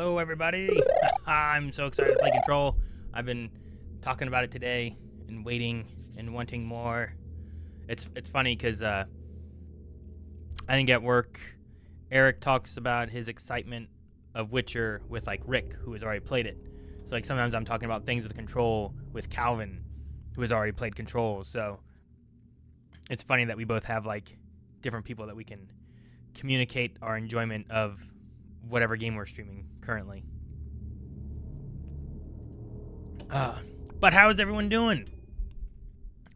Hello, everybody. I'm so excited to play Control. I've been talking about it today and waiting and wanting more. It's funny because I think at work, Eric talks about his excitement of Witcher with like Rick, who has already played it. So like sometimes I'm talking about things with Control with Calvin, who has already played Control. So it's funny that we both have like different people that we can communicate our enjoyment of whatever game we're streaming currently. But how is everyone doing?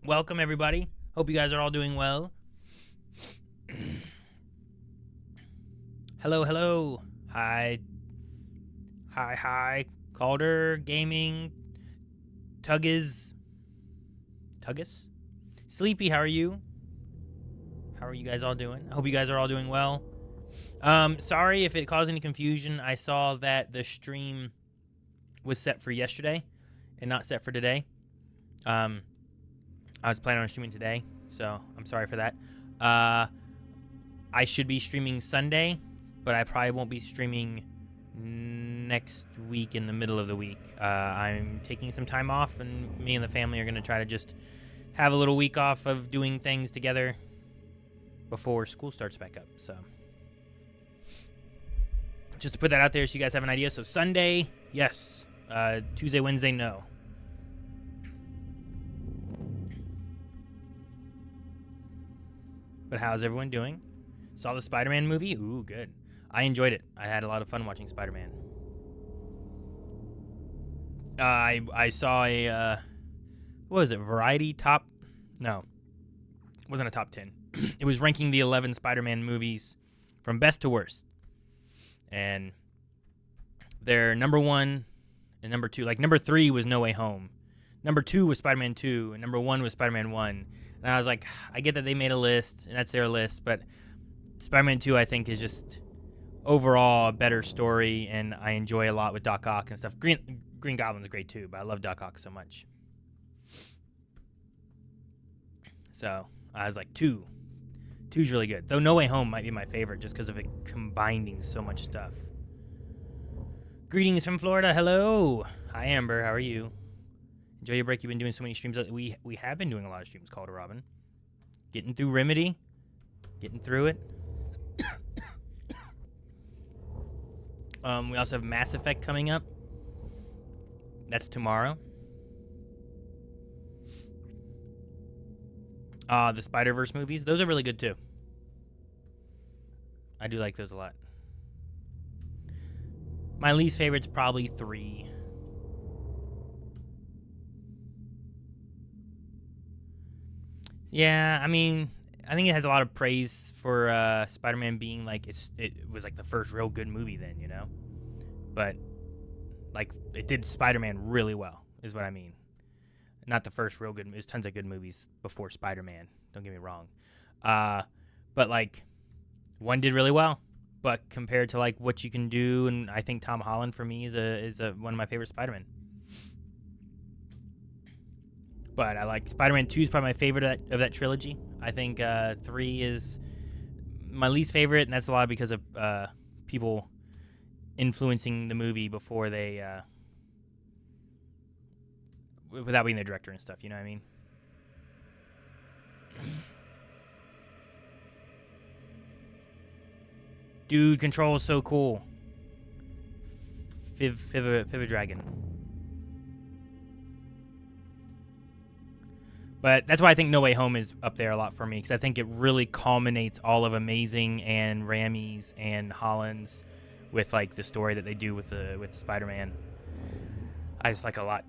Welcome, everybody. Hope you guys are all doing well. Hello. Hi. Calder Gaming. Tuggus. Sleepy, how are you? How are you guys all doing? I hope you guys are all doing well. Sorry if it caused any confusion. I saw that the stream was set for yesterday and not set for today. I was planning on streaming today, so I'm sorry for that. I should be streaming Sunday, but I probably won't be streaming next week in the middle of the week. I'm taking some time off, and me and the family are going to try to just have a little week off of doing things together before school starts back up, so just to put that out there so you guys have an idea. So Sunday, yes. Tuesday, Wednesday, no. But how's everyone doing? Saw the Spider-Man movie? Ooh, good. I enjoyed it. I had a lot of fun watching Spider-Man. I saw a, what was it, Variety top? No. It wasn't a top 10. It was ranking the 11 Spider-Man movies from best to worst. And they're number 1 and number 2. Like, number 3 was No Way Home. Number 2 was Spider-Man 2. And number 1 was Spider-Man 1. And I was like, I get that they made a list, and that's their list. But Spider-Man 2, I think, is just overall a better story. And I enjoy a lot with Doc Ock and stuff. Green Goblin's great, too. But I love Doc Ock so much. So I was like, 2. 2's really good. Though No Way Home might be my favorite just because of it combining so much stuff. Greetings from Florida. Hello. Hi, Amber. How are you? Enjoy your break. You've been doing so many streams. We have been doing a lot of streams, Calder Robin. Getting through Remedy. Getting through it. We also have Mass Effect coming up. That's tomorrow. The Spider-Verse movies. Those are really good, too. I do like those a lot. My least favorite's probably 3. Yeah, I mean, I think it has a lot of praise for Spider-Man being like, it was like the first real good movie then, you know? But, like, it did Spider-Man really well, is what I mean. Not the first real good. There's tons of good movies before Spider-Man. Don't get me wrong. But like, one did really well. But compared to like what you can do, and I think Tom Holland for me is one of my favorite Spider-Man. But I like Spider-Man 2 is probably my favorite of that trilogy. I think 3 is my least favorite, and that's a lot because of people influencing the movie before they. Without being the director and stuff, you know what I mean? Dude, Control is so cool. Fiv Dragon. But that's why I think No Way Home is up there a lot for me, because I think it really culminates all of Amazing and Raimi's and Holland's with like the story that they do with Spider-Man. I just like it a lot.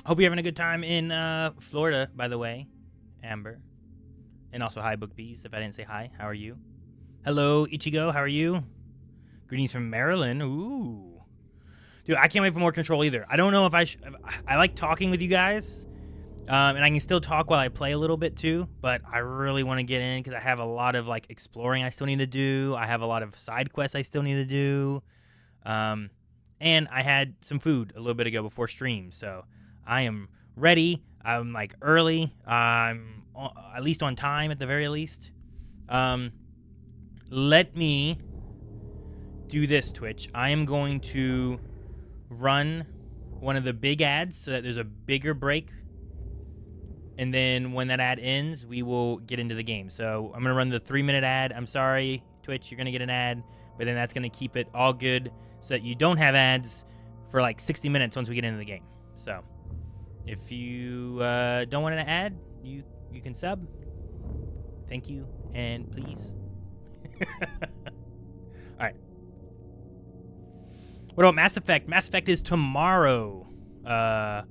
Hope you're having a good time in Florida, by the way, Amber. And also, hi, Book Bees, if I didn't say hi. How are you? Hello, Ichigo. How are you? Greetings from Maryland. Ooh. Dude, I can't wait for more Control either. I don't know if I like talking with you guys. And I can still talk while I play a little bit, too. But I really want to get in because I have a lot of, like, exploring I still need to do. I have a lot of side quests I still need to do. And I had some food a little bit ago before stream, so I am ready. I'm like early. I'm at least on time at the very least. Let me do this, Twitch. I am going to run one of the big ads so that there's a bigger break. And then when that ad ends, we will get into the game. So I'm going to run the 3-minute ad. I'm sorry, Twitch, you're going to get an ad. But then that's going to keep it all good so that you don't have ads for like 60 minutes once we get into the game. So if you don't want an ad, you can sub. Thank you and please. All right. What about Mass Effect? Mass Effect is tomorrow. Jaros?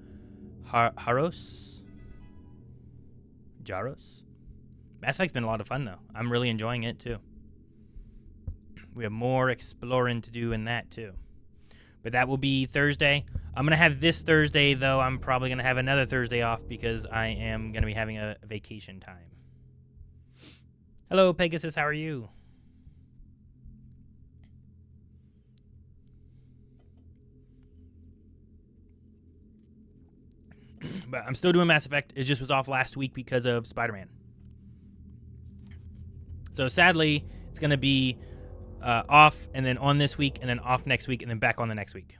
Mass Effect's been a lot of fun, though. I'm really enjoying it, too. We have more exploring to do in that, too. But that will be Thursday. I'm going to have this Thursday, though. I'm probably going to have another Thursday off because I am going to be having a vacation time. Hello, Pegasus. How are you? But I'm still doing Mass Effect. It just was off last week because of Spider-Man. So sadly, it's going to be off and then on this week and then off next week and then back on the next week.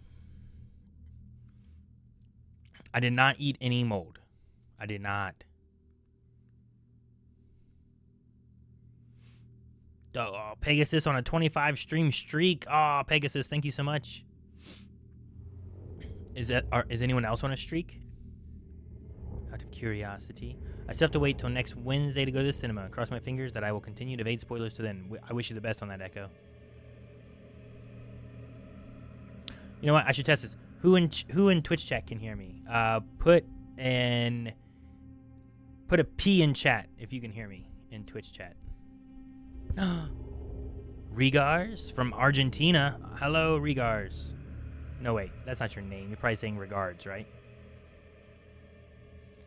I did not eat any mold. I did not. Oh, Pegasus on a 25 stream streak. Oh, Pegasus, thank you so much. Is anyone else on a streak? Out of curiosity. I still have to wait till next Wednesday to go to the cinema. Cross my fingers that I will continue to evade spoilers to then. I wish you the best on that, Echo. You know what? I should test this. Who in Twitch chat can hear me? Put a P in chat if you can hear me in Twitch chat. Regars from Argentina. Hello, Regars. No, wait. That's not your name. You're probably saying regards, right?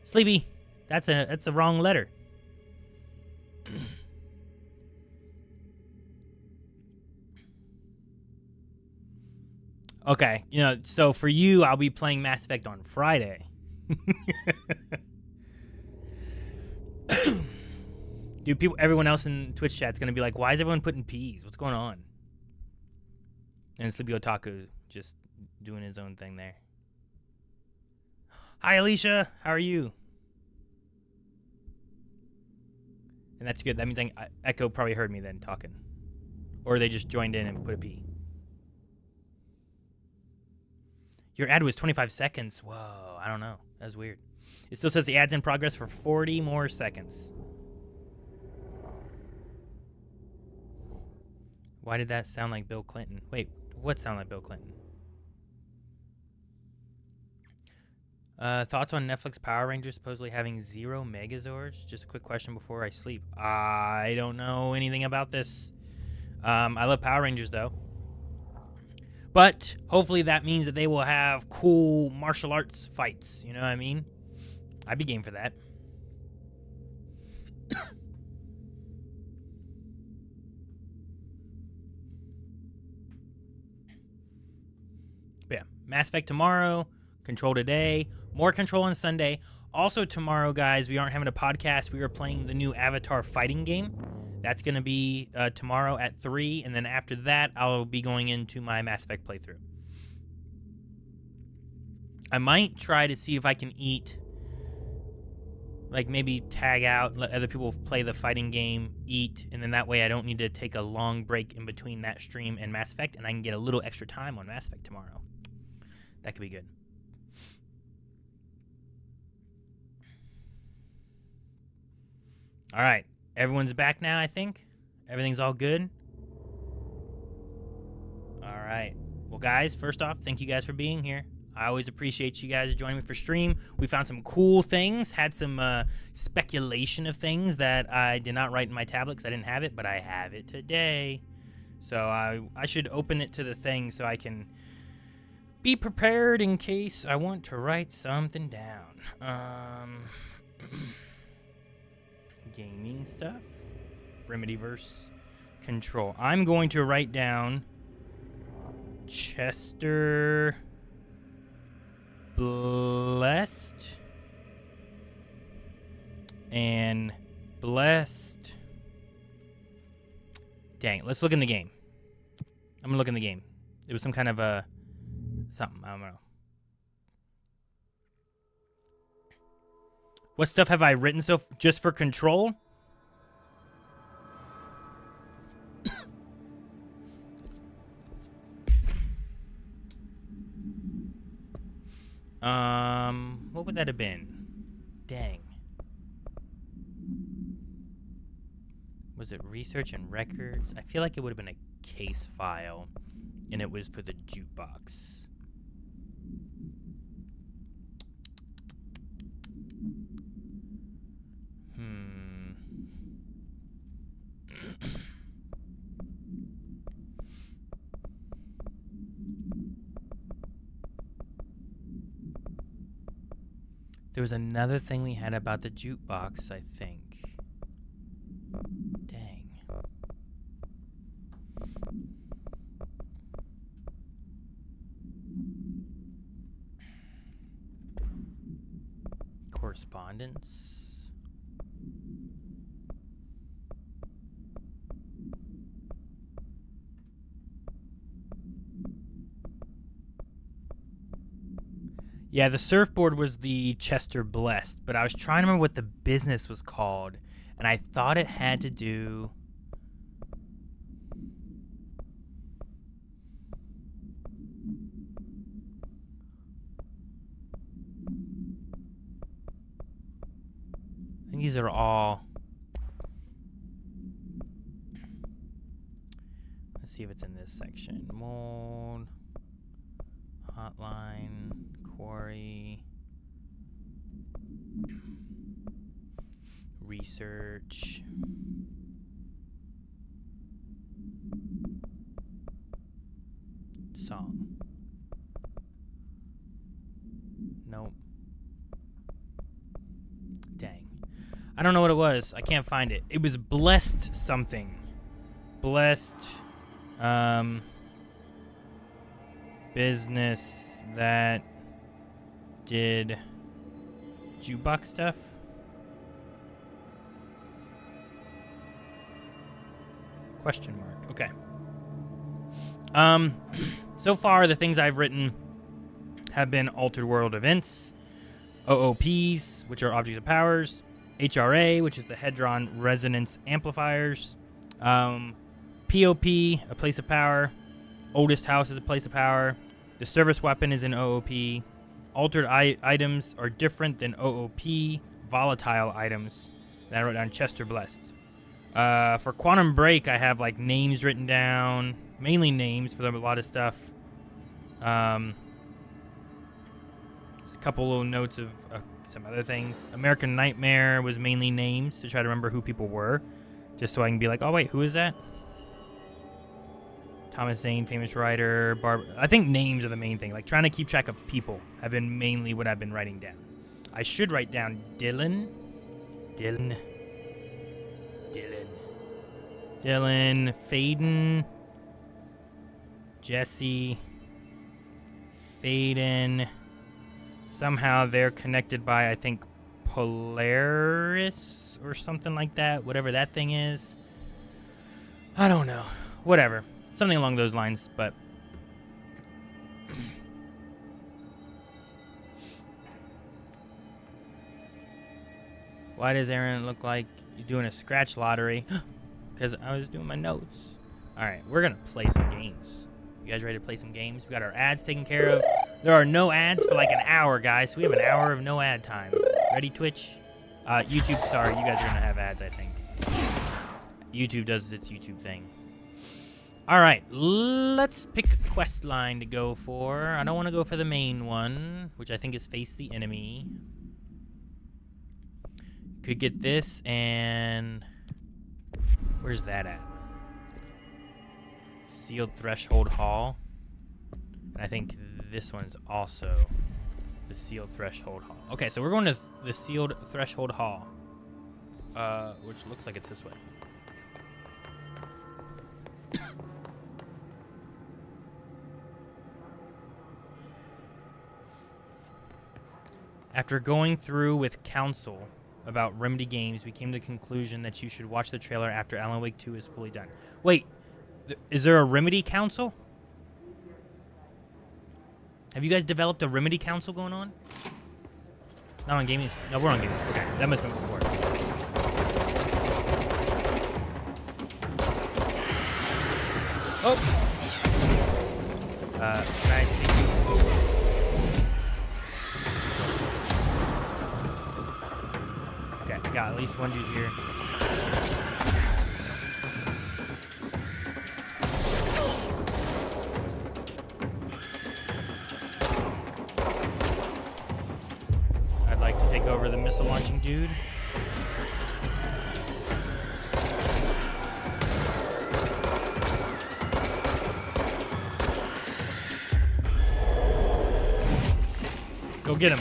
Sleepy. That's the wrong letter. Okay, so for you, I'll be playing Mass Effect on Friday. Dude, everyone else in Twitch chat's gonna be like, "Why is everyone putting P's? What's going on?" And Sleepy Otaku just doing his own thing there. Hi, Alicia. How are you? And that's good. That means Echo probably heard me then talking, or they just joined in and put a P. Your ad was 25 seconds. Whoa, I don't know. That's weird. It still says the ad's in progress for 40 more seconds. Why did that sound like Bill Clinton? Wait, what sound like Bill Clinton? Thoughts on Netflix Power Rangers supposedly having 0 Megazords? Just a quick question before I sleep. I don't know anything about this. I love Power Rangers, though. But hopefully that means that they will have cool martial arts fights. You know what I mean? I'd be game for that. But yeah, Mass Effect tomorrow, Control today, more Control on Sunday. Also tomorrow, guys, we aren't having a podcast. We are playing the new Avatar fighting game. That's going to be tomorrow at 3, and then after that, I'll be going into my Mass Effect playthrough. I might try to see if I can eat, like maybe tag out, let other people play the fighting game, eat, and then that way I don't need to take a long break in between that stream and Mass Effect, and I can get a little extra time on Mass Effect tomorrow. That could be good. All right. Everyone's back now, I think. Everything's all good. All right. Well, guys, first off, thank you guys for being here. I always appreciate you guys joining me for stream. We found some cool things, had some speculation of things that I did not write in my tablet because I didn't have it, but I have it today. So I should open it to the thing so I can be prepared in case I want to write something down. Gaming stuff, RemedyVerse, Control. I'm going to write down Chester Blessed and Blessed. Dang, let's look in the game. I'm gonna look in the game. It was some kind of a something. I don't know. What stuff have I written just for Control? What would that have been? Dang. Was it research and records? I feel like it would have been a case file, and it was for the jukebox. There was another thing we had about the jukebox, I think. Dang. Correspondence. Yeah, the surfboard was the Chester Blessed, but I was trying to remember what the business was called, and I thought it had to do... I think these are all... Let's see if it's in this section. Mold... Hotline... Quarry, research, song. Nope. Dang. I don't know what it was. I can't find it. It was blessed something. Blessed business that did jukebox stuff. Question mark. Okay. So far the things I've written have been altered world events, OOPs, which are objects of powers, HRA, which is the Hedron resonance amplifiers, POP, a place of power, oldest house is a place of power, the service weapon is an OOP. Altered items are different than OOP. Volatile items. Then I wrote down Chester Blessed. For Quantum Break, I have like names written down. Mainly names for a lot of stuff. Just a couple little notes of some other things. American Nightmare was mainly names to try to remember who people were. Just so I can be like, oh wait, who is that? Thomas Zane, famous writer. I think names are the main thing. Like trying to keep track of people have been mainly what I've been writing down. I should write down Dylan, Faden, Jesse, Faden. Somehow they're connected by, I think, Polaris or something like that. Whatever that thing is. I don't know. Whatever. Something along those lines, but... Why does Aaron look like you're doing a scratch lottery? Because I was doing my notes. Alright, we're going to play some games. You guys ready to play some games? We got our ads taken care of. There are no ads for like an hour, guys. So we have an hour of no ad time. Ready, Twitch? YouTube, sorry. You guys are going to have ads, I think. YouTube does its YouTube thing. Alright, let's pick a quest line to go for. I don't want to go for the main one, which I think is Face the Enemy. Could get this, and... Where's that at? Sealed Threshold Hall. And I think this one's also the Sealed Threshold Hall. Okay, so we're going to the Sealed Threshold Hall. Which looks like it's this way. After going through with counsel about Remedy Games, we came to the conclusion that you should watch the trailer after Alan Wake 2 is fully done. Wait, Is there a Remedy Council? Have you guys developed a Remedy Council going on? Not on gaming. No, we're on gaming. Okay, that must have been before. Oh. Can I take you? Okay, got at least one dude here. I'd like to take over the missile launching dude. Go get him.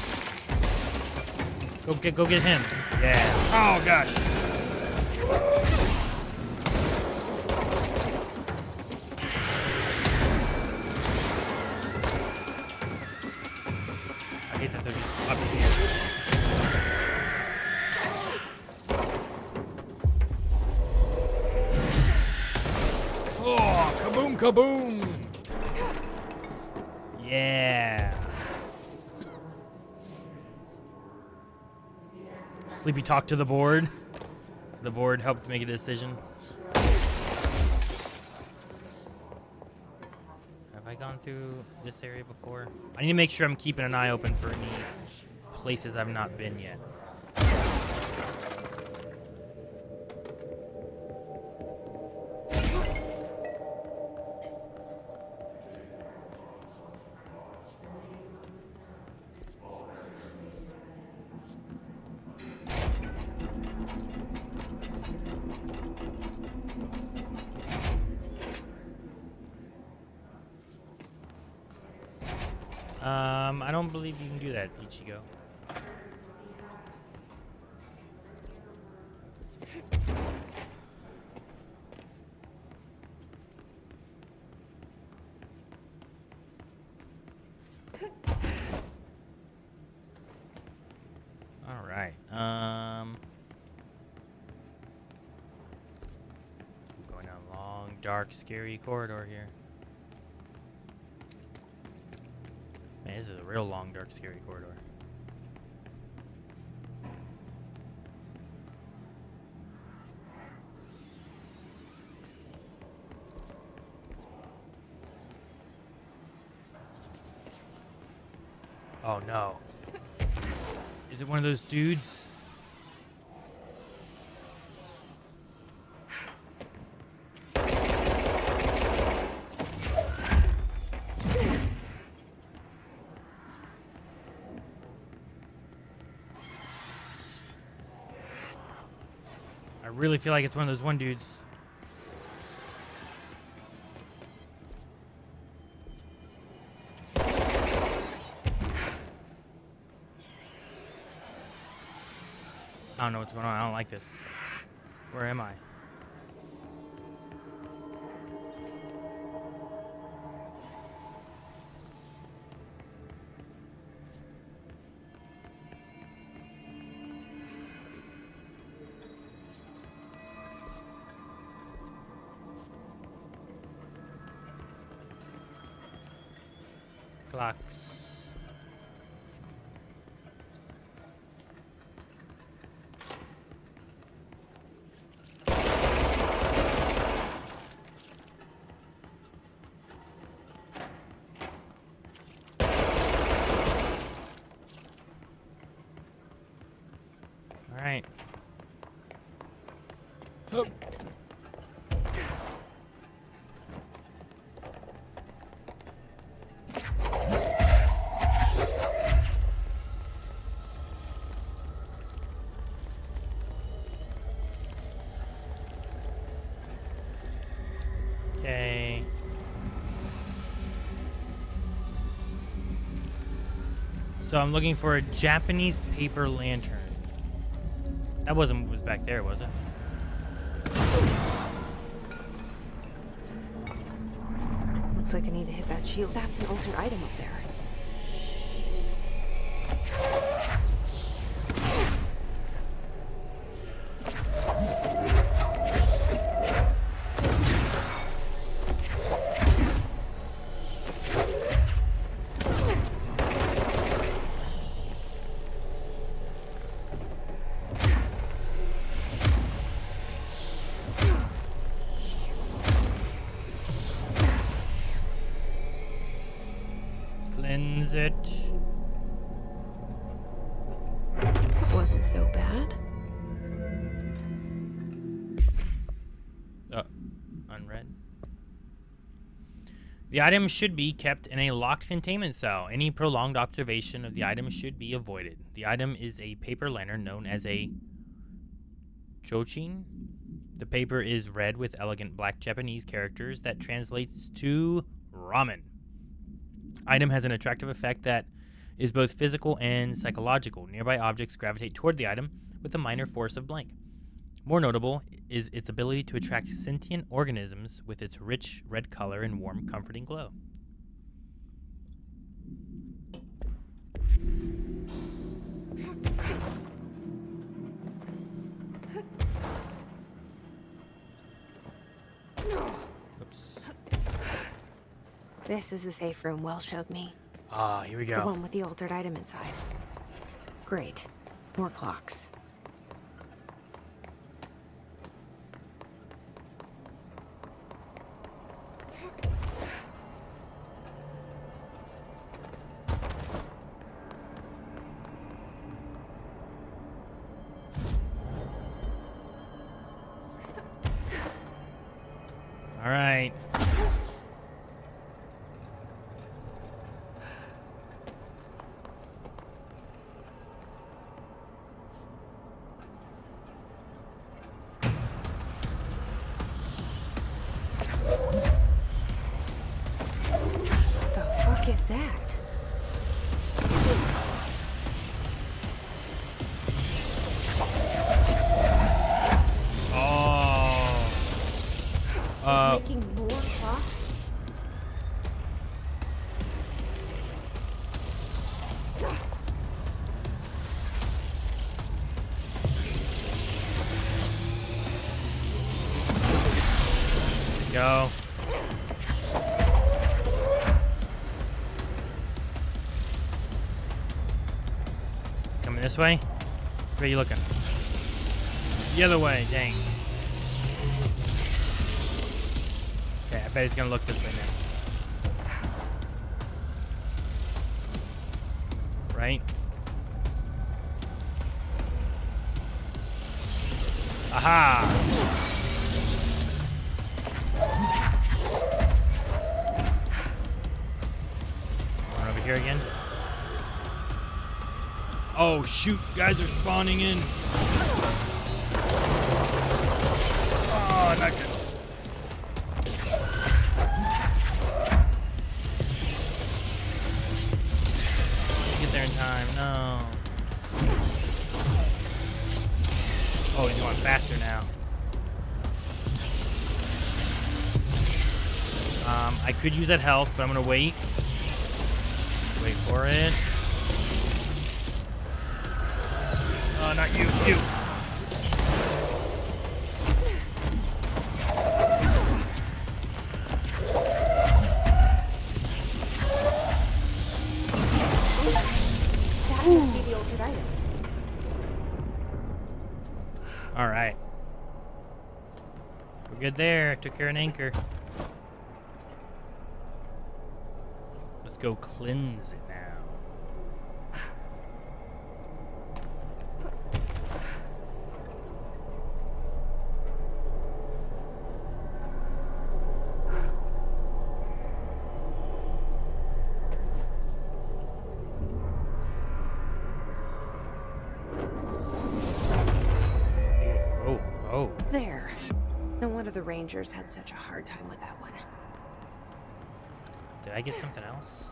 Go get him. Yeah. Oh gosh. I hate that they're just up here. Oh, kaboom, kaboom. Yeah. Sleepy talk to the board. The board helped make a decision. Have I gone through this area before? I need to make sure I'm keeping an eye open for any places I've not been yet. I don't believe you can do that, Ichigo. All right. Going down a long, dark, scary corridor here. Man, this is a real long, dark, scary corridor. Oh no. Is it one of those dudes? I really feel like it's one of those one dudes. I don't know what's going on. I don't like this. Where am I? Clocks. All right. Oh. Okay. So I'm looking for a Japanese paper lantern. That wasn't what was back there, was it? Looks like I need to hit that shield. That's an altered item up there. cleanse it. Wasn't so bad. Unread. The item should be kept in a locked containment cell. Any prolonged observation of the item should be avoided. The item is a paper lantern known as a chochin. The paper is red with elegant black Japanese characters that translates to ramen. Item has an attractive effect that is both physical and psychological. Nearby objects gravitate toward the item with a minor force of blank. More notable is its ability to attract sentient organisms with its rich red color and warm, comforting glow. Oops. This is the safe room Will showed me. Ah, here we The go. one with the altered item inside. Great. More clocks. All right. What the fuck is that? Oh. It's making more clocks? Go. Coming this way? Which way you looking? The other way, dang. Okay, I bet he's gonna look this way next. Right? Aha! One over here again. Oh shoot, guys are spawning in. Oh, not good. Get there in time. No. Oh, he's going faster now. I could use that health, but I'm gonna wait. Wait for it. Oh, not you, you. That must be the altered item. All right. We're good there. Took care of an anchor. Let's go cleanse it now. Oh. There. No wonder the Rangers had such a hard time with that one. Did I get something else?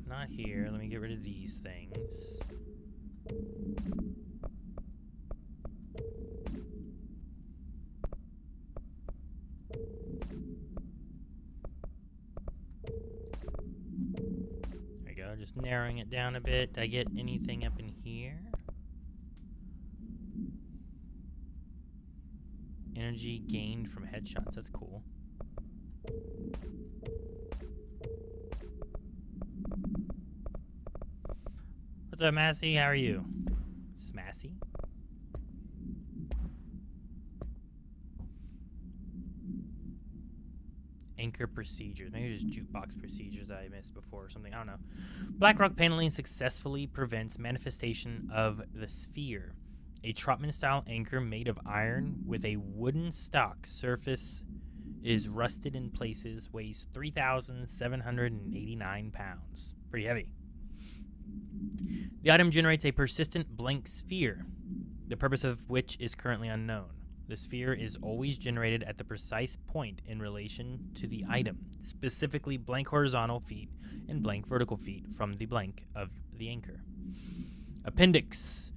Not here. Let me get rid of these things. There we go. Just narrowing it down a bit. Did I get anything up in here? Energy gained from headshots. That's cool. What's up, Massey? How are you? Smassy? anchor procedures. Maybe just jukebox procedures that I missed before or something. I don't know. Blackrock paneling successfully prevents manifestation of the sphere. A Trotman-style anchor made of iron with a wooden stock surface is rusted in places, weighs 3,789 pounds. Pretty heavy. The item generates a persistent blank sphere, the purpose of which is currently unknown. The sphere is always generated at the precise point in relation to the item, specifically blank horizontal feet and blank vertical feet from the blank of the anchor. Appendix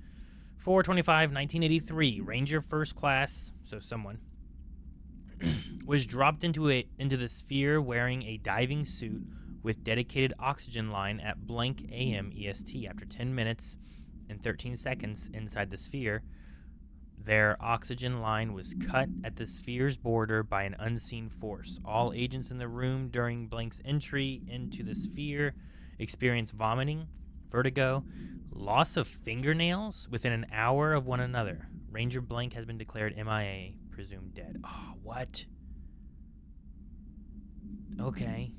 4/25/1983, Ranger First Class, so someone, was dropped into the sphere wearing a diving suit with dedicated oxygen line at blank AM EST. After 10 minutes and 13 seconds inside the sphere, their oxygen line was cut at the sphere's border by an unseen force. All agents in the room during blank's entry into the sphere experienced vomiting, vertigo, loss of fingernails within an hour of one another. Ranger Blank has been declared MIA, presumed dead. Oh, what? Okay.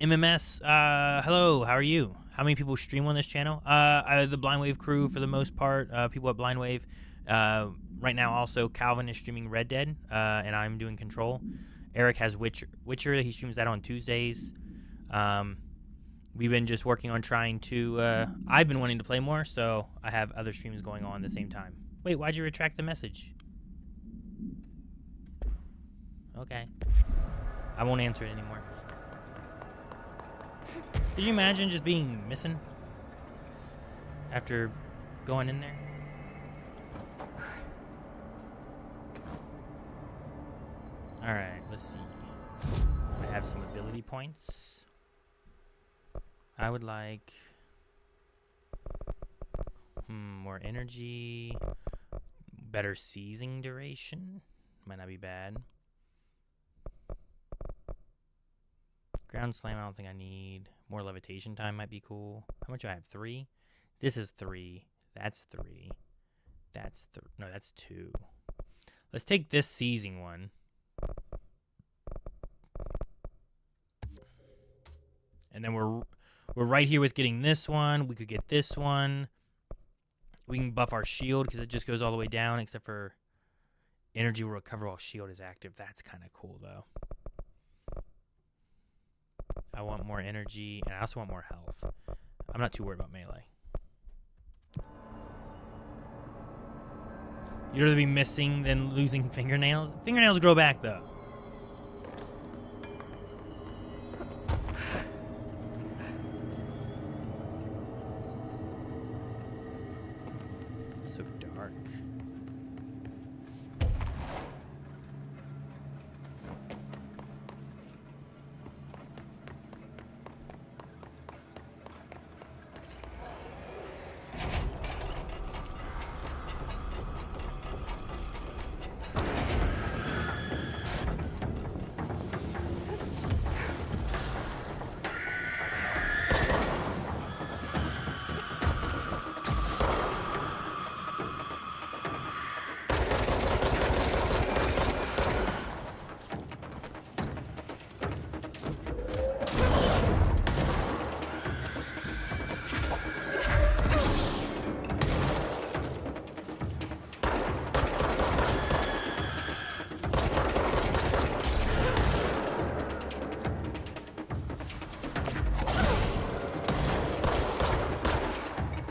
MMS, hello, how are you? How many people stream on this channel? The Blind Wave crew, for the most part, people at Blind Wave. Right now, also, Calvin is streaming Red Dead, and I'm doing Control. Eric has Witcher. He streams that on Tuesdays. We've been just working on trying to... I've been wanting to play more, so I have other streams going on at the same time. Wait, why'd you retract the message? Okay. I won't answer it anymore. Could you imagine just being missing after going in there? Alright, let's see. I have some ability points. I would like more energy, better seizing duration. Might not be bad. Ground slam, I don't think I need. More levitation time might be cool. How much do I have? 3? This is 3. That's 3. That's no, that's 2. Let's take this seizing one. And then we're right here with getting this one. We could get this one. We can buff our shield because it just goes all the way down, except for energy will recover while shield is active. That's kind of cool, though. I want more energy, and I also want more health. I'm not too worried about melee. You'd rather be missing than losing fingernails? Fingernails grow back, though. It's so dark.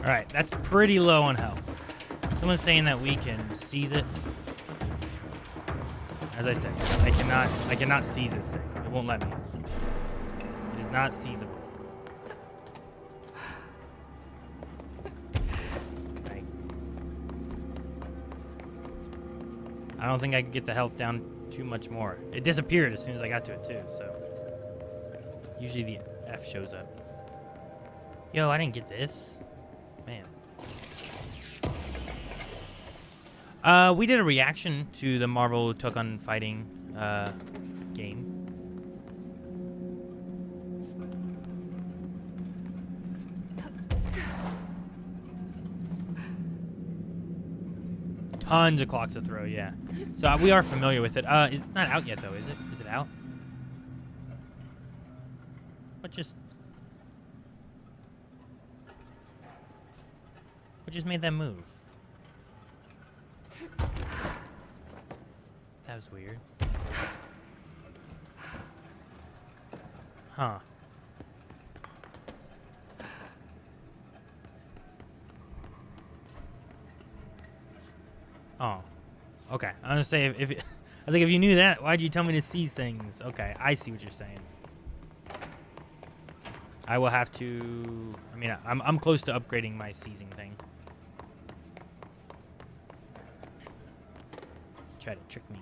Alright, that's pretty low on health. Someone's saying that we can seize it. As I said, I cannot seize this thing. It won't let me. It is not seizable. Right. I don't think I can get the health down too much more. It disappeared as soon as I got to it too, so. Usually the F shows up. Yo, I didn't get this. Man. We did a reaction to the Marvel Took on Fighting game. tons of clocks to throw, yeah. So we are familiar with it. It's not out yet, though, is it? Is it out? What just made that move? That was weird. Huh. Oh. Okay. I'm gonna say if I was like, if you knew that, why'd you tell me to seize things? Okay, I see what you're saying. I will have to. I mean, I'm close to upgrading my seizing thing. Try to trick me.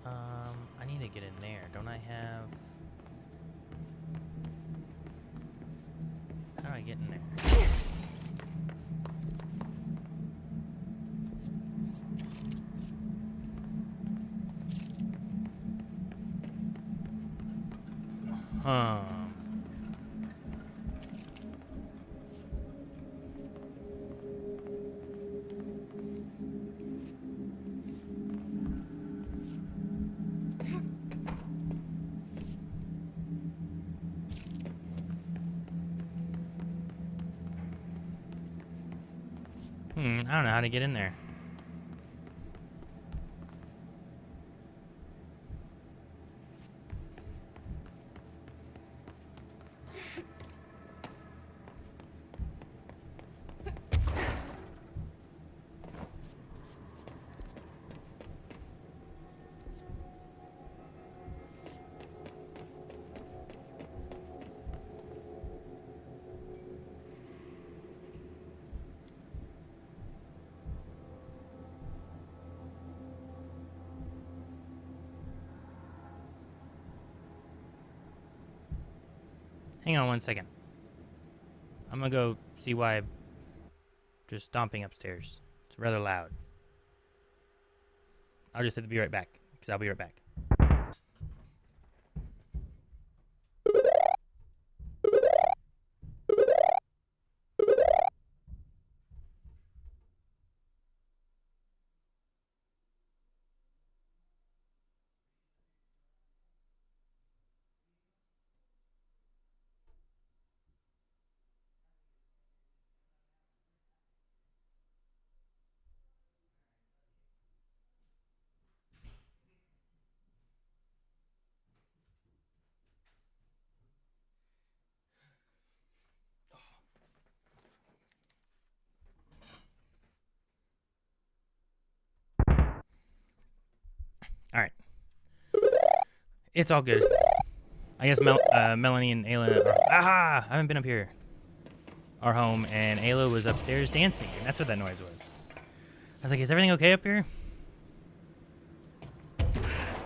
I need to get in there. Don't I have? How do I get in there? Huh. I don't know how to get in there. Hang on one second. I'm gonna go see why I'm just stomping upstairs. It's rather loud. I'll just have to be right back, because I'll be right back. All right. It's all good. I guess Melanie and Ayla are... Aha! I haven't been up here. Are home, and Ayla was upstairs dancing, and that's what that noise was. I was like, is everything okay up here?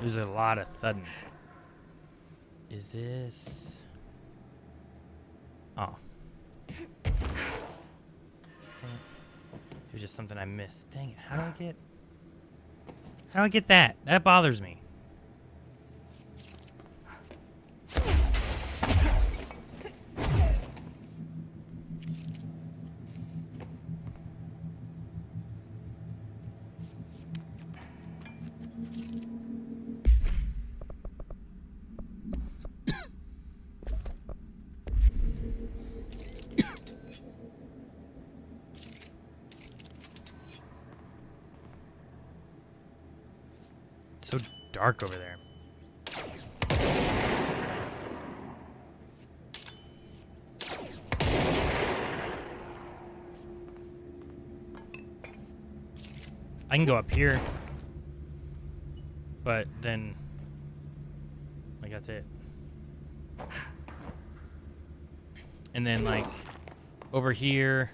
There's a lot of thudding. Is this... Oh. Dang it. It was just something I missed. Dang it. How do I get that? That bothers me. So dark over there. I can go up here, but then, like, that's it. And then, like, over here,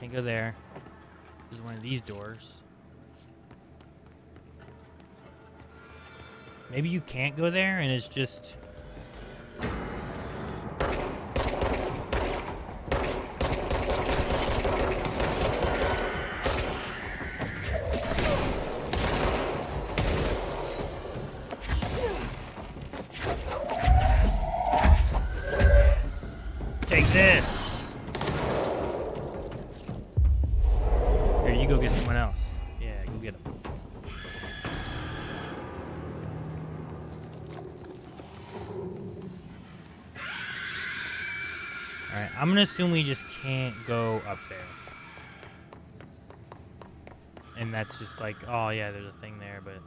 can't go there. There's one of these doors. Maybe you can't go there, and it's just... Take this! You go get someone else. Yeah, go get him. Alright, I'm gonna assume we just can't go up there. And that's just like, oh yeah, there's a thing there, but...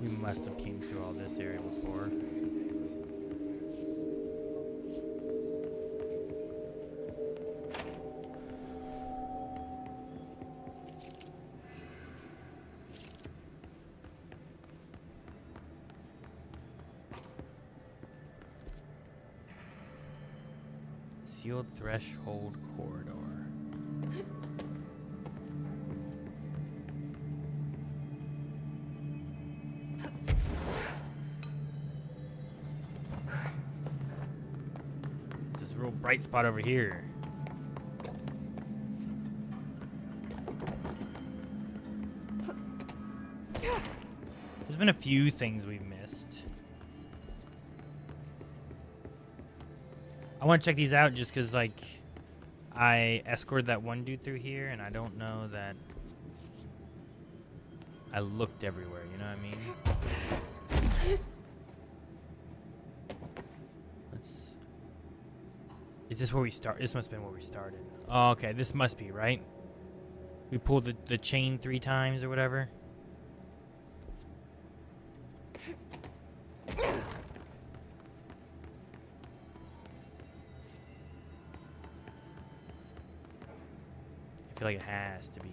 We must have came through all this area before. Sealed threshold corridor. It's this real bright spot over here. There's been a few things we've missed. I want to check these out just because, like, I escorted that one dude through here, and I don't know that I looked everywhere, you know what I mean? Is this where we start? This must have been where we started. Oh, okay, this must be, right? We pulled the chain 3 times or whatever. I feel like it has to be.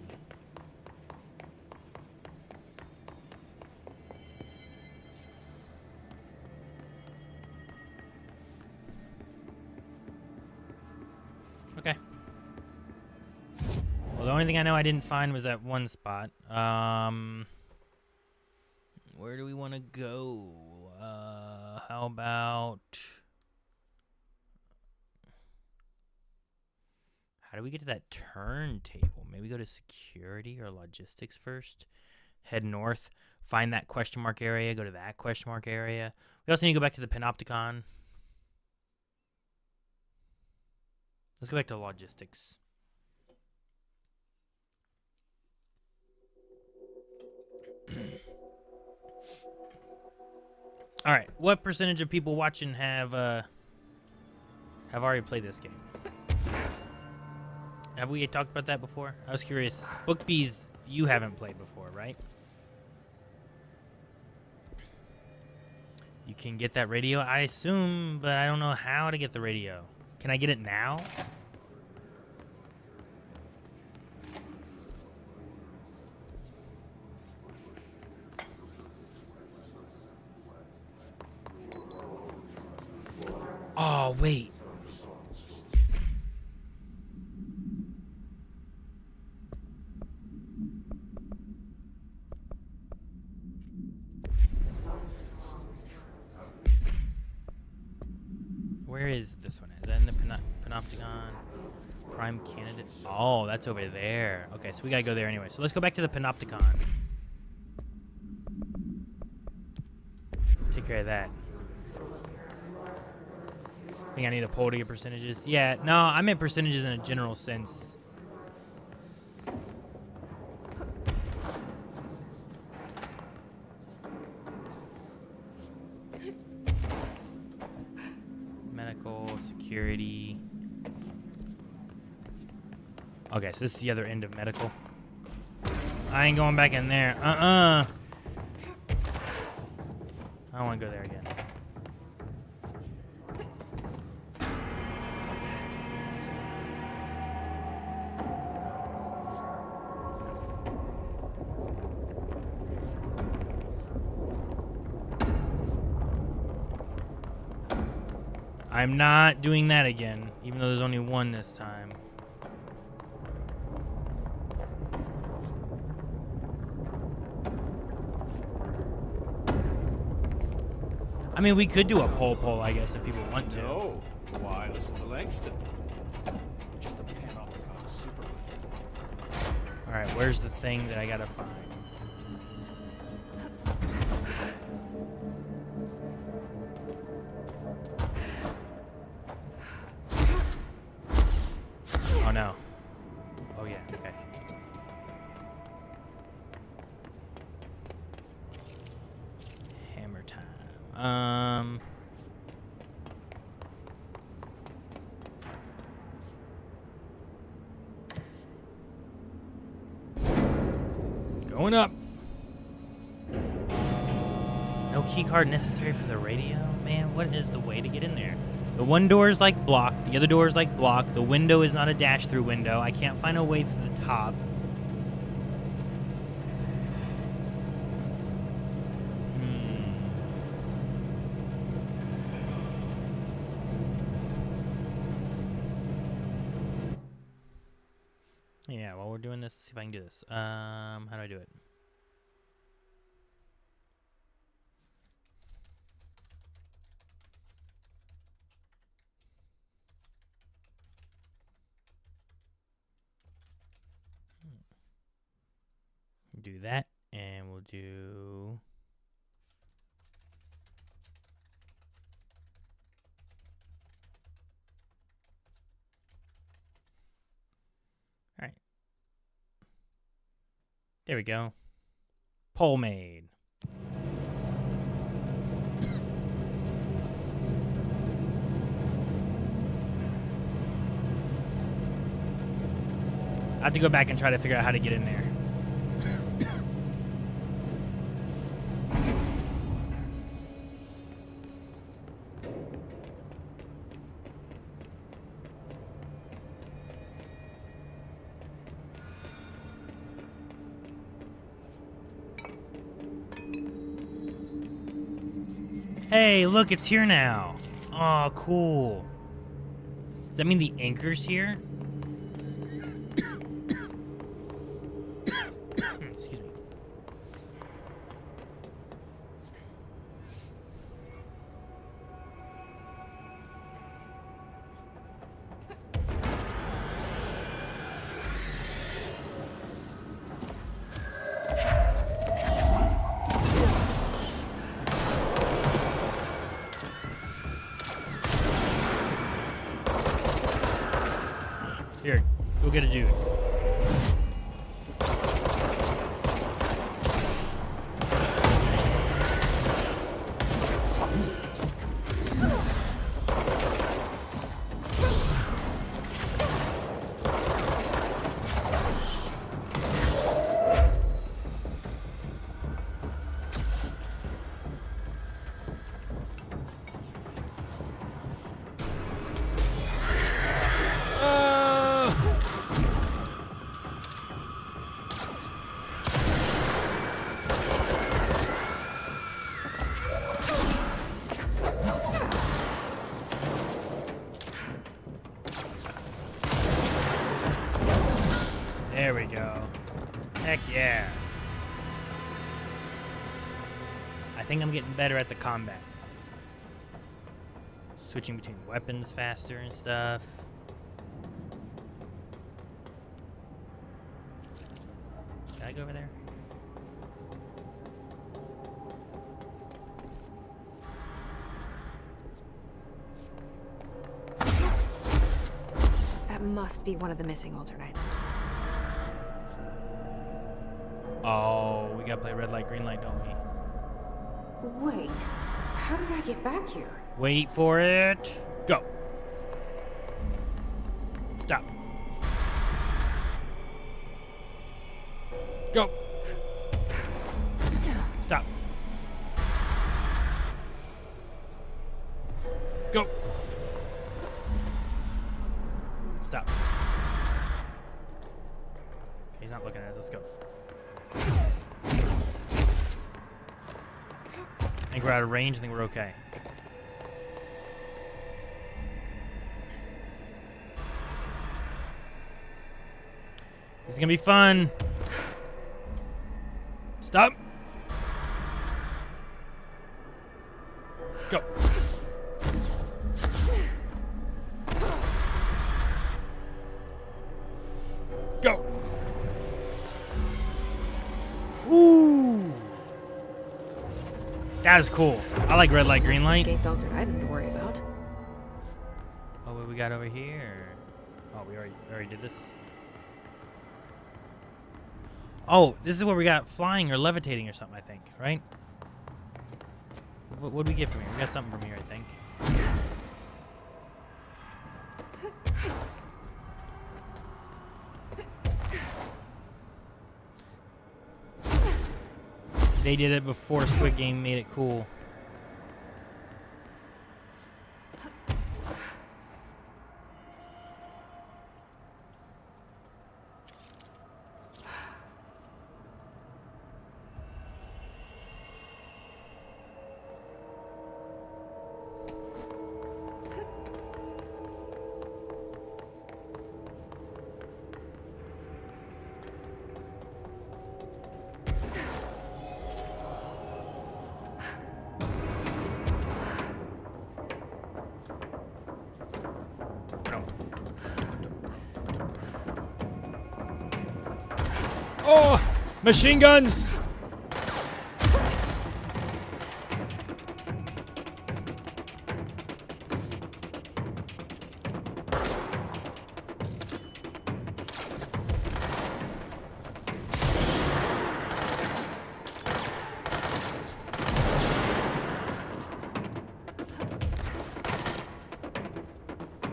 Okay. Well, the only thing I know I didn't find was that one spot. Where do we want to go? How about... How do we get to that turntable? Maybe go to security or logistics first. Head north. Find that question mark area. Go to that question mark area. We also need to go back to the Panopticon. Let's go back to logistics. All right. What percentage of people watching have already played this game? Have we talked about that before? I was curious. Book Bees, you haven't played before, right? You can get that radio, I assume, but I don't know how to get the radio. Can I get it now? Oh, wait. Where is this one? Is that in the Panopticon? Prime candidate? Oh, that's over there. Okay, so we gotta go there anyway. So let's go back to the Panopticon. Take care of that. Think I need a poll to get percentages? Yeah, no, I meant percentages in a general sense. Medical, security. Okay, so this is the other end of medical. I ain't going back in there. I don't want to go there again. I'm not doing that again, even though there's only one this time. I mean, we could do a poll, I guess, if people want to. No. Why listen to Langston? Just the Panopticon super wizard. Alright, where's the thing that I gotta find? Going up. No key card necessary for the radio? Man, what is the way to get in there? The one door is like blocked. The other door is like blocked. The window is not a dash-through window. I can't find a way to the top. Yeah, while we're doing this, let's see if I can do this. How do I do it? Do that, and we'll do... Alright. There we go. Pole made. I have to go back and try to figure out how to get in there. Hey, look, it's here now. Oh, cool. Does that mean the anchor's here? Excuse me. Here, go get a Jude. There we go. Heck yeah. I think I'm getting better at the combat. Switching between weapons faster and stuff. Did I go over there? That must be one of the missing alternate items. Oh, we gotta play red light, green light, don't we? Wait, how did I get back here? Wait for it. Go. Stop. Go. Stop. Go. Stop. Okay, he's not looking at it. Let's go. I think we're out of range. I think we're okay. This is gonna be fun. Stop. Go. Go. Ooh. That is cool. I like red light, green light. Escaped alternate item to worry about. Oh, what we got over here? Oh, we already did this. Oh, this is where we got flying or levitating or something, I think, right? What do we get from here? We got something from here, I think. They did it before Squid Game made it cool. Oh! Machine guns!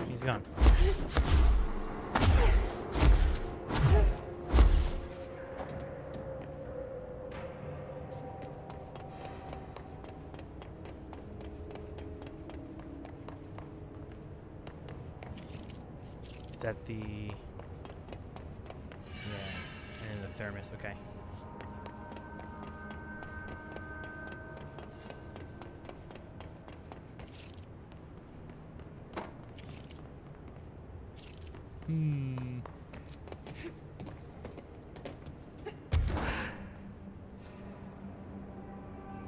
He's gone. Is that the... Yeah, and the thermos, okay. I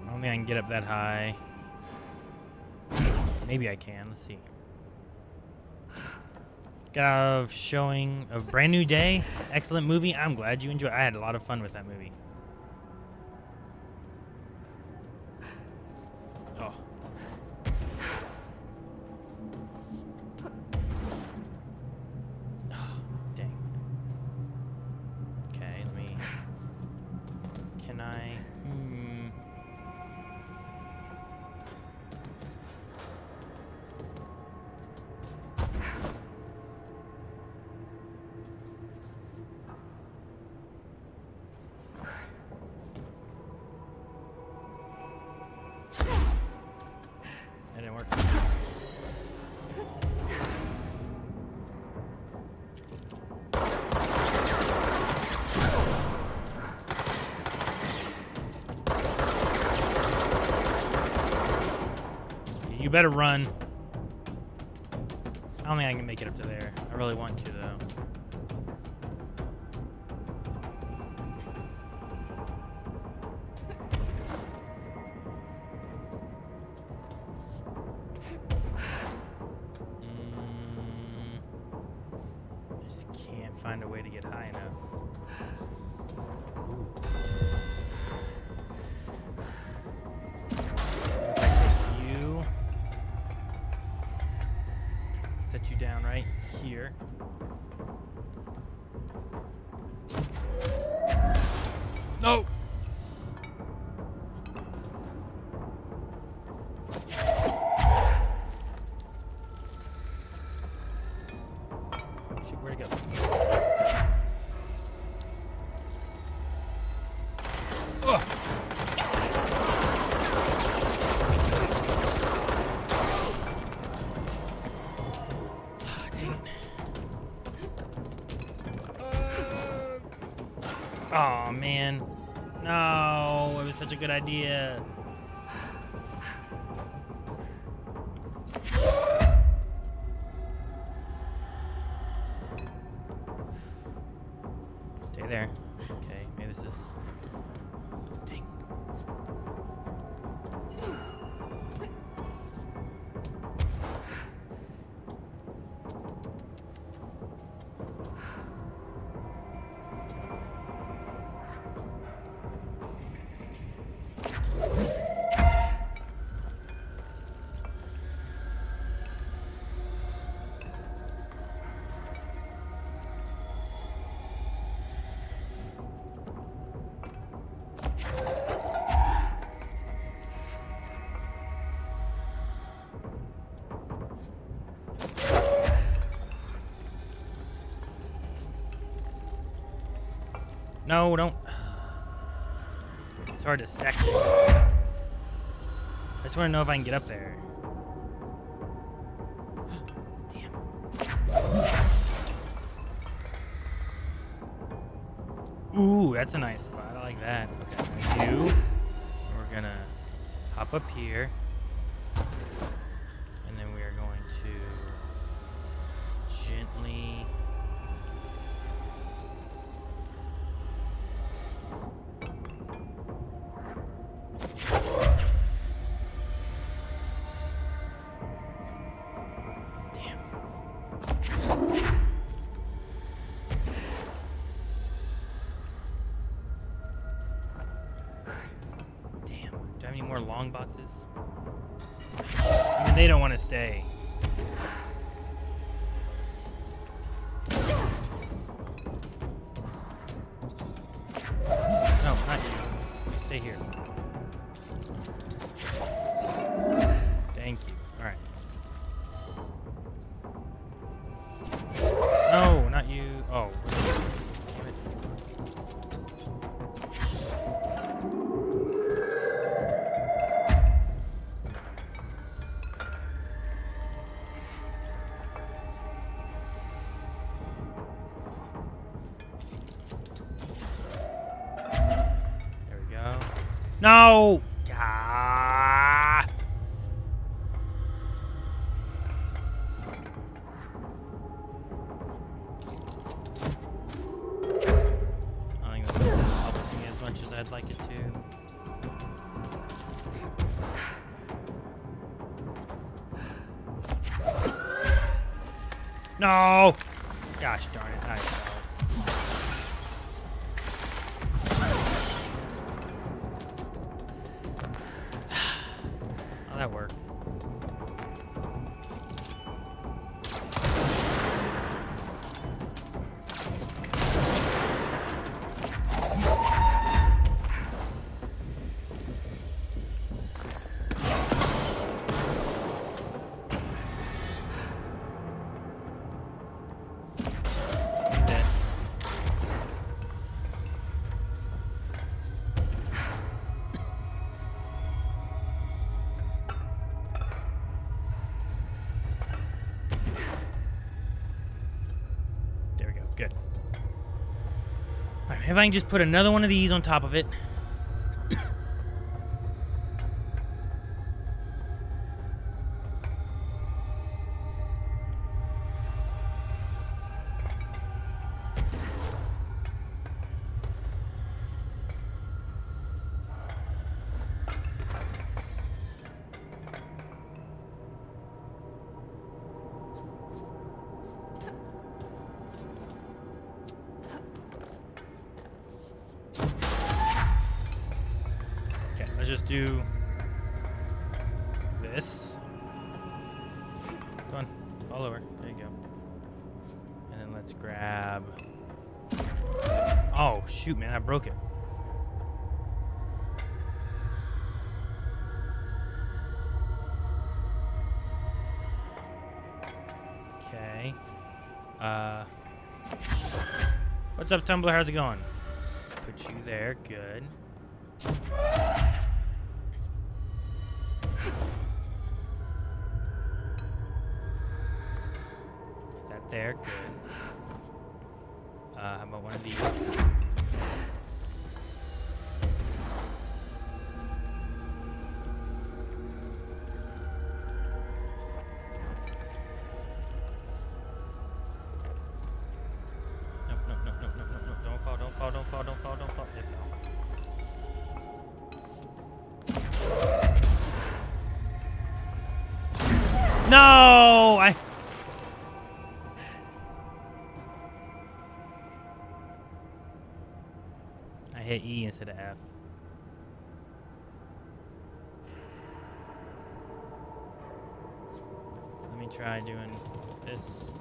don't think I can get up that high. Maybe I can. Let's see. Got out of showing a Brand New Day. Excellent movie. I'm glad you enjoyed. I had a lot of fun with that movie. Oh. Dang. Okay, let me... Can I... That didn't work. You better run. I don't think I can make it up to there. I really want to, though. Just can't find a way to get high enough. If I take you, set you down right here. No! Shoot, where'd it go? Ugh. Dang it. Oh man. No, it was such a good idea. Stay there. Okay, maybe this is... Dang. No, don't. It's hard to stack things. I just want to know if I can get up there. Damn. Ooh, that's a nice spot. I like that. Okay, we're gonna hop up here. And then we are going to gently... Any more long boxes? I mean, they don't want to stay. No, not you. You stay here. Thank you. Alright. No, not you. Oh. No! Ah! I think this helps me as much as I'd like it to. No! Gosh darn it. I fell. That worked. Good. Alright, if I can just put another one of these on top of it. Let's just do this. Come on, all over. There you go. And then let's grab... Oh, shoot, man, I broke it. Okay. What's up, Tumblr? How's it going? Let's put you there. Good. There, good. How about one of these? No. Don't fall. There we go. No! I hit E instead of F. Let me try doing this.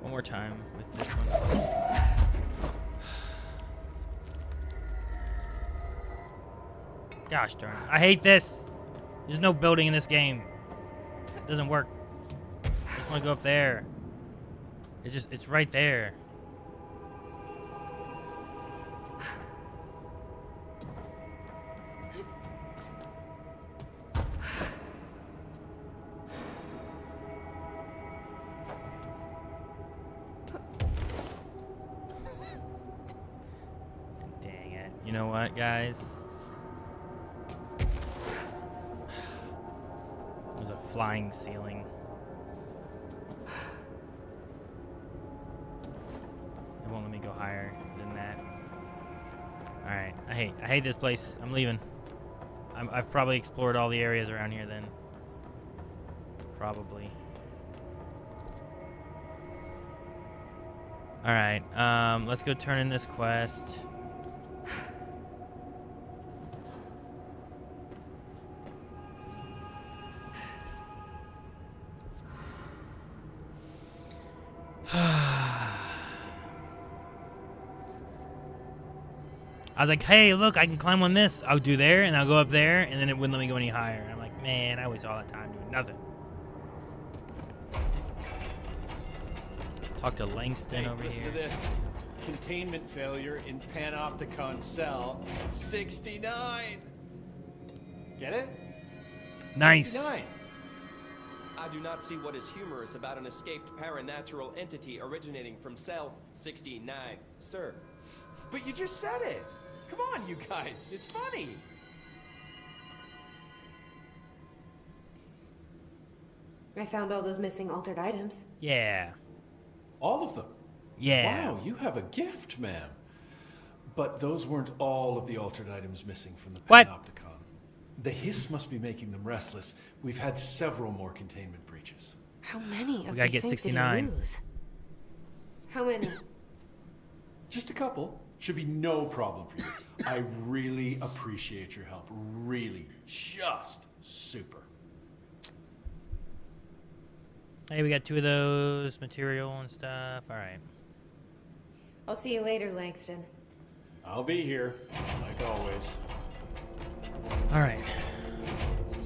One more time with this one. Gosh darn it. I hate this. There's no building in this game. It doesn't work. I just want to go up there. It's right there. Dang it. You know what, guys? There's a flying ceiling. It won't let me go higher than that. Alright, I hate this place. I'm leaving. I've probably explored all the areas around here then. Probably. Alright, let's go turn in this quest. I was like, hey, look, I can climb on this. I'll do there, and I'll go up there, and then it wouldn't let me go any higher. I'm like, man, I wasted all that time doing nothing. Talk to Langston over listen here. to this. Containment failure in Panopticon cell 69. Get it? Nice. 69. I do not see what is humorous about an escaped paranatural entity originating from cell 69, sir. But you just said it. Come on, you guys. It's funny. I found all those missing altered items. Yeah. All of them. Yeah. Wow, you have a gift, ma'am. But those weren't all of the altered items missing from the What? Panopticon. The hiss must be making them restless. We've had several more containment breaches. How many of gotta these get things 69. did you lose? How many? Just a couple. Should be no problem for you. I really appreciate your help. Really. Just super. Hey, we got 2 of those, material and stuff. All right. I'll see you later, Langston. I'll be here, like always. All right.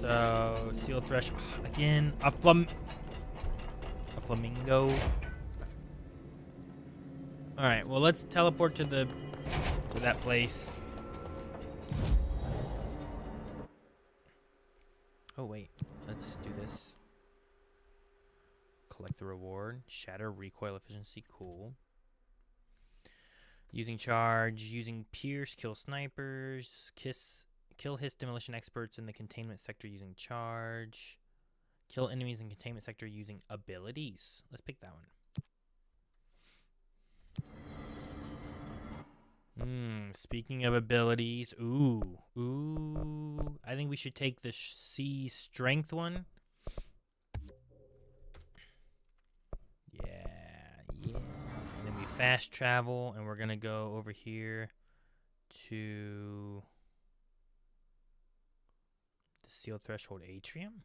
So, seal thresh again. A flamingo. All right. Well, let's teleport to that place. Oh wait. Let's do this. Collect the reward. Shatter recoil efficiency. Cool. Using charge. Using pierce. Kill snipers. Kill hiss demolition experts in the containment sector using charge. Kill enemies in containment sector using abilities. Let's pick that one. Speaking of abilities. Ooh. I think we should take the C strength one. Yeah. And then we fast travel, and we're gonna go over here to the seal threshold atrium.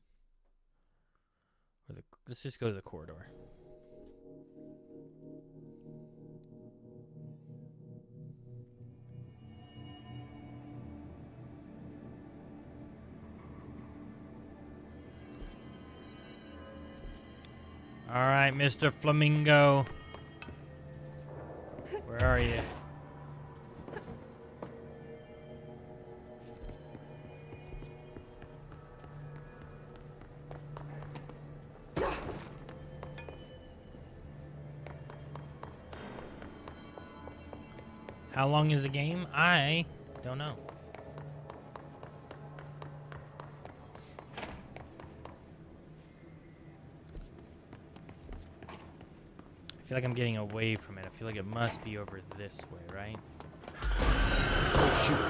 Or let's just go to the corridor. All right, Mr. Flamingo. Where are you? How long is the game? I don't know. I feel like I'm getting away from it. I feel like it must be over this way, right? Oh, shoot.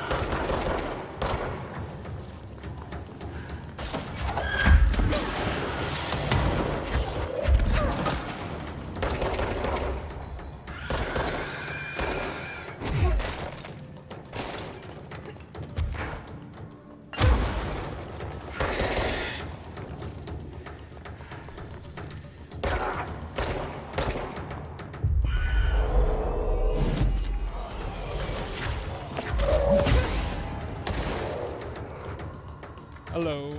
Hello.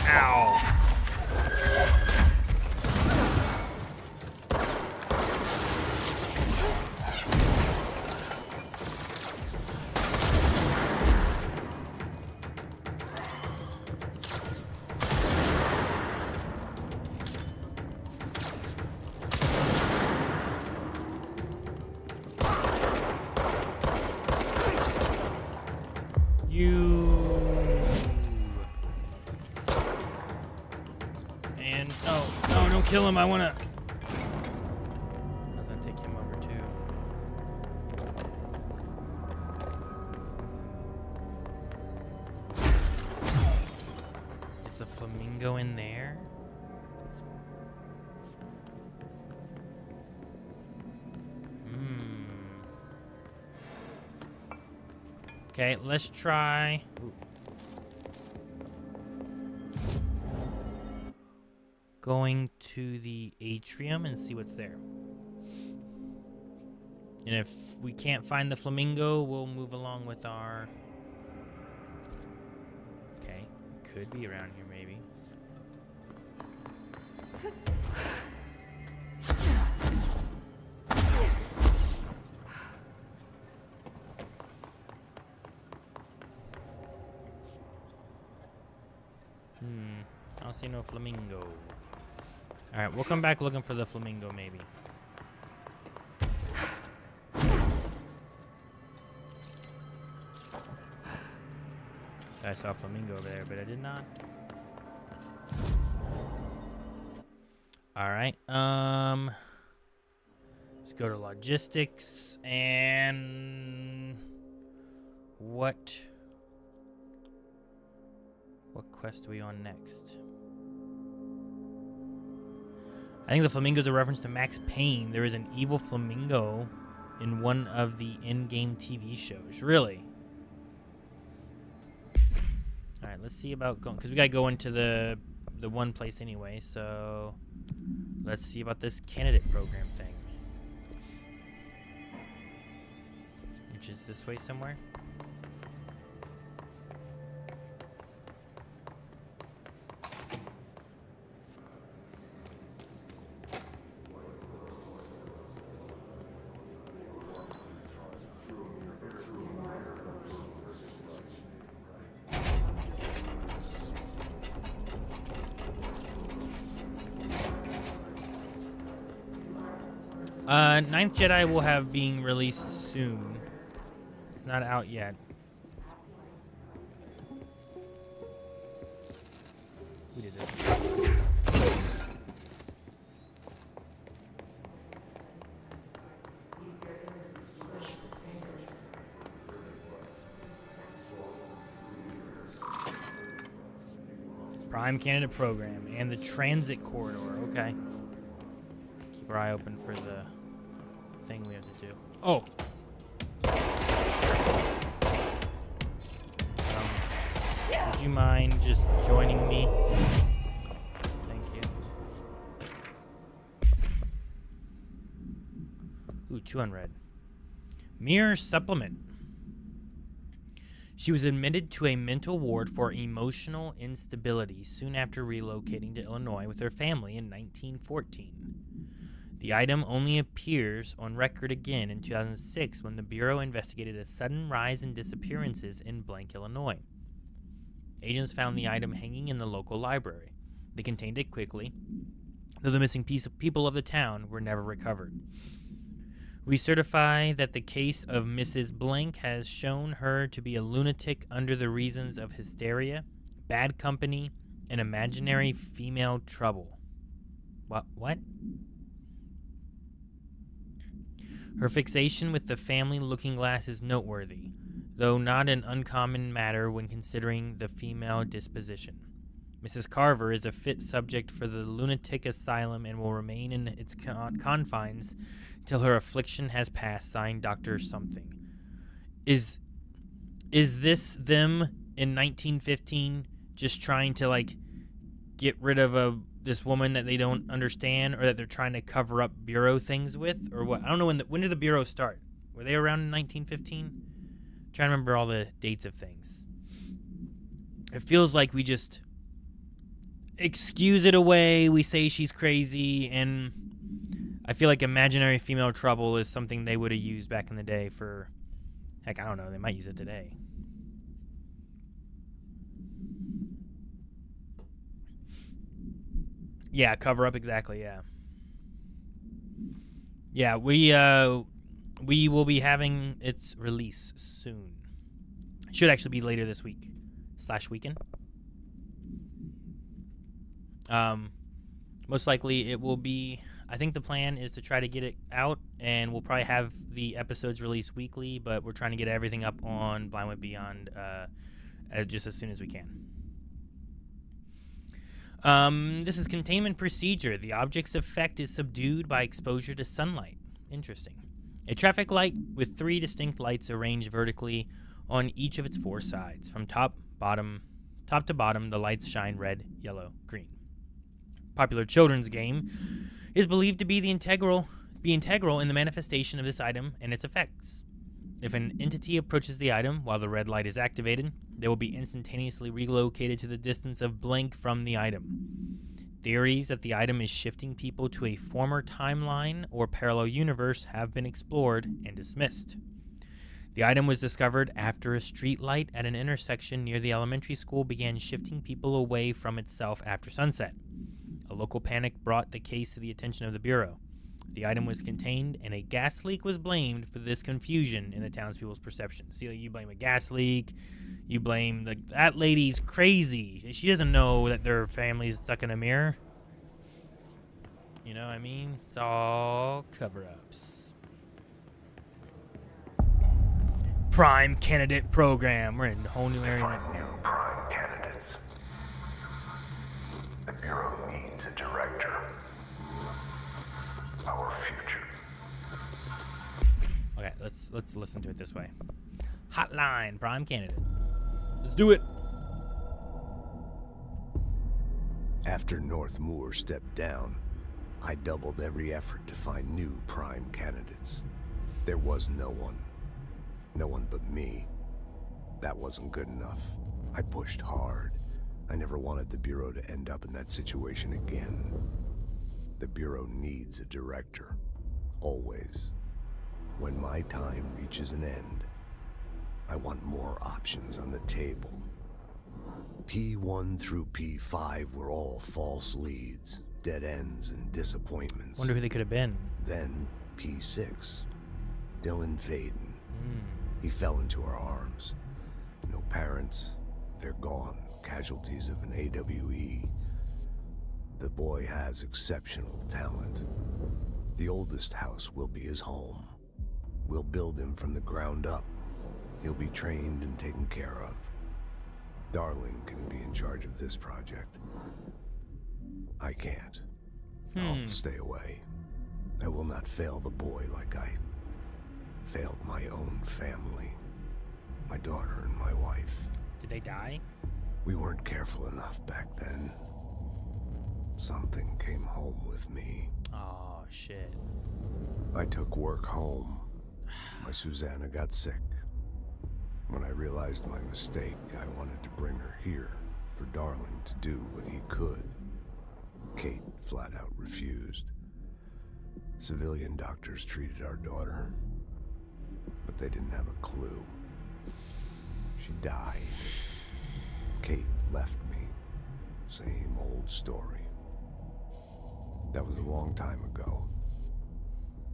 Ow. You. And no, don't kill him. I was gonna take him over too. Is the flamingo in there? Okay, let's try. Going to the atrium and see what's there. And if we can't find the flamingo, we'll move along with our... Okay, could be around here maybe. I don't see no flamingo. Alright, we'll come back looking for the flamingo maybe. I saw a flamingo over there, but I did not. Alright, let's go to logistics and what quest are we on next? I think the flamingo is a reference to Max Payne. There is an evil flamingo in one of the in-game TV shows. Really? All right, let's see about going, because we gotta go into the one place anyway. So let's see about this candidate program thing, which is this way somewhere. Ninth Jedi will have being released soon. It's not out yet. We did it. Prime candidate program and the transit corridor. Okay. Keep our eye open for the thing we have to do. Oh. Would you mind just joining me? Thank you. Ooh, 2 unread. Mirror supplement. She was admitted to a mental ward for emotional instability soon after relocating to Illinois with her family in 1914. The item only appears on record again in 2006 when the Bureau investigated a sudden rise in disappearances in Blank, Illinois. Agents found the item hanging in the local library. They contained it quickly, though the missing people of the town were never recovered. We certify that the case of Mrs. Blank has shown her to be a lunatic under the reasons of hysteria, bad company, and imaginary female trouble. What? Her fixation with the family looking glass is noteworthy, though not an uncommon matter when considering the female disposition. Mrs. Carver is a fit subject for the lunatic asylum and will remain in its confines till her affliction has passed, signed Dr. Something. Is this them in 1915 just trying to, like, get rid of this woman that they don't understand, or that they're trying to cover up Bureau things with, or what? I don't know when did the Bureau start? Were they around in 1915? I'm trying to remember all the dates of things. It feels like we just excuse it away. We say she's crazy, and I feel like imaginary female trouble is something they would have used back in the day for, heck, I don't know, they might use it today. Yeah, cover up, exactly, yeah. Yeah, we will be having its release soon. Should actually be later this week / weekend. Most likely it will be. I think the plan is to try to get it out, and we'll probably have the episodes released weekly, but we're trying to get everything up on Blind Went Beyond just as soon as we can. This is containment procedure. The object's effect is subdued by exposure to sunlight. Interesting. A traffic light with 3 distinct lights arranged vertically on each of its 4 sides. From top to bottom, the lights shine red, yellow, green. Popular children's game is believed to be integral in the manifestation of this item and its effects. If an entity approaches the item while the red light is activated, they will be instantaneously relocated to the distance of blank from the item. Theories that the item is shifting people to a former timeline or parallel universe have been explored and dismissed. The item was discovered after a street light at an intersection near the elementary school began shifting people away from itself after sunset. A local panic brought the case to the attention of the Bureau. The item was contained, and a gas leak was blamed for this confusion in the townspeople's perception. See, like, you blame a gas leak, you blame that lady's crazy. She doesn't know that their family's stuck in a mirror. You know what I mean? It's all cover-ups. Prime candidate program. We're in a whole new area. Find new prime candidates. The Bureau needs a director. Our future. Okay, let's listen to it this way. Hotline, prime candidate. Let's do it. After North Moore stepped down, I doubled every effort to find new prime candidates. There was no one. No one but me. That wasn't good enough. I pushed hard. I never wanted the Bureau to end up in that situation again. The Bureau needs a director. Always. When my time reaches an end, I want more options on the table. P1 through P5 were all false leads, dead ends, and disappointments. Wonder who they could have been. Then P6, Dylan Faden. He fell into our arms. No parents, they're gone, casualties of an AWE. The boy has exceptional talent. The oldest house will be his home. We'll build him from the ground up. He'll be trained and taken care of. Darling can be in charge of this project. I can't. I'll stay away. I will not fail the boy like I failed my own family. My daughter and my wife. Did they die? We weren't careful enough back then. Something came home with me. Oh, shit. I took work home. My Susanna got sick. When I realized my mistake, I wanted to bring her here for Darling to do what he could. Kate flat out refused. Civilian doctors treated our daughter, but they didn't have a clue. She died. Kate left me. Same old story. That was a long time ago.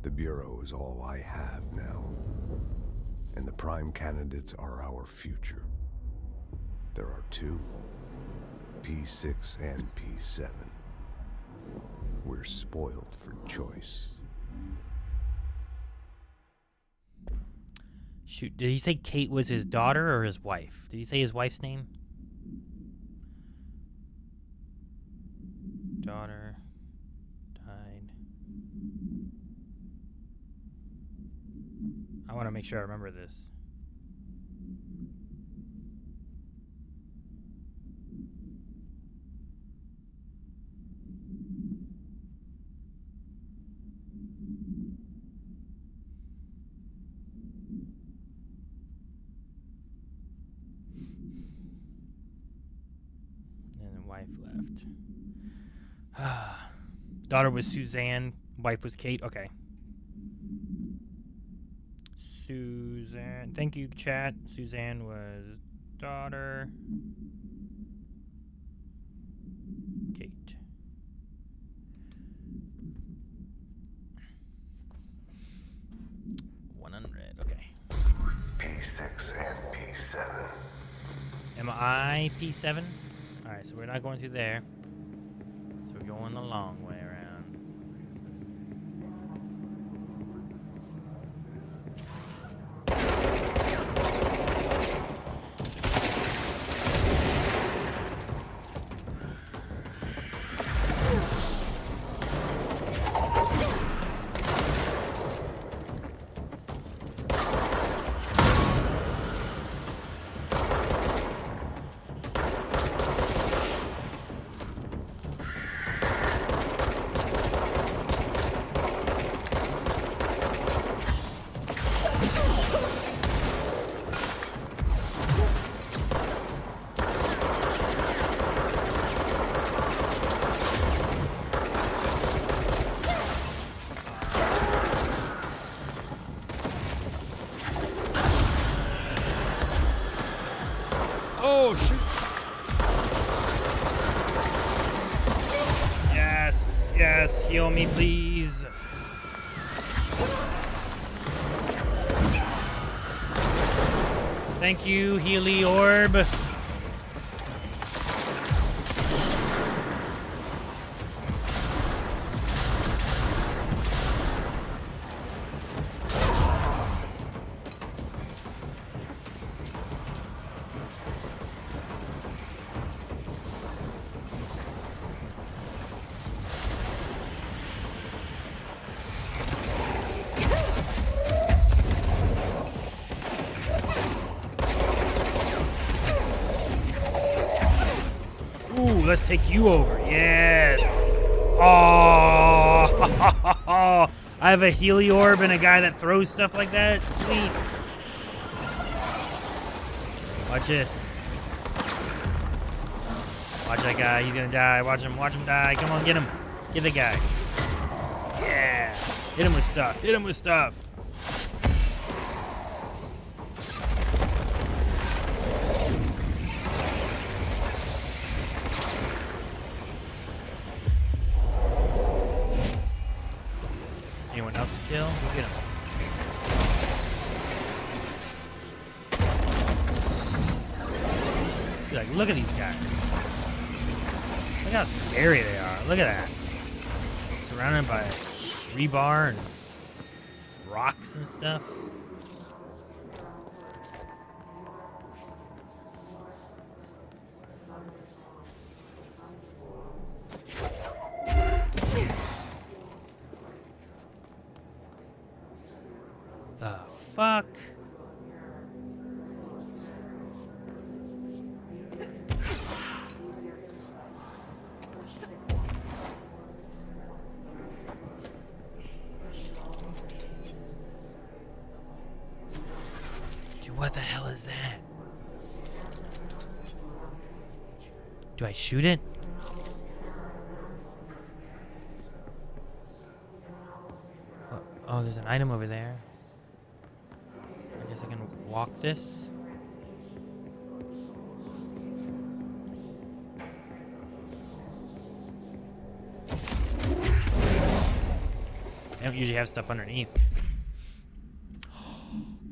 The Bureau is all I have now. And the prime candidates are our future. There are 2, P6 and P7. We're spoiled for choice. Shoot, did he say Kate was his daughter or his wife? Did he say his wife's name? Daughter died. I want to make sure I remember this. And the wife left. Daughter was Suzanne. Wife was Kate. Okay. Suzanne. Thank you, chat. Suzanne was daughter. Kate. $100. Okay. P6 and P7. Am I P7? Alright, so we're not going through there. So we're going the long way around. Oh, shoot. Yes, yes, heal me, please. Thank you, Healy Orb. Ooh, let's take you over. Yes. Oh, I have a Healy Orb and a guy that throws stuff like that. Sweet. Watch this. Watch that guy. He's gonna die. Watch him die. Come on, get him. Get the guy. Yeah. Hit him with stuff. Hit him with stuff. Anyone else to kill? We'll get him. Be like, look at these guys. Look how scary they are. Look at that. Surrounded by rebar and rocks and stuff. The fuck? Dude, what the hell is that? Do I shoot it? Oh, there's an item over there. I guess I can walk this. I don't usually have stuff underneath.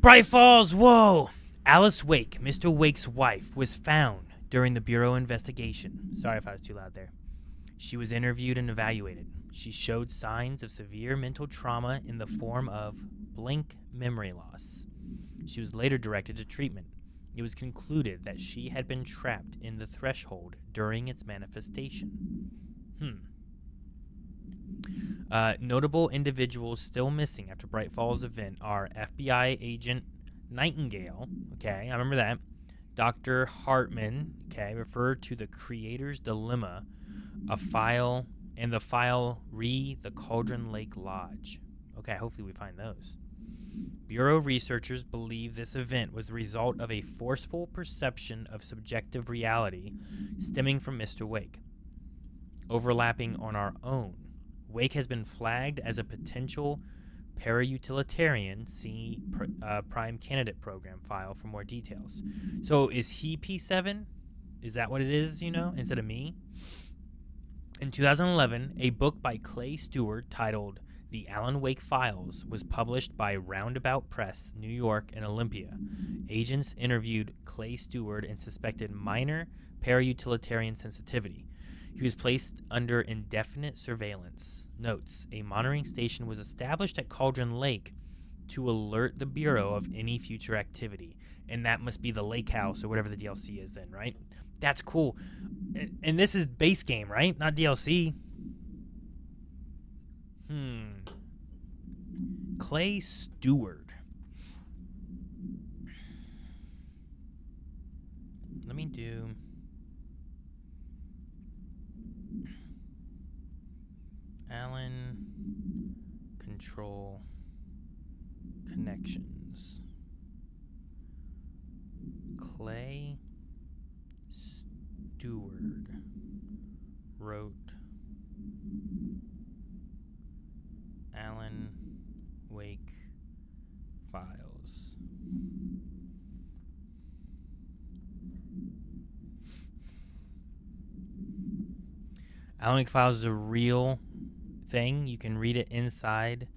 Bright Falls, whoa! Alice Wake, Mr. Wake's wife, was found during the Bureau investigation. Sorry if I was too loud there. She was interviewed and evaluated. She showed signs of severe mental trauma in the form of blank memory loss. She was later directed to treatment. It was concluded that she had been trapped in the threshold during its manifestation. Notable individuals still missing after Bright Falls event are FBI agent Nightingale, okay, I remember that. Dr. Hartman, okay, referred to the creator's dilemma, a file, and the file the Cauldron Lake Lodge. Okay, hopefully we find those. Bureau researchers believe this event was the result of a forceful perception of subjective reality stemming from Mr. Wake. Overlapping on our own, Wake has been flagged as a potential para-utilitarian. See Prime Candidate Program file for more details. So is he P7? Is that what it is, you know, instead of me? In 2011, a book by Clay Stewart titled The Alan Wake Files was published by Roundabout Press, New York, and Olympia. Agents interviewed Clay Stewart and suspected minor para-utilitarian sensitivity. He was placed under indefinite surveillance. Notes: a monitoring station was established at Cauldron Lake to alert the Bureau of any future activity. And that must be the lake house or whatever the DLC is then, right? That's cool. And this is base game, right? Not DLC. Clay Stewart. Let me do... Allen Control Connections. Clay Stewart wrote Alan Wake Files. Alan Wake Files is a real thing. You can read it inside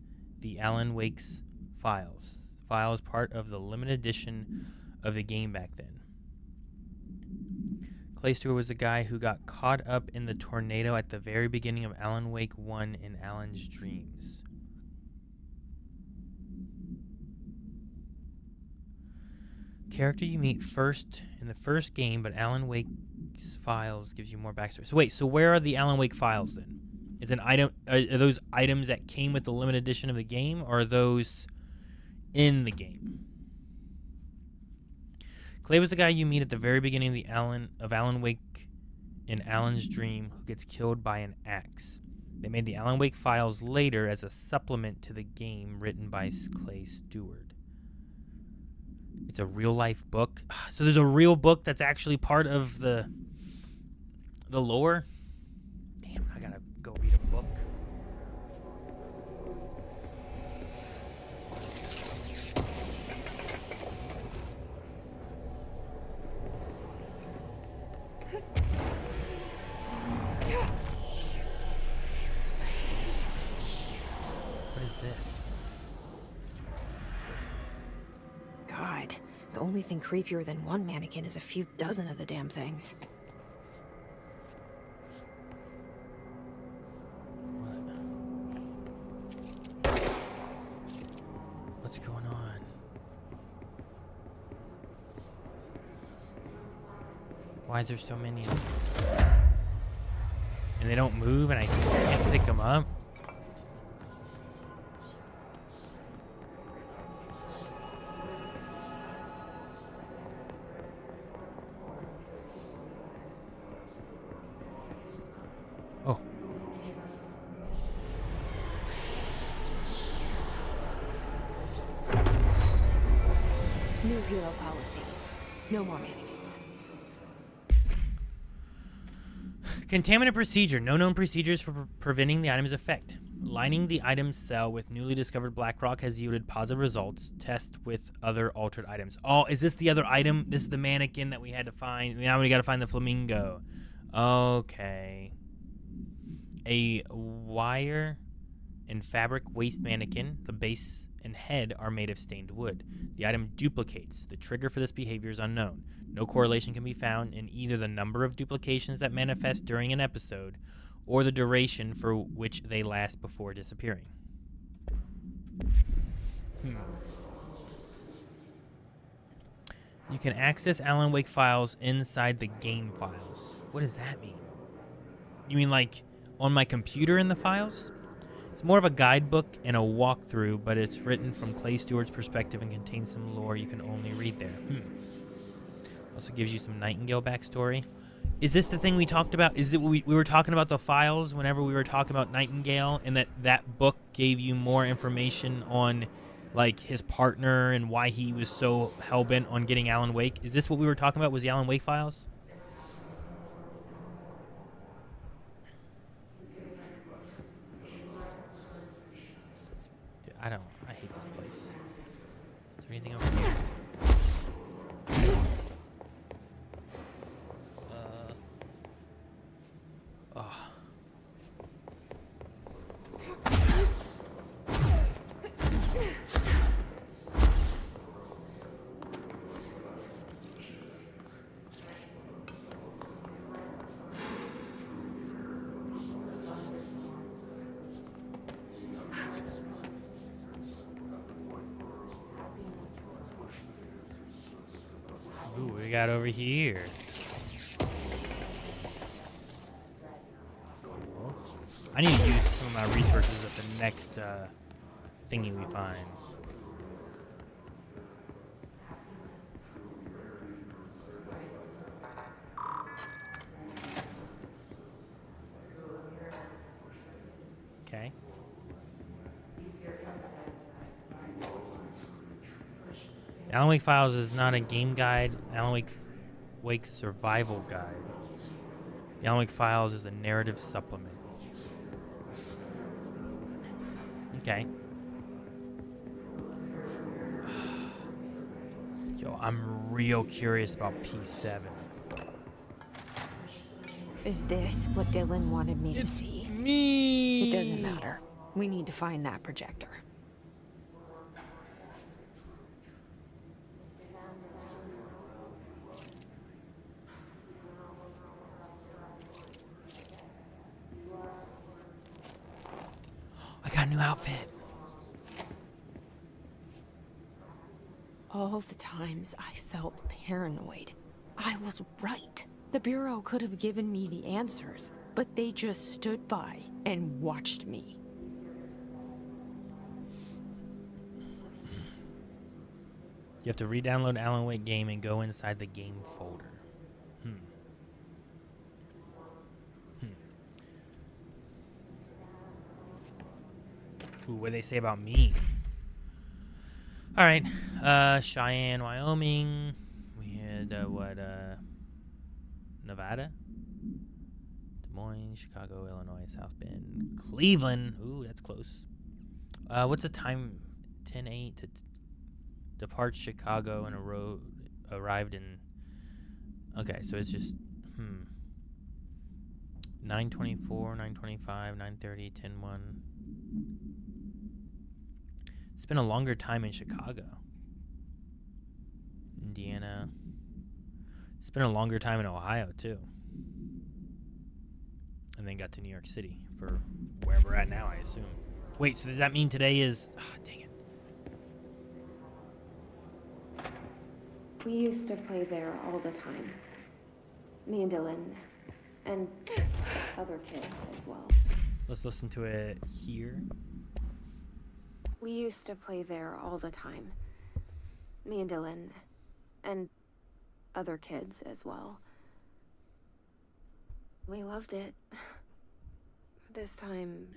the Alan Wake's files. File is part of the limited edition of the game back then. Clay Stewart was the guy who got caught up in the tornado at the very beginning of Alan Wake 1 in Alan's dreams. Character you meet first in the first game, but Alan Wake's Files gives you more backstory. So wait, so where are the Alan Wake Files then? Is an item? Are those items that came with the limited edition of the game, or are those in the game? Clay was the guy you meet at the very beginning of Alan Wake in Alan's dream, who gets killed by an axe. They made the Alan Wake Files later as a supplement to the game written by Clay Stewart. It's a real life book. So there's a real book that's actually part of the lore. Damn, I gotta go read a book. What is this? God, the only thing creepier than one mannequin is a few dozen of the damn things. What's going on? Why is there so many of these? And they don't move and I can't pick them up? Oh. New hero policy. No more mannequins. Contaminant procedure. No known procedures for preventing the item's effect. Lining the item's cell with newly discovered black rock has yielded positive results. Test with other altered items. Oh, is this the other item? This is the mannequin that we had to find. Now we got to find the flamingo. Okay. A wire and fabric waste mannequin. The base and head are made of stained wood. The item duplicates. The trigger for this behavior is unknown. No correlation can be found in either the number of duplications that manifest during an episode or the duration for which they last before disappearing. You can access Alan Wake Files inside the game files. What does that mean? You mean like on my computer in the files? It's more of a guidebook and a walkthrough, but it's written from Clay Stewart's perspective and contains some lore you can only read there. Also gives you some Nightingale backstory. Is this the thing we talked about? Is it we were talking about the files whenever we were talking about Nightingale, and that book gave you more information on like his partner and why he was so hell-bent on getting Alan Wake? Is this what we were talking about? Was the Alan Wake Files? Dude, I hate this place. Is there anything over here? Ooh, what we got over here? Cool. I need to use some of my resources at the next thingy we find. Okay. Alan Wake Files is not a game guide. Alan Wake's survival guide. The Alan Wake Files is a narrative supplement. Okay. Yo, I'm real curious about P7. Is this what Dylan wanted me to see? Me. It doesn't matter. We need to find that projector. I got a new outfit. All the times I felt paranoid, I was right. The Bureau could have given me the answers, but they just stood by and watched me. You have to re-download Alan Wake game and go inside the game folder. Ooh, what they say about me? All right, Cheyenne, Wyoming. We had Nevada, Des Moines, Chicago, Illinois, South Bend, Cleveland. Ooh, that's close. What's the time? 10:08 to depart Chicago and arrived in. Okay, so it's just 9:24, 9:25, 9:30, 10:01. Spent a longer time in Chicago. Indiana. Spent a longer time in Ohio, too. And then got to New York City for where we're at now, I assume. Wait, so does that mean today is... dang it. We used to play there all the time. Me and Dylan. And other kids as well. Let's listen to it here. We used to play there all the time. Me and Dylan. And other kids as well. We loved it. This time,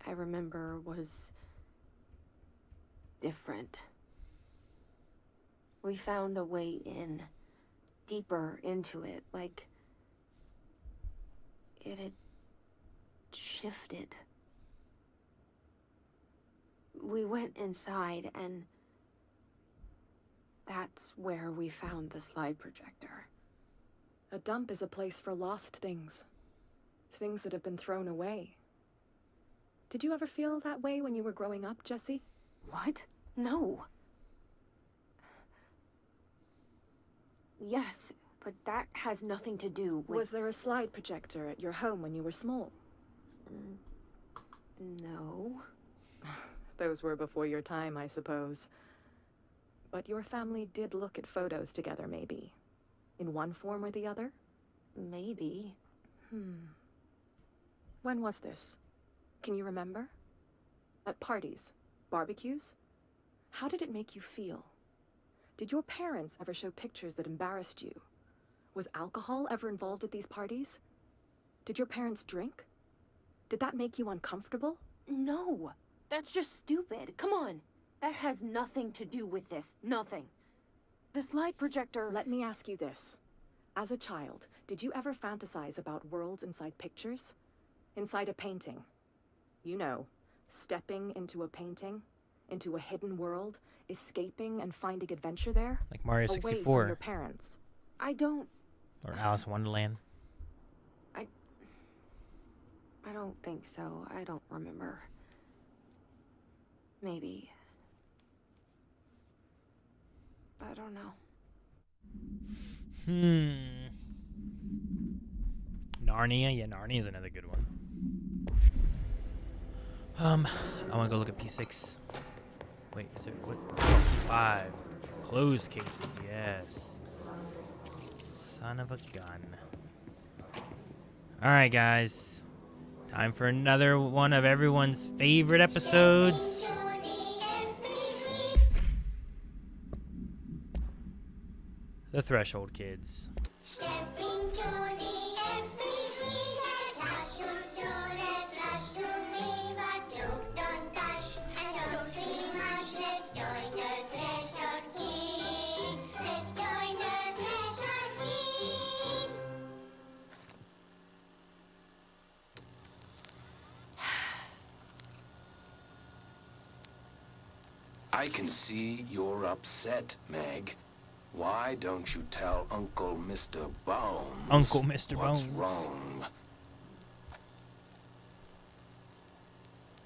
I remember, was different. We found a way in, deeper into it, like it had shifted. We went inside, and that's where we found the slide projector. A dump is a place for lost things. Things that have been thrown away. Did you ever feel that way when you were growing up, Jesse? What? No. Yes, but that has nothing to do with... Was there a slide projector at your home when you were small? No. Those were before your time, I suppose. But your family did look at photos together, maybe. In one form or the other? Maybe. When was this? Can you remember? At parties? Barbecues? How did it make you feel? Did your parents ever show pictures that embarrassed you? Was alcohol ever involved at these parties? Did your parents drink? Did that make you uncomfortable? No. That's just stupid. Come on. That has nothing to do with this. Nothing. The slide projector... Let me ask you this. As a child, did you ever fantasize about worlds inside pictures? Inside a painting? You know, stepping into a painting, into a hidden world, escaping and finding adventure there? Like Mario away 64. from your parents. I don't... Or Alice in Wonderland. I don't think so. I don't remember. Maybe. I don't know. Narnia? Yeah, Narnia is another good one. I want to go look at P6. Wait, is it what? Oh, P5. Closed cases, yes. Son of a gun. Alright, guys. Time for another one of everyone's favorite episodes. The Threshold Kids. I can see you're upset, Meg. Why don't you tell Uncle Mr. Bones Uncle Mr. what's Bones. wrong?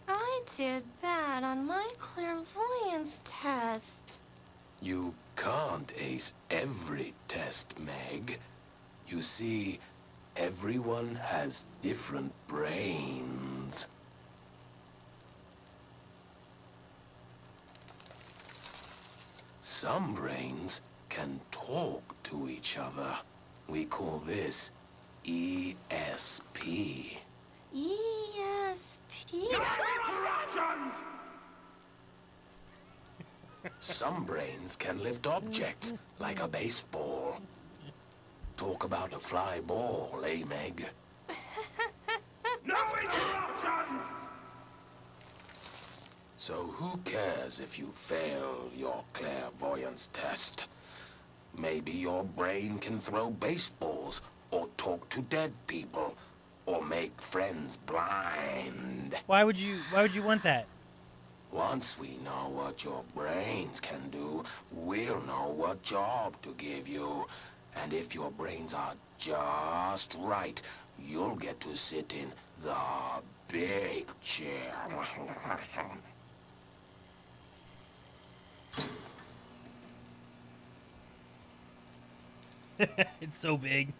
I did bad on my clairvoyance test. You can't ace every test, Meg. You see, everyone has different brains. Some brains can talk to each other. We call this ESP. ESP? Some brains can lift objects, like a baseball. Talk about a fly ball, eh, Meg? No interruptions! So who cares if you fail your clairvoyance test? Maybe your brain can throw baseballs, or talk to dead people, or make friends blind. Why would you want that? Once we know what your brains can do, we'll know what job to give you. And if your brains are just right, you'll get to sit in the big chair. It's so big.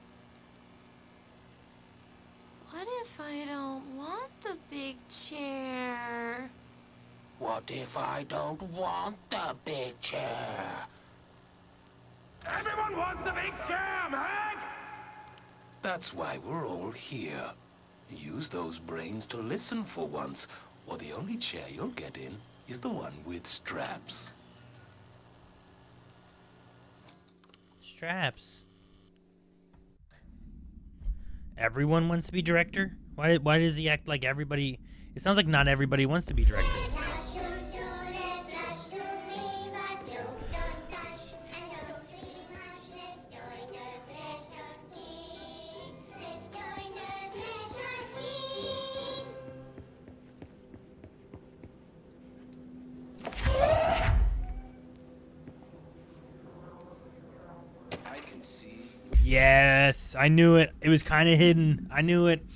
What if I don't want the big chair? What if I don't want the big chair? Everyone wants the big chair, Meg! That's why we're all here. Use those brains to listen for once, or the only chair you'll get in is the one with straps. Straps. Everyone wants to be director? Why does he act like everybody? It sounds like not everybody wants to be director. Yes, I knew it. It was kind of hidden. I knew it.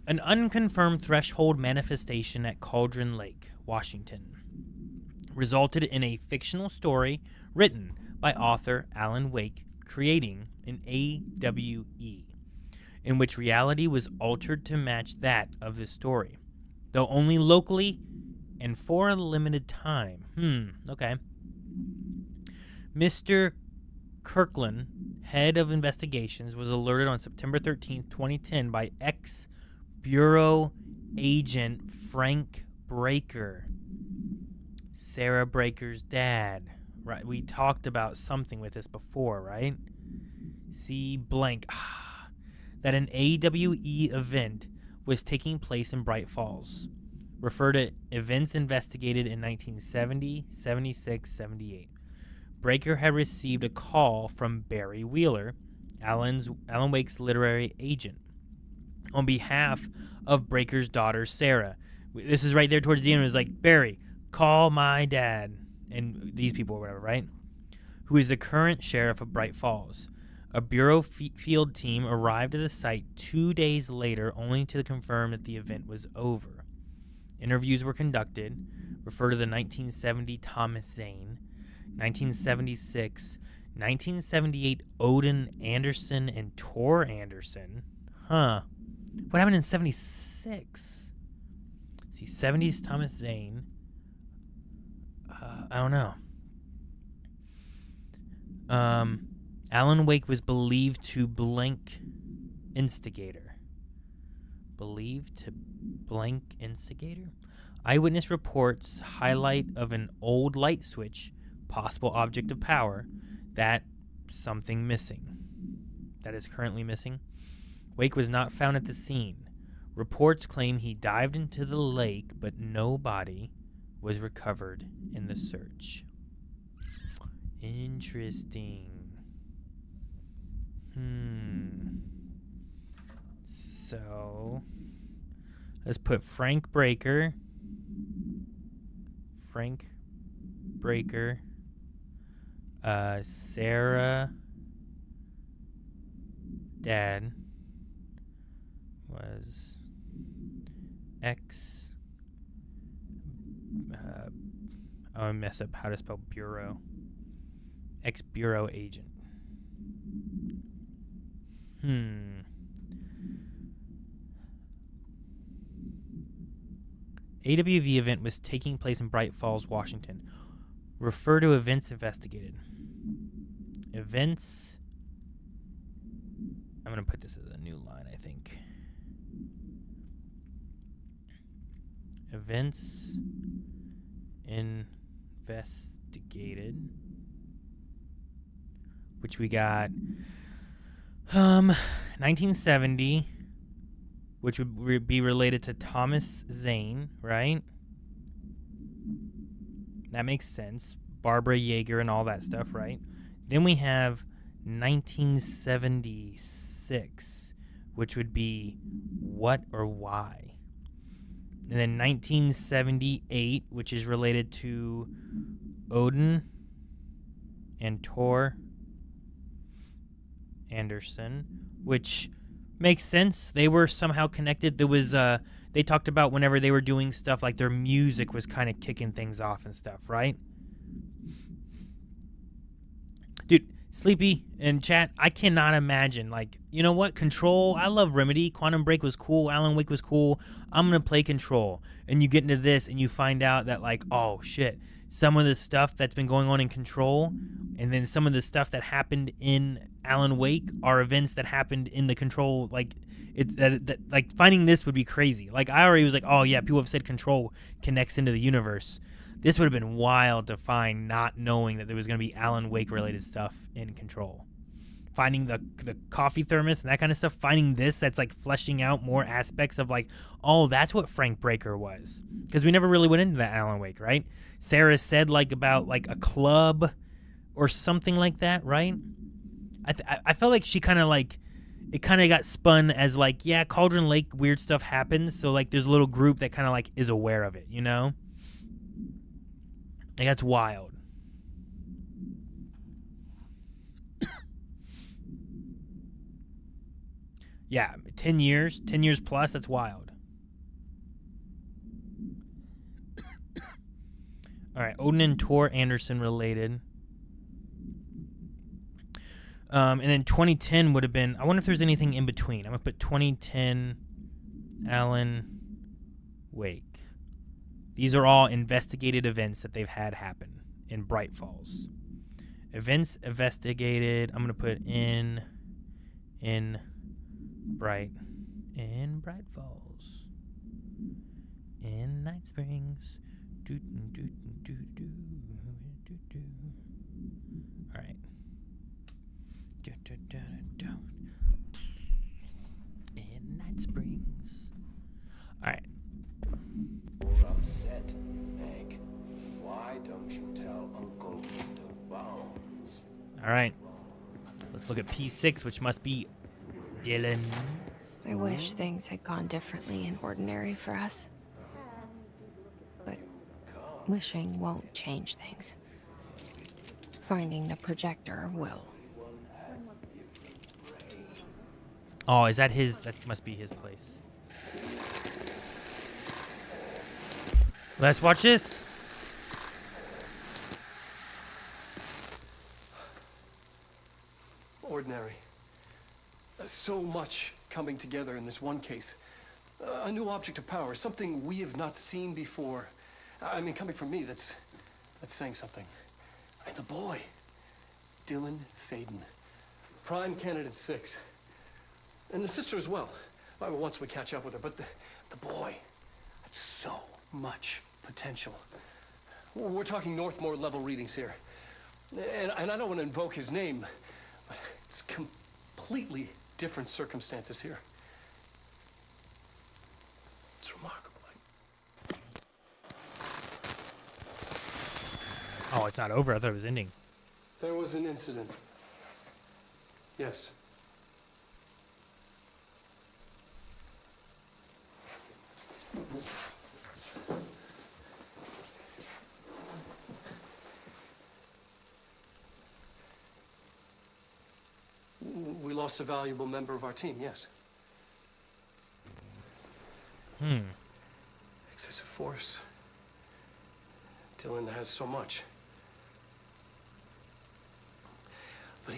An unconfirmed threshold manifestation at Cauldron Lake, Washington, resulted in a fictional story written by author Alan Wake, creating an AWE, in which reality was altered to match that of the story, though only locally and for a limited time. Okay. Mr. Kirkland, head of investigations, was alerted on September 13th, 2010 by ex-Bureau agent Frank Breaker, Sarah Breaker's dad. Right, we talked about something with this before, right? C blank. That an AWE event was taking place in Bright Falls. Refer to events investigated in 1970, 76, 78. Breaker had received a call from Barry Wheeler, Alan Wake's literary agent, on behalf of Breaker's daughter, Sarah. This is right there towards the end. It was like, Barry, call my dad. And these people or whatever, right? Who is the current sheriff of Bright Falls. A Bureau field team arrived at the site 2 days later, only to confirm that the event was over. Interviews were conducted. Refer to the 1970 Thomas Zane, 1976, 1978 Odin Anderson and Tor Anderson. What happened in 76? See, 70s Thomas Zane. I don't know. Alan Wake was believed to blank instigator. Believed to blank instigator? Eyewitness reports highlight of an old light switch, possible object of power, that something missing. That is currently missing. Wake was not found at the scene. Reports claim he dived into the lake, but no body was recovered in the search. Interesting. So, let's put Frank Breaker, Sarah, dad was ex, I mess up how to spell bureau, ex-bureau agent. AWV event was taking place in Bright Falls, Washington. Refer to events investigated. Events. I'm going to put this as a new line, I think. Events investigated. Which we got 1970, which would be related to Thomas Zane, right? That makes sense. Barbara Yeager and all that stuff, right? Then we have 1976, which would be what or why. And then 1978, which is related to Odin and Tor Anderson, which makes sense. They were somehow connected. There was they talked about whenever they were doing stuff, like their music was kind of kicking things off and stuff, right? Dude, Sleepy in chat, I cannot imagine, like, you know what? Control, I love Remedy. Quantum Break was cool. Alan Wake was cool. I'm going to play Control. And you get into this and you find out that, like, oh, shit. Some of the stuff that's been going on in Control and then some of the stuff that happened in Alan Wake are events that happened in the Control, like, like finding this would be crazy. Like, I already was like, oh, yeah, people have said Control connects into the universe. This would have been wild to find, not knowing that there was going to be Alan Wake-related stuff in Control. Finding the coffee thermos and that kind of stuff, finding this that's, like, fleshing out more aspects of, like, oh, that's what Frank Breaker was. Because we never really went into that Alan Wake, right? Sarah said, like, about, like, a club or something like that, right? I felt like she kind of, like, it kind of got spun as, like, yeah, Cauldron Lake weird stuff happens, so, like, there's a little group that kind of, like, is aware of it, you know? Like, that's wild. Yeah, 10 years plus, that's wild. All right, Odin and Tor Anderson related. And then 2010 would have been, I wonder if there's anything in between. I'm going to put 2010 Alan Wake. These are all investigated events that they've had happen in Bright Falls. Events investigated, I'm going to put in Bright Falls. In Night Springs. All right. In Night Springs. All right. You're upset, Meg. Why don't you tell Uncle Mr. Bones? All right. Let's look at P6, which must be Dylan. I wish things had gone differently in Ordinary for us. But wishing won't change things. Finding the projector will. Oh, is that his? That must be his place. Let's watch this. Ordinary. So much coming together in this one case. A new object of power, something we have not seen before. I mean, coming from me, that's saying something. And the boy. Dylan Faden. Prime candidate 6. And the sister as well. Once we catch up with her. But the boy had so much potential. We're talking Northmore level readings here. And I don't want to invoke his name, but it's completely different circumstances here. It's remarkable. Oh, it's not over. I thought it was ending. There was an incident. Yes. We lost a valuable member of our team, yes. Excessive force. Dylan has so much. But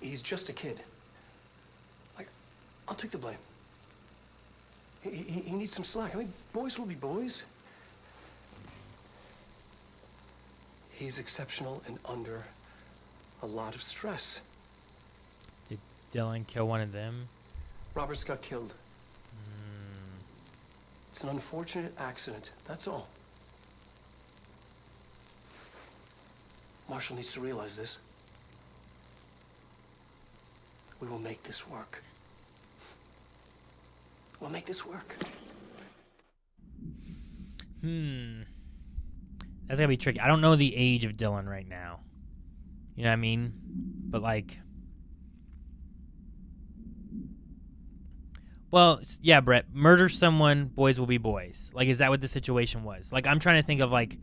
he's just a kid. Like, I'll take the blame. He needs some slack. I mean, boys will be boys. He's exceptional and under a lot of stress. Did Dylan kill one of them? Roberts got killed. It's an unfortunate accident, that's all. Marshall needs to realize this. We will make this work. We'll make this work. That's gotta be tricky. I don't know the age of Dylan right now. You know what I mean? But like... Well, yeah, Brett. Murder someone, boys will be boys. Like, is that what the situation was? Like, I'm trying to think of, like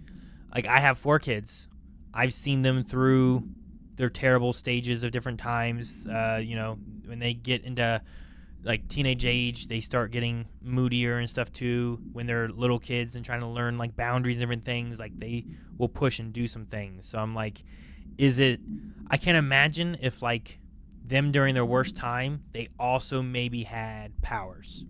I have 4 kids. I've seen them through their terrible stages of different times. You know, when they get into, like, teenage age, they start getting moodier and stuff, too. When they're little kids and trying to learn, like, boundaries and different things, like, they will push and do some things. So I'm like, is it... I can't imagine if, like... them during their worst time, they also maybe had powers.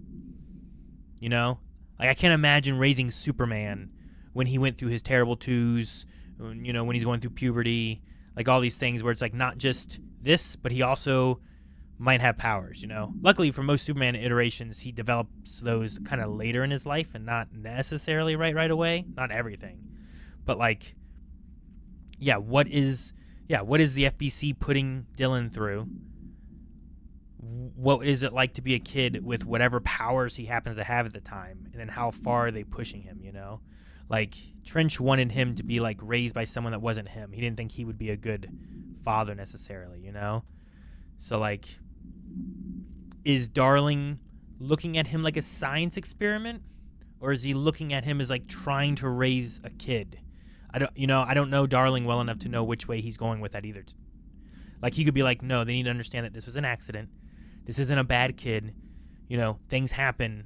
You know? Like, I can't imagine raising Superman when he went through his terrible twos, you know, when he's going through puberty, like all these things where it's like not just this, but he also might have powers, you know? Luckily, for most Superman iterations, he develops those kind of later in his life and not necessarily right away. Not everything. But, like, yeah, what is the FBC putting Dylan through? What is it like to be a kid with whatever powers he happens to have at the time? And then how far are they pushing him, you know? Like, Trench wanted him to be, like, raised by someone that wasn't him. He didn't think he would be a good father necessarily, you know? So, like, is Darling looking at him like a science experiment? Or is he looking at him as, like, trying to raise a kid? I don't know Darling well enough to know which way he's going with that either. Like, he could be like, no, they need to understand that this was an accident. This isn't a bad kid. You know, things happen.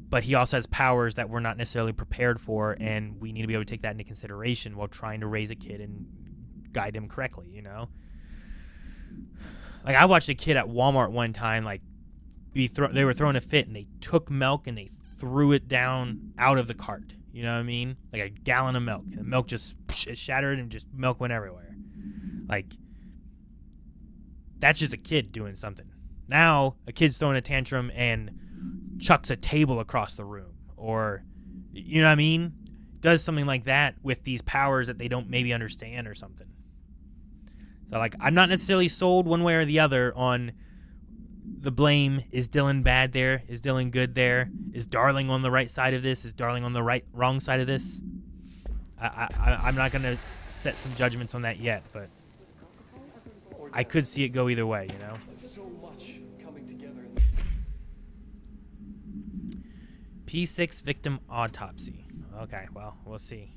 But he also has powers that we're not necessarily prepared for, and we need to be able to take that into consideration while trying to raise a kid and guide him correctly, you know? Like, I watched a kid at Walmart one time, like, they were throwing a fit, and they took milk and they threw it down out of the cart. You know what I mean? Like a gallon of milk. And the milk just shattered and just milk went everywhere. Like, that's just a kid doing something. Now, a kid's throwing a tantrum and chucks a table across the room. Or, you know what I mean? Does something like that with these powers that they don't maybe understand or something. So, like, I'm not necessarily sold one way or the other on the blame. Is Dylan bad there? Is Dylan good there? Is Darling on the right side of this? Is Darling on the wrong side of this? I'm not going to set some judgments on that yet, but I could see it go either way, you know? So much coming together. P6 victim autopsy. Okay, well, we'll see.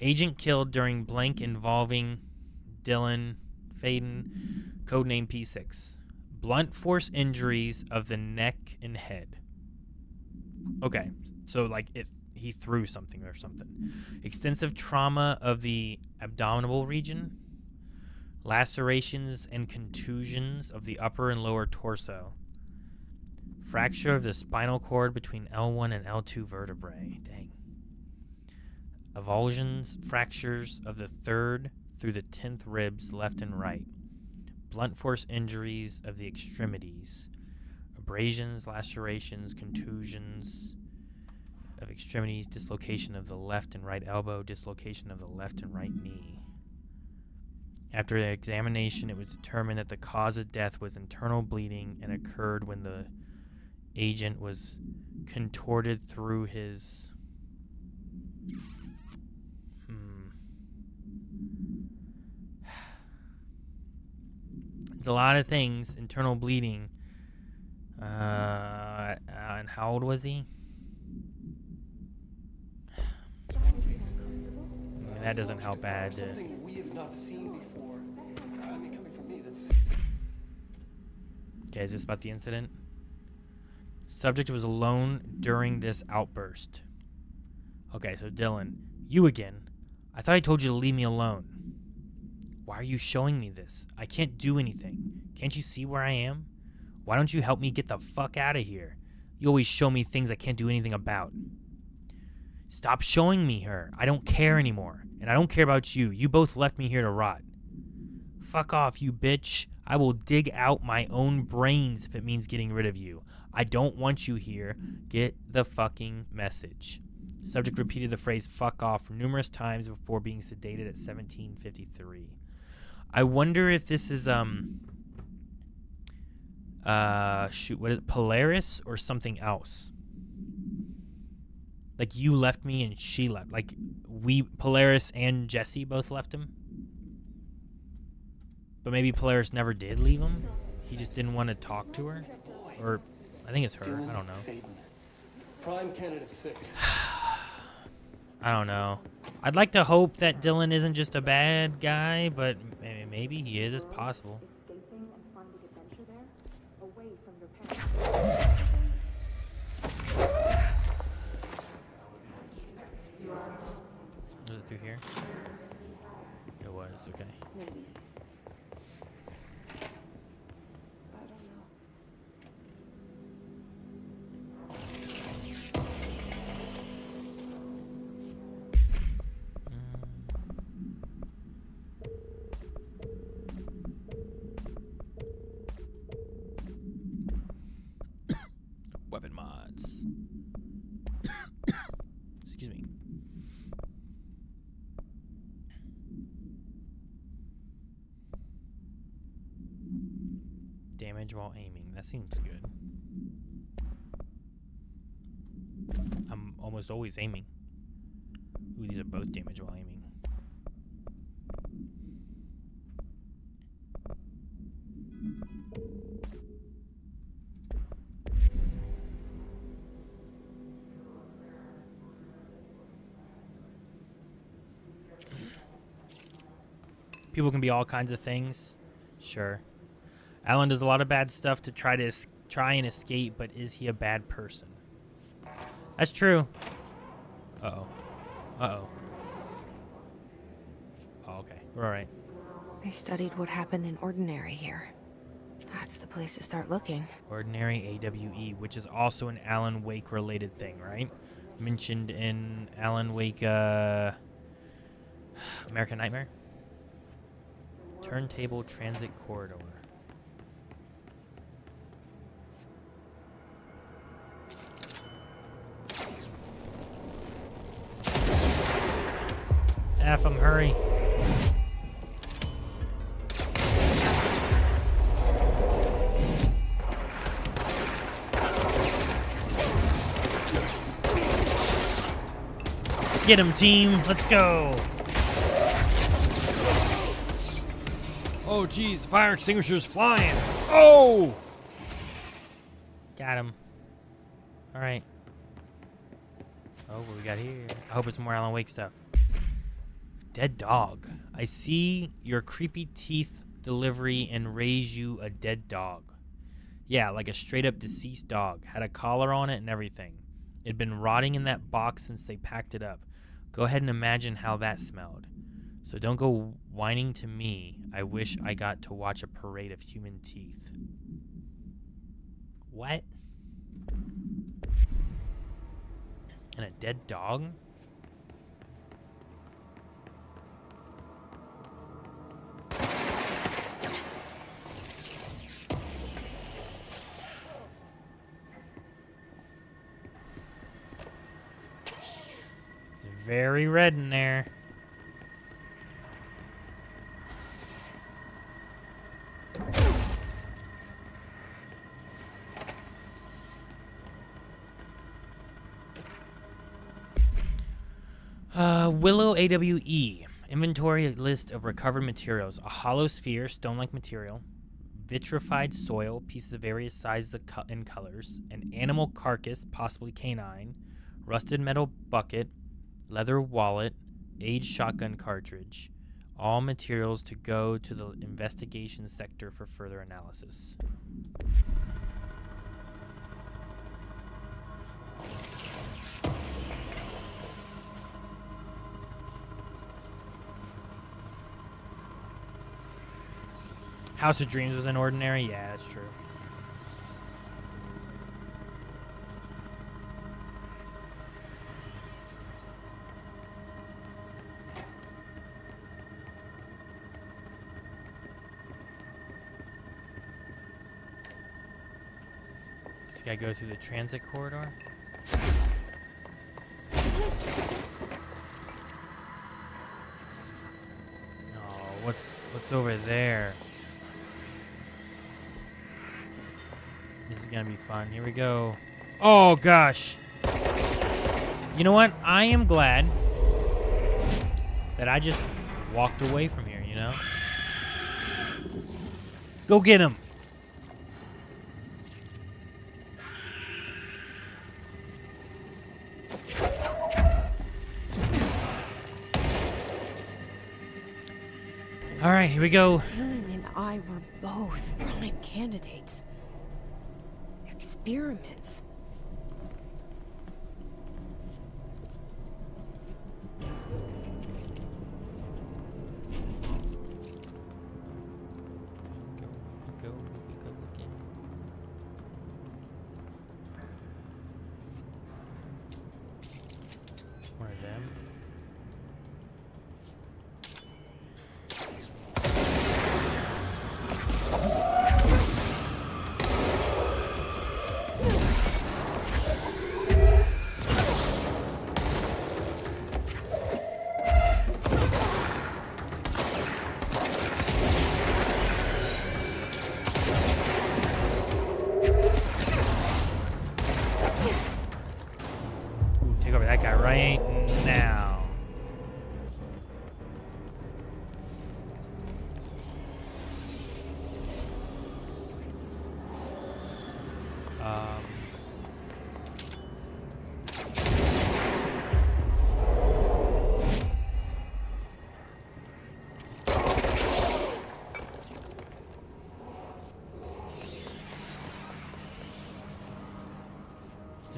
Agent killed during blank involving Dylan Faden, codename P6. Blunt force injuries of the neck and head. Okay, so like he threw something or something. Extensive trauma of the abdominal region. Lacerations and contusions of the upper and lower torso. Fracture of the spinal cord between L1 and L2 vertebrae. Dang. Avulsions, fractures of the third, through the 10th ribs, left and right. Blunt force injuries of the extremities. Abrasions, lacerations, contusions of extremities, dislocation of the left and right elbow, dislocation of the left and right knee. After examination, it was determined that the cause of death was internal bleeding and occurred when the agent was contorted through his... It's a lot of things. Internal bleeding. And how old was he? That doesn't help bad. Something we have not seen before. I mean, coming from me, that's... Okay, is this about the incident? Subject was alone during this outburst. Okay, so Dylan, you again. I thought I told you to leave me alone. Why are you showing me this? I can't do anything. Can't you see where I am? Why don't you help me get the fuck out of here? You always show me things I can't do anything about. Stop showing me her. I don't care anymore. And I don't care about you. You both left me here to rot. Fuck off, you bitch. I will dig out my own brains if it means getting rid of you. I don't want you here. Get the fucking message. Subject repeated the phrase fuck off numerous times before being sedated at 17:53. I wonder if this is shoot, what is it, Polaris or something else? Like you left me and she left. Like Polaris and Jesse both left him. But maybe Polaris never did leave him. He just didn't want to talk to her. Or I think it's her. I don't know. Prime candidate 6. I don't know. I'd like to hope that Dylan isn't just a bad guy, but maybe he is. It's possible. Was it through here? It was, okay. Maybe. Weapon mods. Excuse me. Damage while aiming. That seems good. I'm almost always aiming. Ooh, these are both damage while aiming. People can be all kinds of things. Sure. Alan does a lot of bad stuff to try and escape, but is he a bad person? That's true. Uh-oh. Uh-oh. Oh, okay. We're all right. They studied what happened in Ordinary here. That's the place to start looking. Ordinary AWE, which is also an Alan Wake related thing, right? Mentioned in Alan Wake, American Nightmare? Turntable Transit Corridor. F 'em, hurry. Get him, team. Let's go. Oh, geez. Fire extinguisher's flying. Oh! Got him. All right. Oh, what we got here? I hope it's more Alan Wake stuff. Dead dog. I see your creepy teeth delivery and raise you a dead dog. Yeah, like a straight up deceased dog. Had a collar on it and everything. It'd been rotting in that box since they packed it up. Go ahead and imagine how that smelled. So don't go whining to me. I wish I got to watch a parade of human teeth. What? And a dead dog? very red in there. Willow AWE. Inventory list of recovered materials. A hollow sphere, stone-like material. Vitrified soil, pieces of various sizes and colors. An animal carcass, possibly canine. Rusted metal bucket. Leather wallet. Aged shotgun cartridge. All materials to go to the investigation sector for further analysis. House of Dreams was an ordinary? Yeah, that's true. Does the guy go through the transit corridor? Oh, what's over there? This is gonna be fun. Here we go. Oh gosh. You know what? I am glad that I just walked away from here, you know? Go get him. All right, here we go. Dylan and I were both prime candidates. Experiments. Go again. One of them. Take over that guy right now.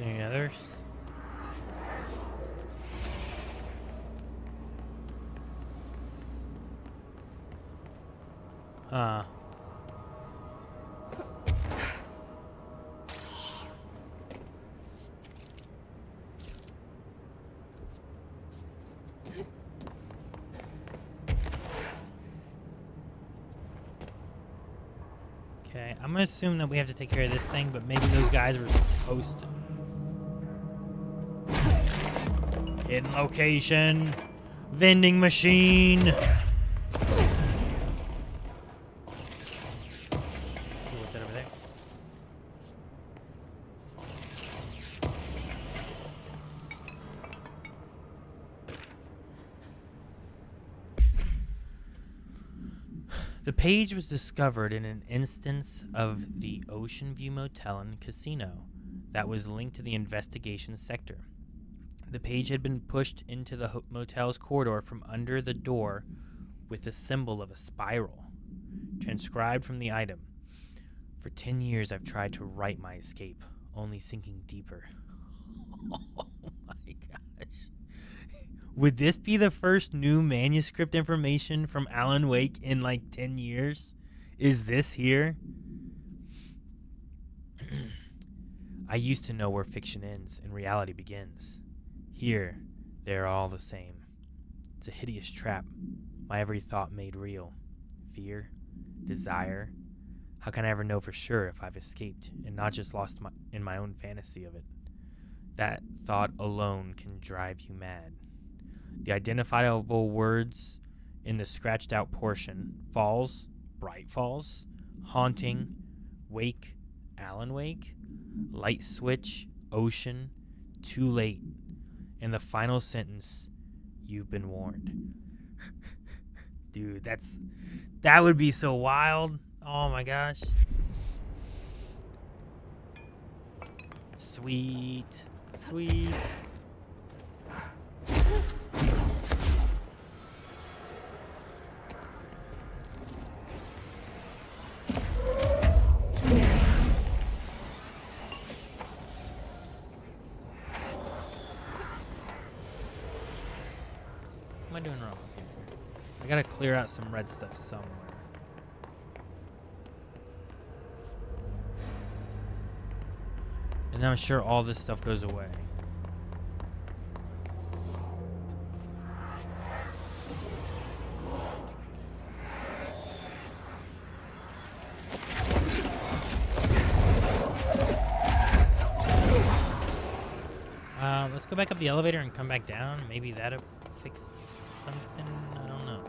Any others? Huh. Okay, I'm gonna assume that we have to take care of this thing, but maybe those guys were supposed to. Hidden location. Vending machine. Ooh, what's that over there? The page was discovered in an instance of the Ocean View Motel and Casino that was linked to the investigation sector. The page had been pushed into the motel's corridor from under the door with the symbol of a spiral, transcribed from the item. For 10 years I've tried to write my escape, only sinking deeper. Oh my gosh. Would this be the first new manuscript information from Alan Wake in like 10 years? Is this here? I used to know where fiction ends and reality begins. Here, they're all the same. It's a hideous trap, my every thought made real. Fear, desire. How can I ever know for sure if I've escaped and not just lost in my own fantasy of it? That thought alone can drive you mad. The identifiable words in the scratched out portion: Falls, Bright Falls, Haunting, Wake, Alan Wake, Light Switch, Ocean, Too Late. In the final sentence, you've been warned. Dude, that would be so wild. Oh my gosh. Sweet. Sweet. What am I doing wrong? I gotta clear out some red stuff somewhere. And then I'm sure all this stuff goes away. Let's go back up the elevator and come back down. Maybe that'll fix something. I don't know.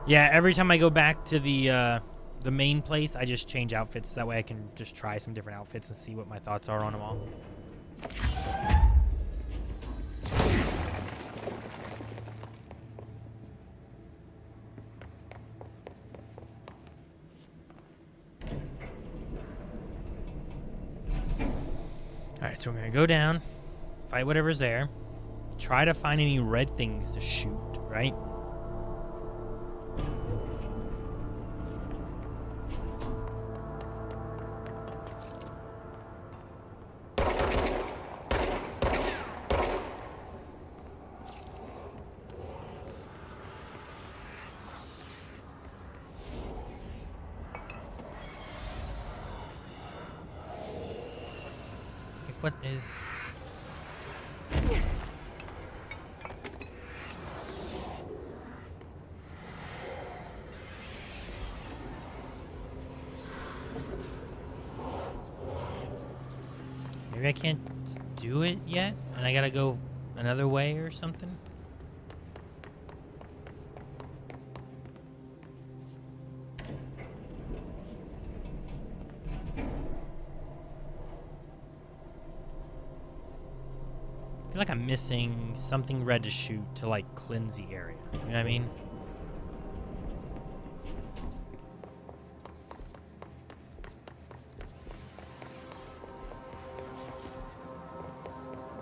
Yeah, every time I go back to the main place, I just change outfits. That way I can just try some different outfits and see what my thoughts are on them all. Alright, so we're going to go down, fight whatever's there, try to find any red things to shoot, right? What is... Maybe I can't do it yet, and I gotta go another way or something? I feel like I'm missing something red to shoot to, like, cleanse the area. You know what I mean?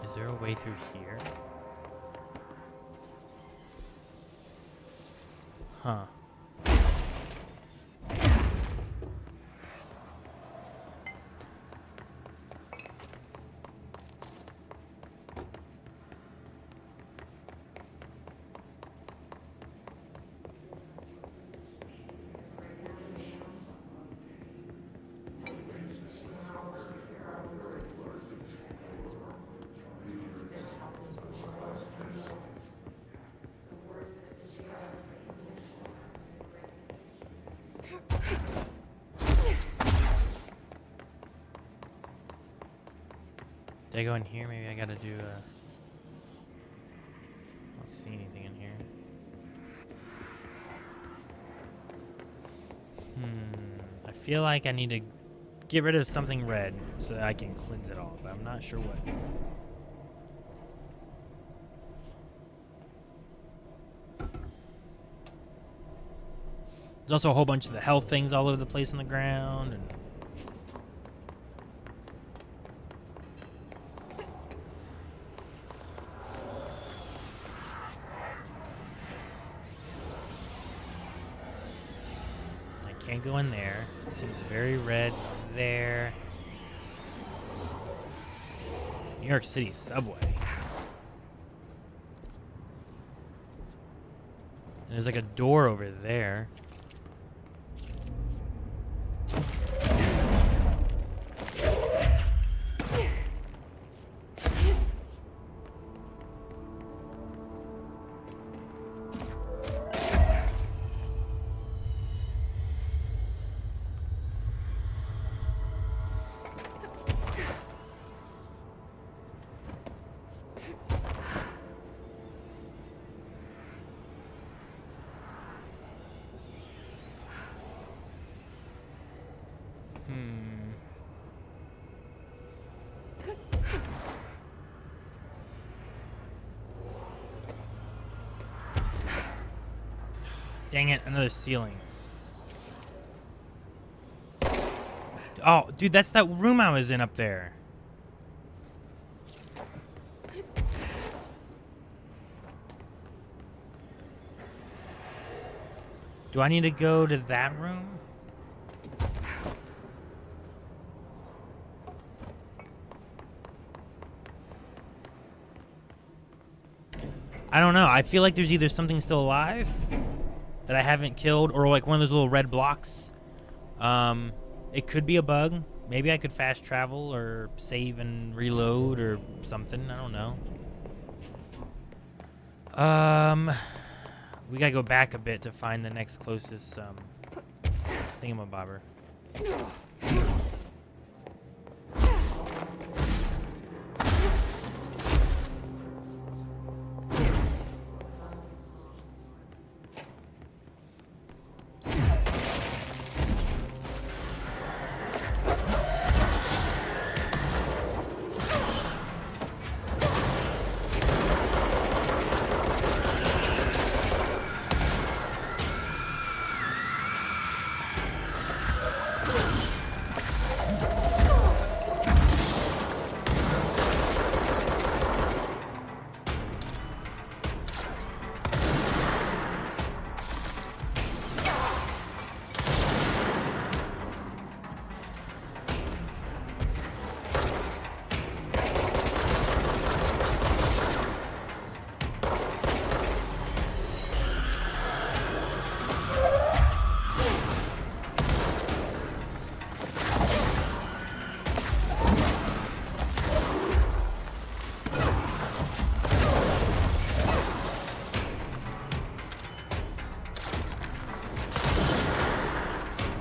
Is there a way through here? Huh. Did I go in here? Maybe I gotta do I don't see anything in here. I feel like I need to get rid of something red so that I can cleanse it all, but I'm not sure what. There's also a whole bunch of the health things all over the place on the ground, and can't go in there. It seems very red there. New York City subway. And there's like a door over there. Dang it, another ceiling. Oh, dude, that's that room I was in up there. Do I need to go to that room? I don't know. I feel like there's either something still alive that I haven't killed, or like one of those little red blocks. It could be a bug. Maybe I could fast travel or save and reload or something. I don't know. We gotta go back a bit to find the next closest thingamabobber.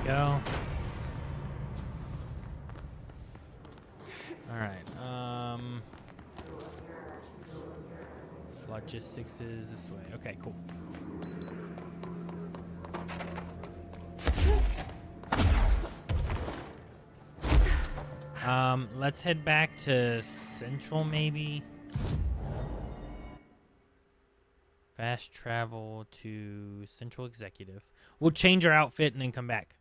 Go. Alright, logistics is this way. Okay, cool. Let's head back to Central, maybe. Fast travel to Central Executive. We'll change our outfit and then come back.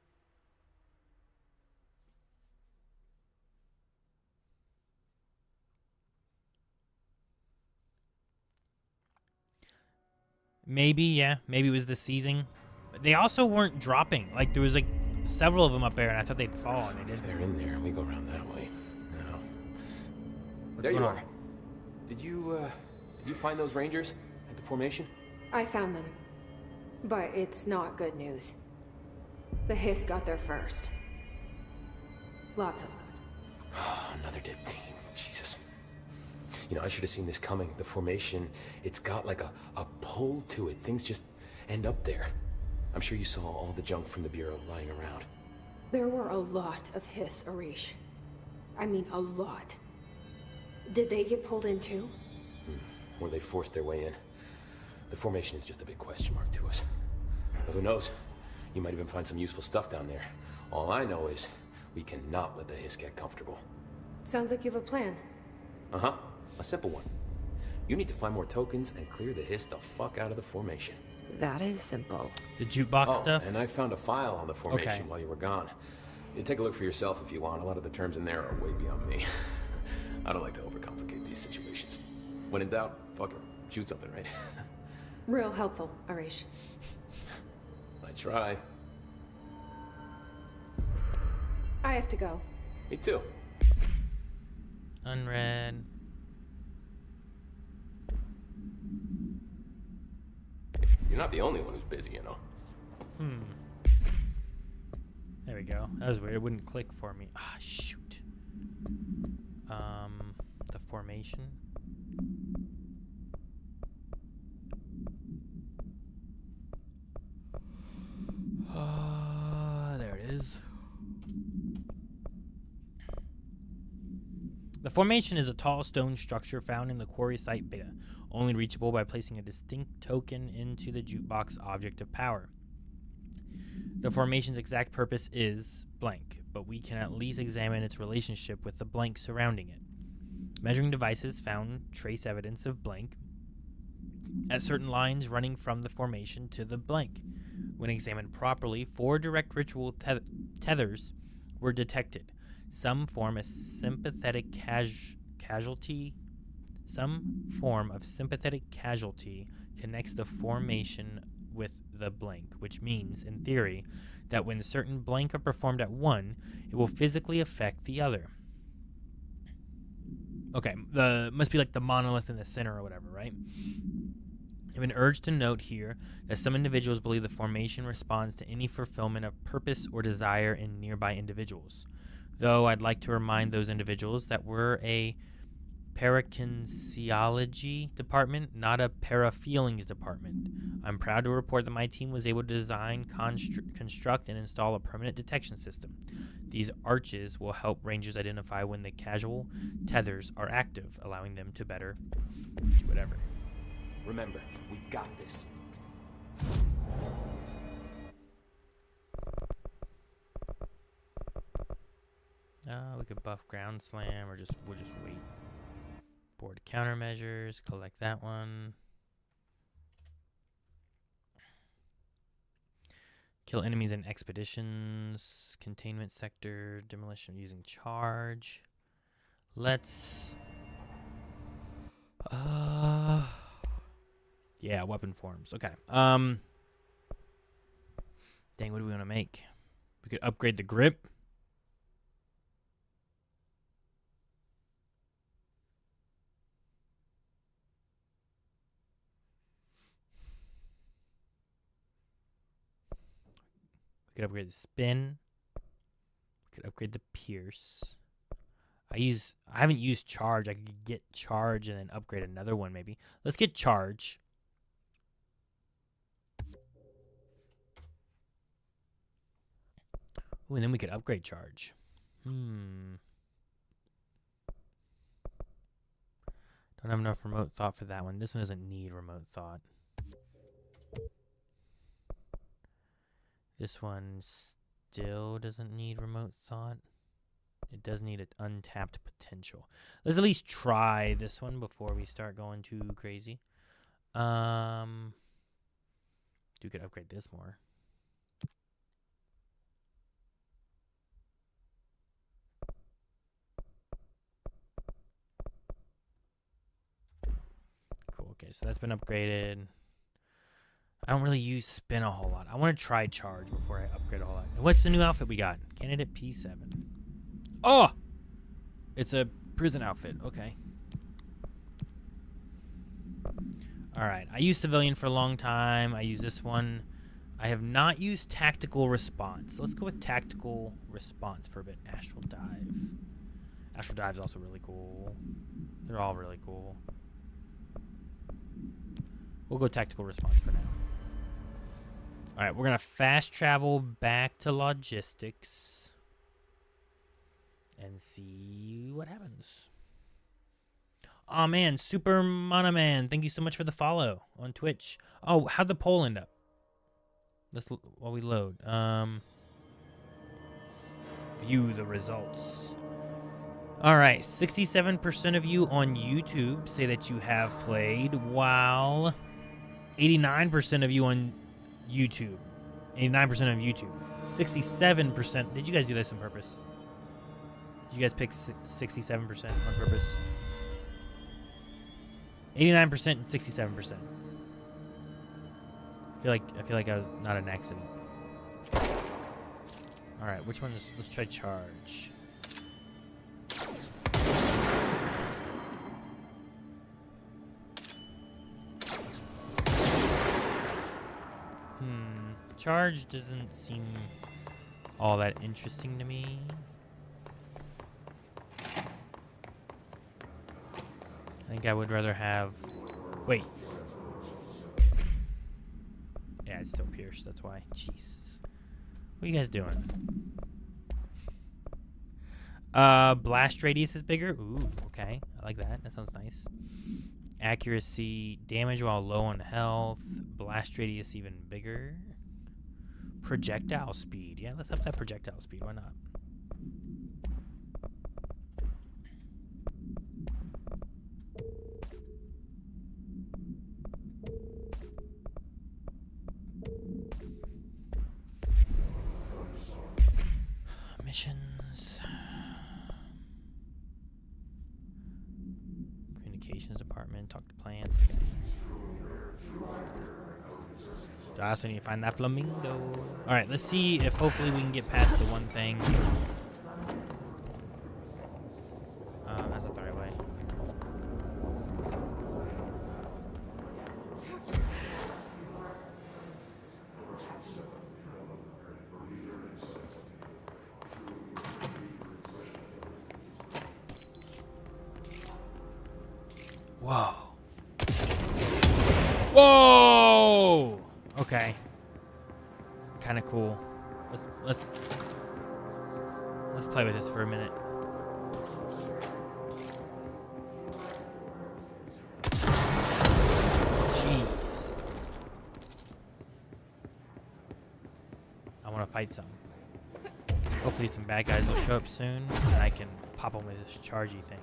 Maybe, yeah. Maybe it was the seizing. They also weren't dropping. Like, there was, like, several of them up there, and I thought they'd fall, and they didn't. They're in there. We go around that way. Now. What's There you going are. on? Did you find those rangers at the formation? I found them. But it's not good news. The Hiss got there first. Lots of them. Oh, another dead team. Jesus. You know, I should have seen this coming. The formation, it's got like a pull to it. Things just end up there. I'm sure you saw all the junk from the Bureau lying around. There were a lot of Hiss, Arish. I mean, a lot. Did they get pulled in too? Or they forced their way in. The formation is just a big question mark to us. But who knows? You might even find some useful stuff down there. All I know is we cannot let the Hiss get comfortable. Sounds like you have a plan. Uh-huh. A simple one. You need to find more tokens and clear the Hiss the fuck out of the formation. That is simple. The jukebox stuff? And I found a file on the formation Okay. while you were gone. You take a look for yourself if you want. A lot of the terms in there are way beyond me. I don't like to overcomplicate these situations. When in doubt, fuck it. Shoot something, right? Real helpful, Arish. I try. I have to go. Me too. Unread. You're not the only one who's busy, you know. There we go. That was weird. It wouldn't click for me. Ah, shoot. The formation. There it is. The formation is a tall stone structure found in the quarry site beta, only reachable by placing a distinct token into the jukebox object of power. The formation's exact purpose is blank, but we can at least examine its relationship with the blank surrounding it. Measuring devices found trace evidence of blank at certain lines running from the formation to the blank. When examined properly, 4 direct ritual tethers were detected. Some form of sympathetic casualty connects the formation with the blank, which means, in theory, that when certain blank are performed at one, it will physically affect the other. Okay, must be like the monolith in the center or whatever, right? I've been urged to note here that some individuals believe the formation responds to any fulfillment of purpose or desire in nearby individuals. Though I'd like to remind those individuals that we're a parakinesiology department, not a parafeelings department. I'm proud to report that my team was able to design, construct, and install a permanent detection system. These arches will help rangers identify when the casual tethers are active, allowing them to better do whatever. Remember, we got this. We could buff ground slam, or we'll just wait. Board countermeasures, collect that one. Kill enemies in expeditions, containment sector, demolition using charge. Let's yeah, weapon forms. Okay. Dang, what do we want to make? We could upgrade the grip. We could upgrade the spin. We could upgrade the pierce. I haven't used charge. I could get charge and then upgrade another one maybe. Let's get charge. Ooh, and then we could upgrade charge. Don't have enough remote thought for that one. This one doesn't need remote thought. This one still doesn't need remote thought. It does need an untapped potential. Let's at least try this one before we start going too crazy. You could upgrade this more. Cool, okay, so that's been upgraded. I don't really use spin a whole lot. I want to try charge before I upgrade a whole lot. And what's the new outfit we got? Candidate P7. Oh! It's a prison outfit. Okay. Alright. I used civilian for a long time. I use this one. I have not used tactical response. Let's go with tactical response for a bit. Astral dive. Astral dive is also really cool. They're all really cool. We'll go tactical response for now. Alright, we're going to fast travel back to logistics and see what happens. Oh man, Super Mana Man, thank you so much for the follow on Twitch. Oh, how'd the poll end up? Let's while we load. View the results. Alright, 67% of you on YouTube say that you have played, while 89% of you on YouTube. 89% on YouTube. 67%. Did you guys do this on purpose? Did you guys pick 67% on purpose? 89% and 67%. I feel like I was not an accident. All right, which one is? Let's try charge. Charge doesn't seem all that interesting to me. I think I would rather have... Wait. Yeah, it's still pierced, that's why. Jesus. What are you guys doing? Blast radius is bigger. Ooh, okay. I like that. That sounds nice. Accuracy, damage while low on health. Blast radius even bigger. Projectile speed. Yeah, let's up that projectile speed. Why not? Communications department. Talk to plants. Okay. I also need to find that flamingo. All right, let's see if hopefully we can get past the one thing. That's not the right way. Whoa. Whoa! Okay. Kind of cool. Let's play with this for a minute. Jeez. I want to fight some. Hopefully some bad guys will show up soon and I can pop them with this chargy thing.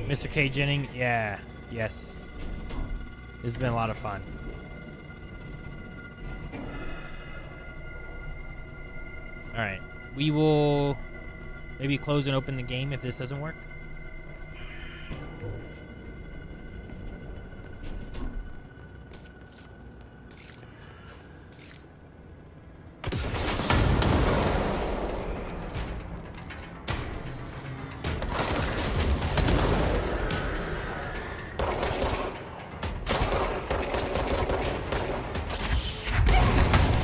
Mr. K. Jennings, yeah, yes. This has been a lot of fun. Alright, we will maybe close and open the game if this doesn't work.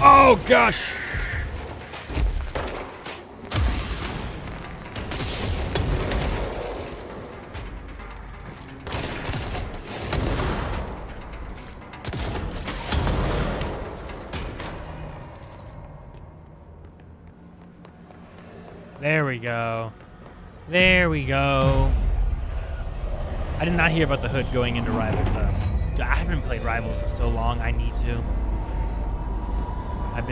Oh gosh! There we go. There we go. I did not hear about the hood going into Rivals though. I haven't played Rivals in so long. I need to. I've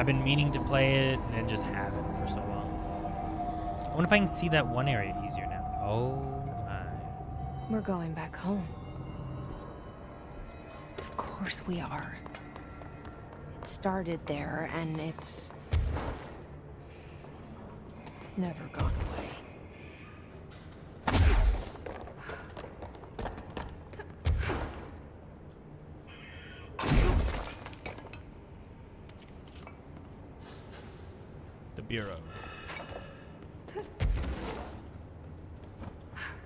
been meaning to play it and just haven't for so long. I wonder if I can see that one area easier now. Oh my. We're going back home. Of course we are. It started there and it's never gone away. Bureau.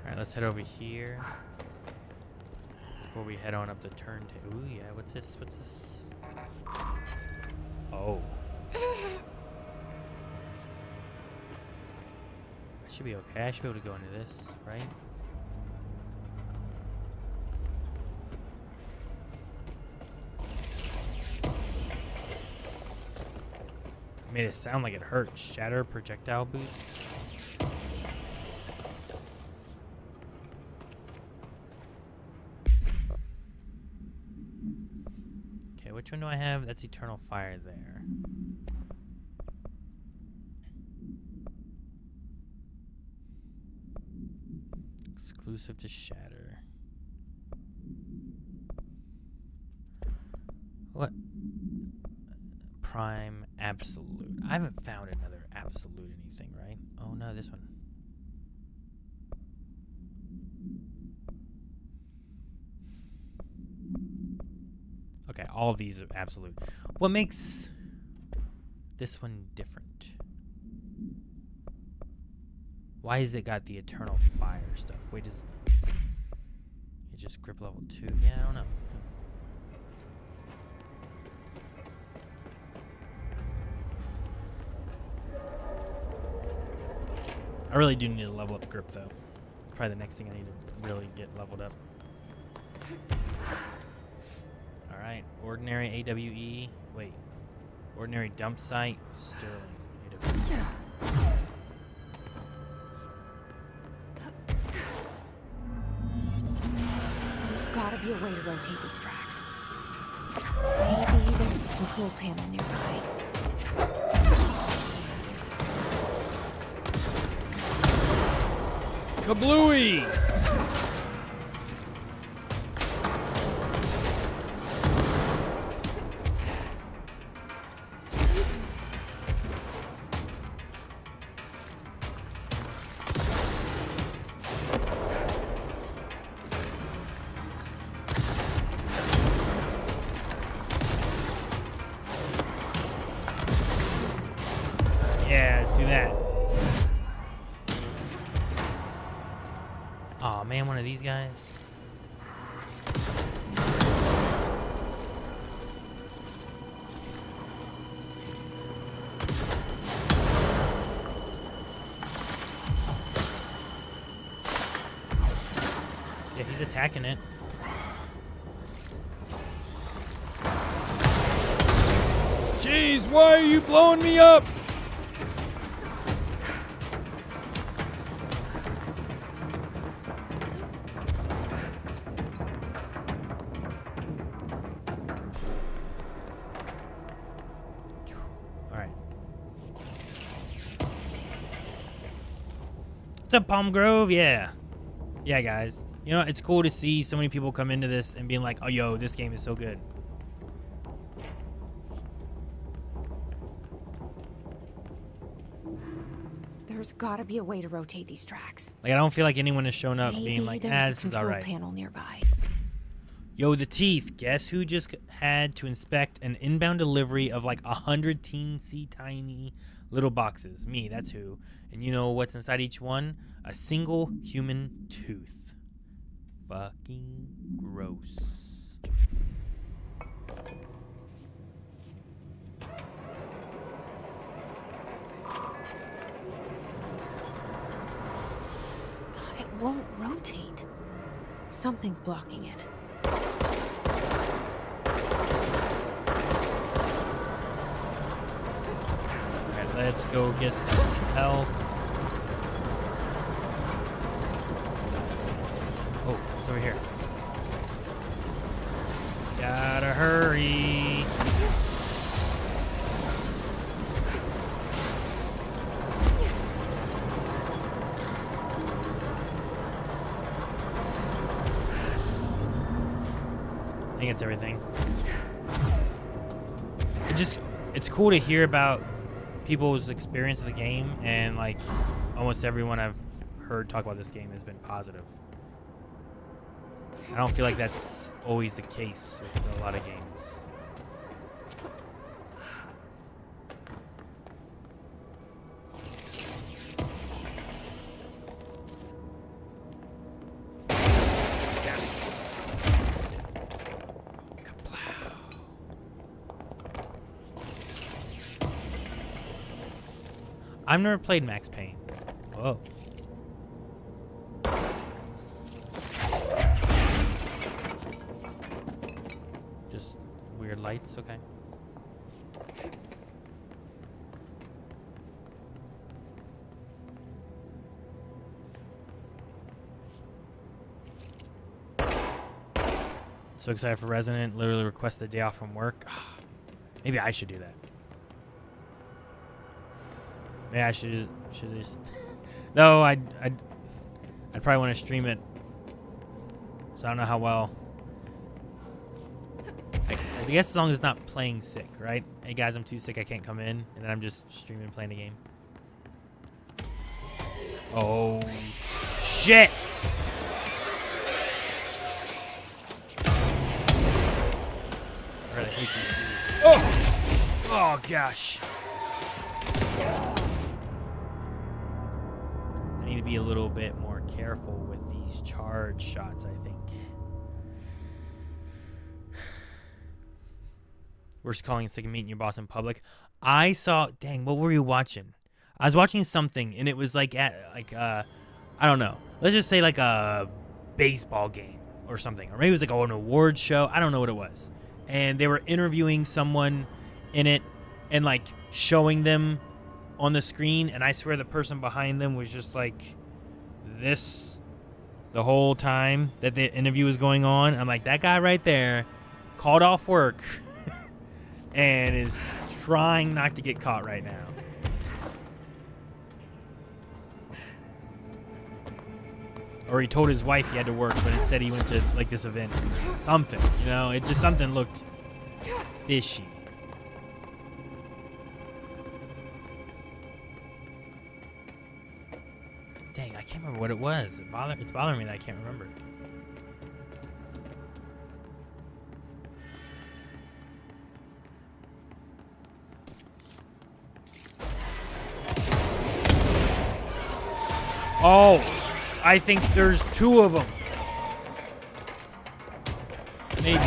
Alright, let's head over here before we head on up the turntable. Ooh, yeah, what's this? What's this? Oh. I should be okay. I should be able to go into this, right? Made it sound like it hurt. Shatter projectile boost. Okay, which one do I have? That's Eternal Fire there. Exclusive to Shatter. What? Prime Absolute. I haven't found another Absolute anything, right? Oh no, this one. Okay, all of these are Absolute. What makes this one different? Why has it got the Eternal Fire stuff? Wait, is it just grip level 2? Yeah, I don't know. I really do need to level up grip, though. Probably the next thing I need to really get leveled up. Alright, ordinary AWE. Wait. Ordinary dump site. Sterling AWE. There's gotta be a way to rotate these tracks. Maybe there's a control panel nearby. Kablooey! Oh man, one of these guys. Yeah, he's attacking it. Jeez, why are you blowing me up? Alright. What's up, Palm Grove? Yeah. Yeah, guys. You know, it's cool to see so many people come into this and being like, oh, yo, this game is so good. There's gotta be a way to rotate these tracks. Like, I don't feel like anyone has shown up Maybe being like, there's this a is control alright. panel nearby. Yo, the teeth. Guess who just had to inspect an inbound delivery of like 100 teensy tiny little boxes? Me, that's who. And you know what's inside each one? A single human tooth. Fucking gross. It won't rotate. Something's blocking it. Alright, let's go get some health. Oh, it's over here. Gotta hurry. I think it's everything. It's cool to hear about people's experience of the game, and like almost everyone I've heard talk about this game has been positive. I don't feel like that's always the case with a lot of games. Yes. Kaplow. I've never played Max Payne. Whoa. Just weird lights, okay. So excited for Resident. Literally requested a day off from work. Maybe I should do that. Maybe I should just. No, I'd probably want to stream it. So I don't know how well. I guess as long as it's not playing sick, right? Hey guys, I'm too sick, I can't come in, and then I'm just streaming playing the game. Oh shit! I really hate these dudes. Oh! Oh gosh. I need to be a little bit more careful with these charge shots, I think. Worst calling sick of meeting your boss in public. I saw, dang, what were you watching? I was watching something, and it was like at, I don't know. Let's just say like a baseball game or something. Or maybe it was like an awards show. I don't know what it was. And they were interviewing someone in it and like showing them on the screen. And I swear the person behind them was just like this the whole time that the interview was going on. I'm like, that guy right there called off work and is trying not to get caught right now. Or he told his wife he had to work, but instead he went to like this event. Something, you know, it just something looked fishy. Dang, I can't remember what it was. It's bothering me that I can't remember. Oh, I think there's 2 of them. Maybe.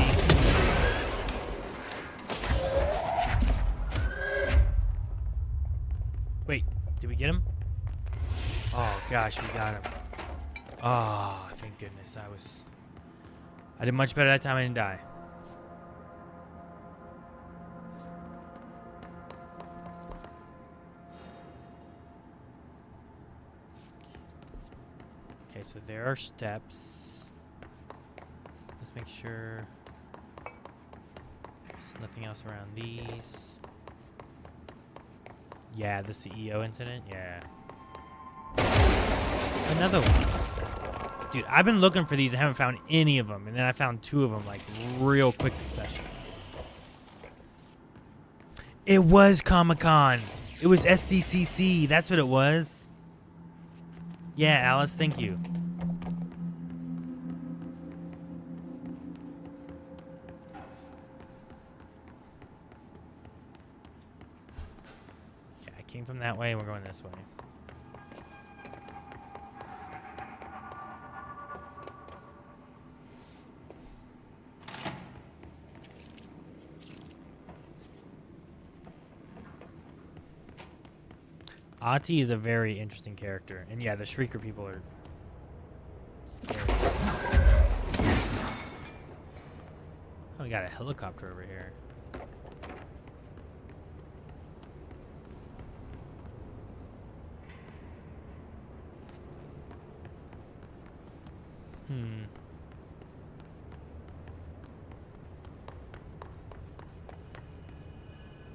Wait, did we get him? Oh gosh, we got him. Oh, thank goodness. I did much better that time. I didn't die. Okay, so there are steps. Let's make sure there's nothing else around these. Yeah, the CEO incident. Yeah. Another one. Dude, I've been looking for these and haven't found any of them. And then I found 2 of them, like, real quick succession. It was Comic-Con. It was SDCC. That's what it was. Yeah, Alice, thank you. Okay, I came from that way and we're going this way. Ati is a very interesting character. And yeah, the Shrieker people are scary. Oh, we got a helicopter over here.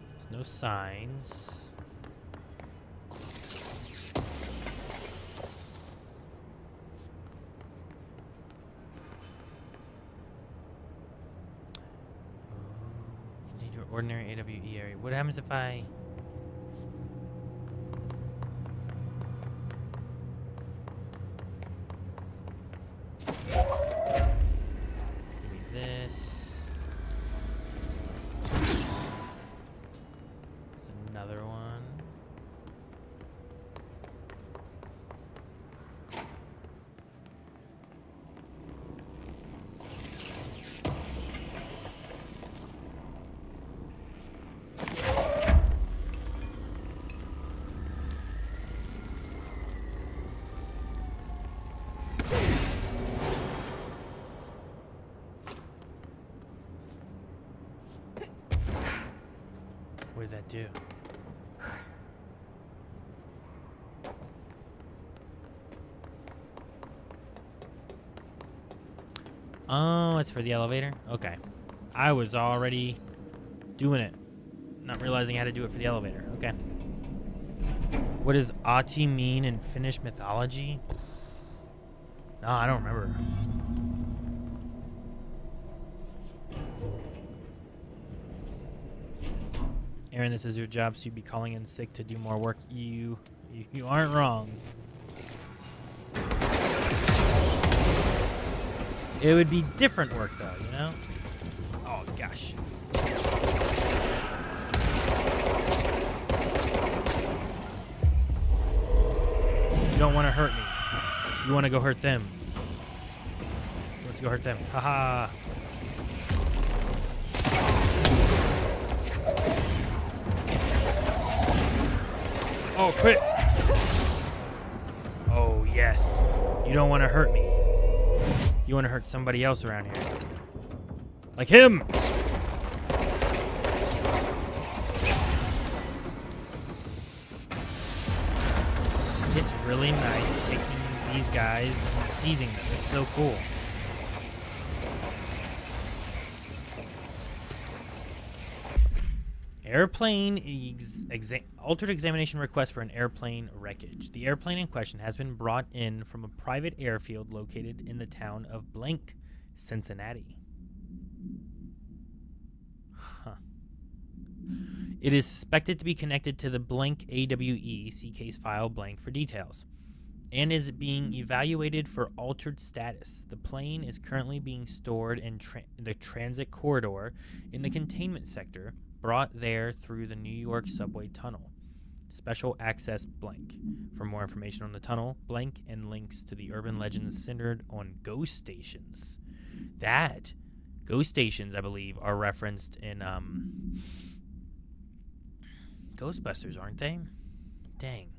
There's no signs. Ordinary AWE area. What happens if I... Give me this. There's another one. What did that do? Oh, it's for the elevator? Okay. I was already doing it. Not realizing how to do it for the elevator. Okay. What does Ati mean in Finnish mythology? No, I don't remember. Aaron, this is your job, so you'd be calling in sick to do more work. You aren't wrong. It would be different work, though, you know? Oh, gosh. You don't want to hurt me. You want to go hurt them. Let's go hurt them. Haha. Oh, quit. Oh, yes. You don't want to hurt me. You want to hurt somebody else around here. Like him. It's really nice taking these guys and seizing them. It's so cool. Airplane altered examination request for an airplane wreckage. The airplane in question has been brought in from a private airfield located in the town of Blank, Cincinnati. Huh. It is suspected to be connected to the Blank AWE, see case file blank for details, and is being evaluated for altered status. The plane is currently being stored in the transit corridor in the containment sector, brought there through the New York subway tunnel. Special access blank. For more information on the tunnel, blank, and links to the urban legends centered on ghost stations. That ghost stations, I believe, are referenced in Ghostbusters, aren't they? Dang.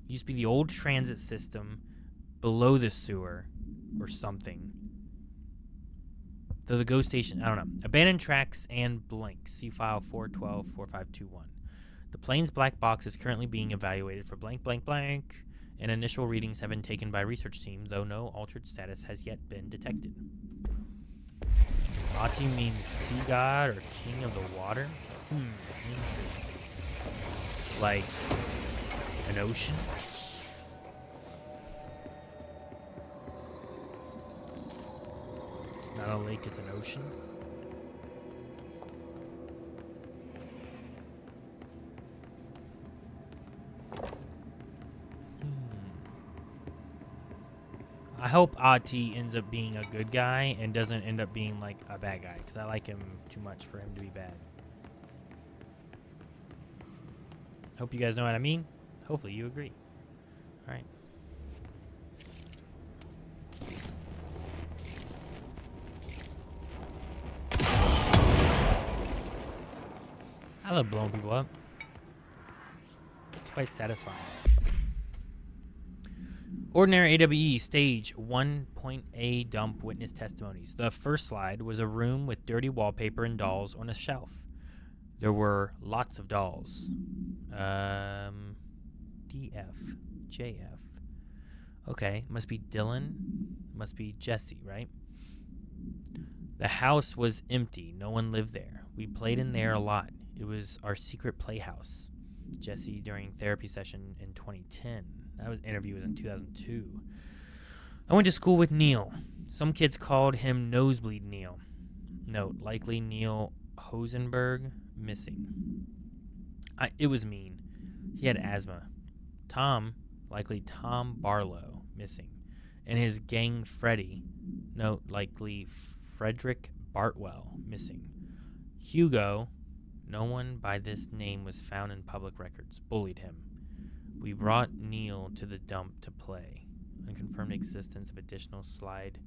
Used to be the old transit system below the sewer or something. Though the ghost station, I don't know. Abandoned tracks and blank. See file 412-4521. The plane's black box is currently being evaluated for blank, blank, blank, and initial readings have been taken by research team, though no altered status has yet been detected. Ati means sea god or king of the water? Interesting. Like an ocean? It's not a lake, it's an ocean. I hope Ati ends up being a good guy and doesn't end up being like a bad guy, because I like him too much for him to be bad. Hope you guys know what I mean. Hopefully you agree. Alright. I love blowing people up. It's quite satisfying. Ordinary AWE Stage 1.A Dump Witness Testimonies. The first slide was a room with dirty wallpaper and dolls on a shelf. There were lots of dolls. DF. JF. Okay, must be Dylan. Must be Jesse, right? The house was empty. No one lived there. We played in there a lot. It was our secret playhouse. Jesse during therapy session in 2010. That interview was in 2002. I went to school with Neil. Some kids called him Nosebleed Neil. Note, likely Neil Hosenberg, missing. It was mean. He had asthma. Tom, likely Tom Barlow, missing. And his gang Freddy, note, likely Frederick Bartwell, missing. Hugo, no one by this name was found in public records, bullied him. We brought Neil to the dump to play. Unconfirmed existence of additional slide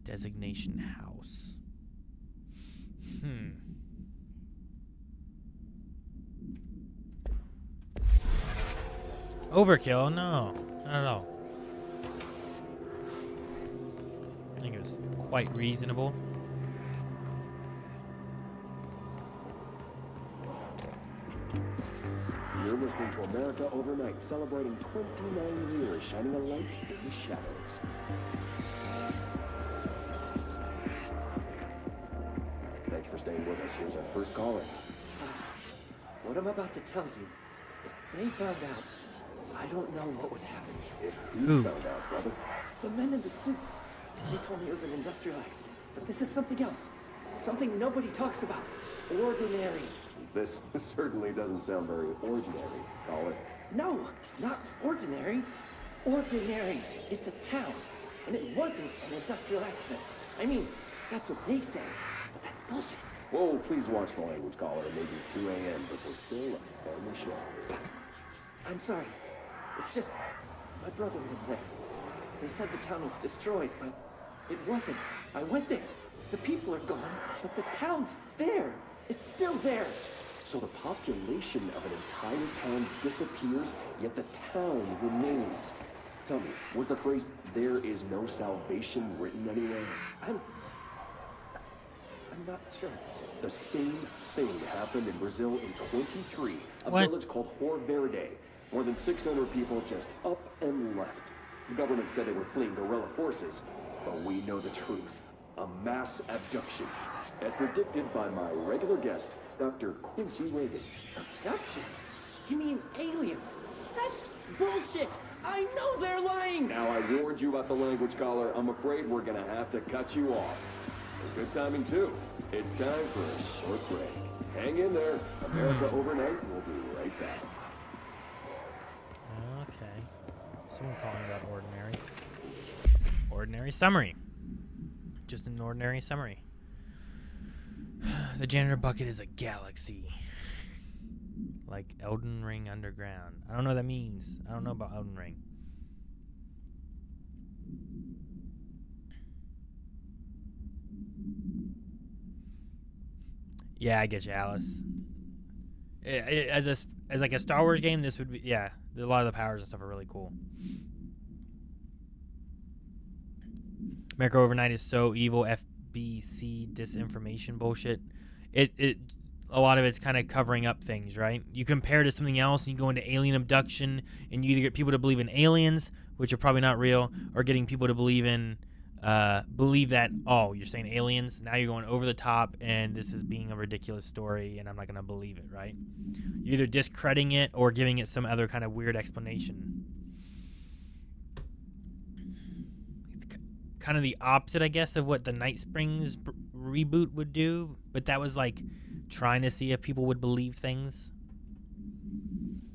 designation house. Overkill? No, not at all. I think it was quite reasonable. You're listening to America Overnight, celebrating 29 years, shining a light in the shadows. Thank you for staying with us. Here's our first caller. What I'm about to tell you, if they found out, I don't know what would happen. If who found out, brother? The men in the suits. They told me it was an industrial accident, but this is something else. Something nobody talks about. Ordinary. This certainly doesn't sound very ordinary, caller. No, not ordinary. Ordinary. It's a town, and it wasn't an industrial accident. I mean, that's what they say, but that's bullshit. Whoa, please watch the language, caller. It may be 2 a.m., but we're still a family show. I'm sorry. It's just, my brother lived there. They said the town was destroyed, but it wasn't. I went there. The people are gone, but the town's there. It's still there. So the population of an entire town disappears, yet the town remains. Tell me, was the phrase, "there is no salvation," written anywhere? I'm not sure. The same thing happened in Brazil in 23, a What? village called Hor Verde. More than 600 people just up and left. The government said they were fleeing guerrilla forces, but we know the truth. A mass abduction, as predicted by my regular guest, Dr. Quincy Reagan. Abduction? You mean aliens? That's bullshit! I know they're lying! Now I warned you about the language, caller. I'm afraid we're gonna have to cut you off. And good timing, too. It's time for a short break. Hang in there. America Overnight will be right back. Okay. Someone calling about ordinary. Ordinary summary. Just an ordinary summary. The janitor bucket is a galaxy. Like Elden Ring Underground. I don't know what that means. I don't know about Elden Ring. Yeah, I get you, Alice. As like a Star Wars game, this would be, yeah. A lot of the powers and stuff are really cool. America Overnight is so evil. FBC disinformation bullshit. A lot of it's kind of covering up things, right? You compare to something else, and you go into alien abduction, and you either get people to believe in aliens, which are probably not real, or getting people to believe that, oh, you're saying aliens, now you're going over the top, and this is being a ridiculous story, and I'm not going to believe it, right? You're either discrediting it or giving it some other kind of weird explanation. It's kind of the opposite, I guess, of what the Night Springs reboot would do, but that was like trying to see if people would believe things.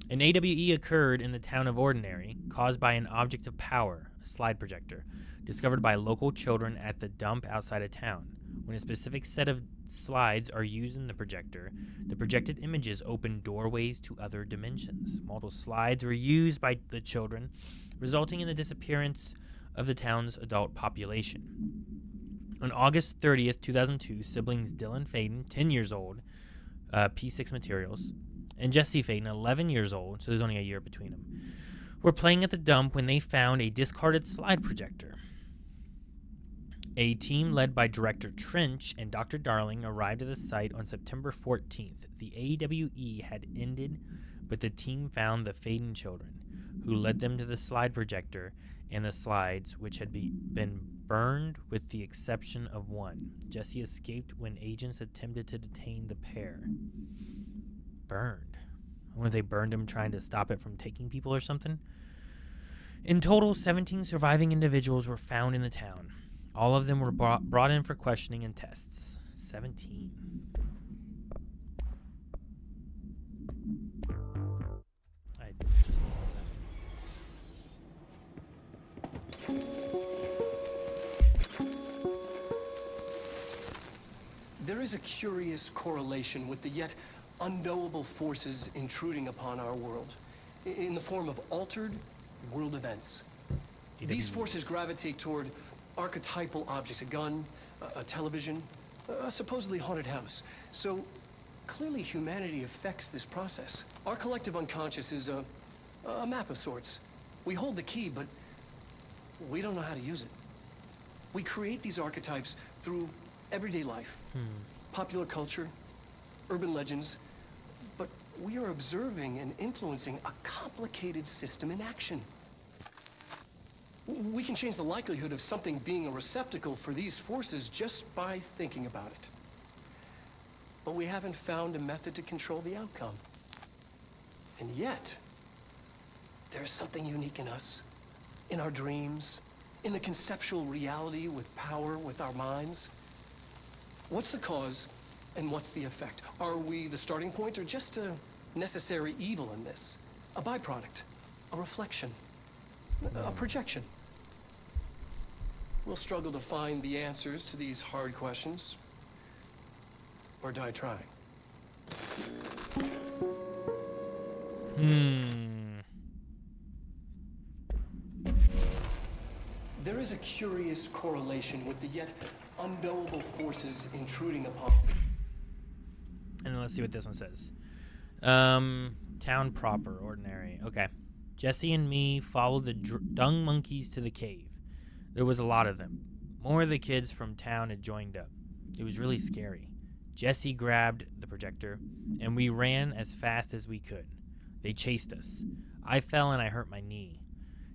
An AWE occurred in the town of Ordinary, caused by an object of power, a slide projector, discovered by local children at the dump outside of town. When a specific set of slides are used in the projector, the projected images open doorways to other dimensions. Multiple slides were used by the children, resulting in the disappearance of the town's adult population. On August 30th, 2002, siblings Dylan Faden, 10 years old, P6 Materials, and Jesse Faden, 11 years old, so there's only a year between them, were playing at the dump when they found a discarded slide projector. A team led by Director Trench and Dr. Darling arrived at the site on September 14th. The AWE had ended, but the team found the Faden children, who led them to the slide projector and the slides, which had been burned with the exception of one. Jesse escaped when agents attempted to detain the pair. Burned? I wonder if they burned him trying to stop it from taking people or something. In total, 17 surviving individuals were found in the town. All of them were brought in for questioning and tests. 17. I just listened to that. There is a curious correlation with the yet unknowable forces intruding upon our world in the form of altered world events. These forces gravitate toward archetypal objects, a gun, a television, a supposedly haunted house. So clearly humanity affects this process. Our collective unconscious is a map of sorts. We hold the key, but we don't know how to use it. We create these archetypes through everyday life, popular culture, urban legends, but we are observing and influencing a complicated system in action. We can change the likelihood of something being a receptacle for these forces just by thinking about it. But we haven't found a method to control the outcome. And yet, there's something unique in us, in our dreams, in the conceptual reality with power, with our minds. What's the cause and what's the effect? Are we the starting point or just a necessary evil in this? A byproduct, a reflection, a projection? We'll struggle to find the answers to these hard questions, or die trying. There is a curious correlation with the yet unknowable forces intruding upon... And then let's see what this one says. Town proper, Ordinary. Okay. Jesse and me followed the dung monkeys to the cave. There was a lot of them. More of the kids from town had joined up. It was really scary. Jesse grabbed the projector, and we ran as fast as we could. They chased us. I fell and I hurt my knee.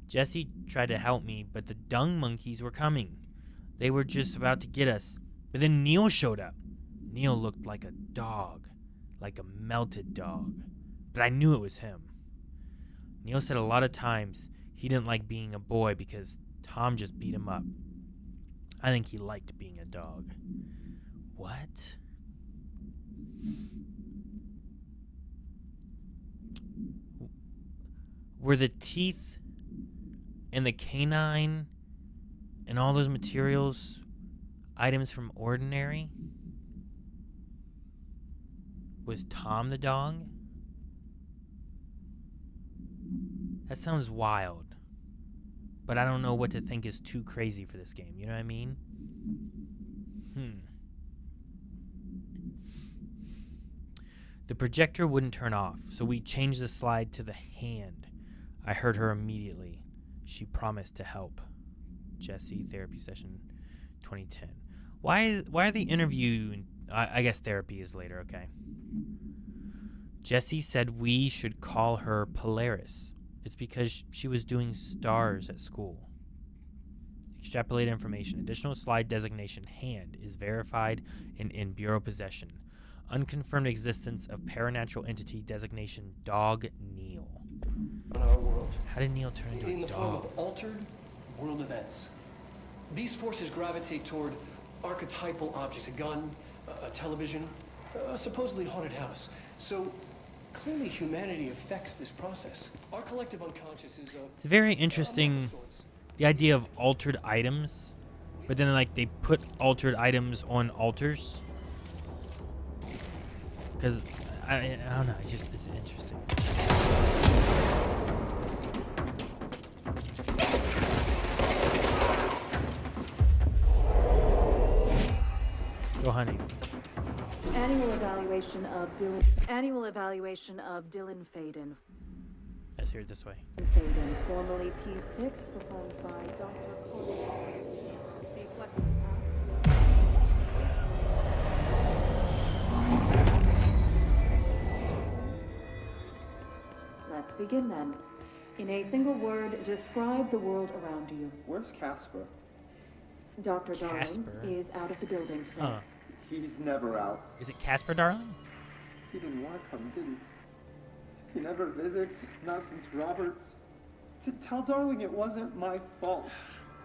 Jesse tried to help me, but the dung monkeys were coming. They were just about to get us. But then Neil showed up. Neil looked like a dog, like a melted dog. But I knew it was him. Neil said a lot of times he didn't like being a boy because Tom just beat him up. I think he liked being a dog. What? Were the teeth and the canine and all those materials items from Ordinary? Was Tom the dog? That sounds wild. But I don't know what to think is too crazy for this game. You know what I mean? The projector wouldn't turn off, so we changed the slide to the hand. I heard her immediately. She promised to help. Jesse, therapy session 2010. Why are the interview... I guess therapy is later, okay. Jesse said we should call her Polaris. It's because she was doing stars at school. Extrapolate information. Additional slide designation hand is verified and in bureau possession. Unconfirmed existence of paranatural entity designation dog Neil. In our world. How did Neil turn into in a the form dog? of altered world events. These forces gravitate toward archetypal objects, a gun, a television, a supposedly haunted house. So clearly humanity affects this process. Our collective unconscious is It's very interesting, the idea of altered items, but then like they put altered items on altars. Because I don't know, it's interesting. Go honey. Annual evaluation of Dylan Faden. Let's hear it this way. Faden, formerly P6, performed by Dr. Cole. The questions asked. Let's begin then. In a single word, describe the world around you. Where's Casper? Dr. Darling Casper? is out of the building today. Huh. He's never out. Is it Casper, darling? He didn't want to come, did he? He never visits, not since Roberts. Tell Darling it wasn't my fault.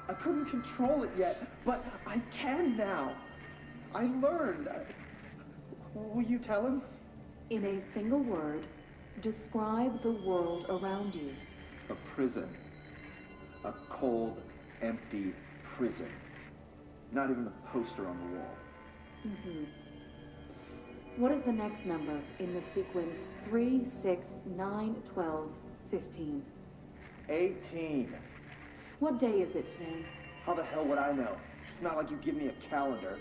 I couldn't control it yet, but I can now. I learned. Will you tell him? In a single word, describe the world around you. A prison. A cold, empty prison. Not even a poster on the wall. What is the next number in the sequence 3, 6, 9, 12, 15? 18. What day is it today? How the hell would I know? It's not like you give me a calendar.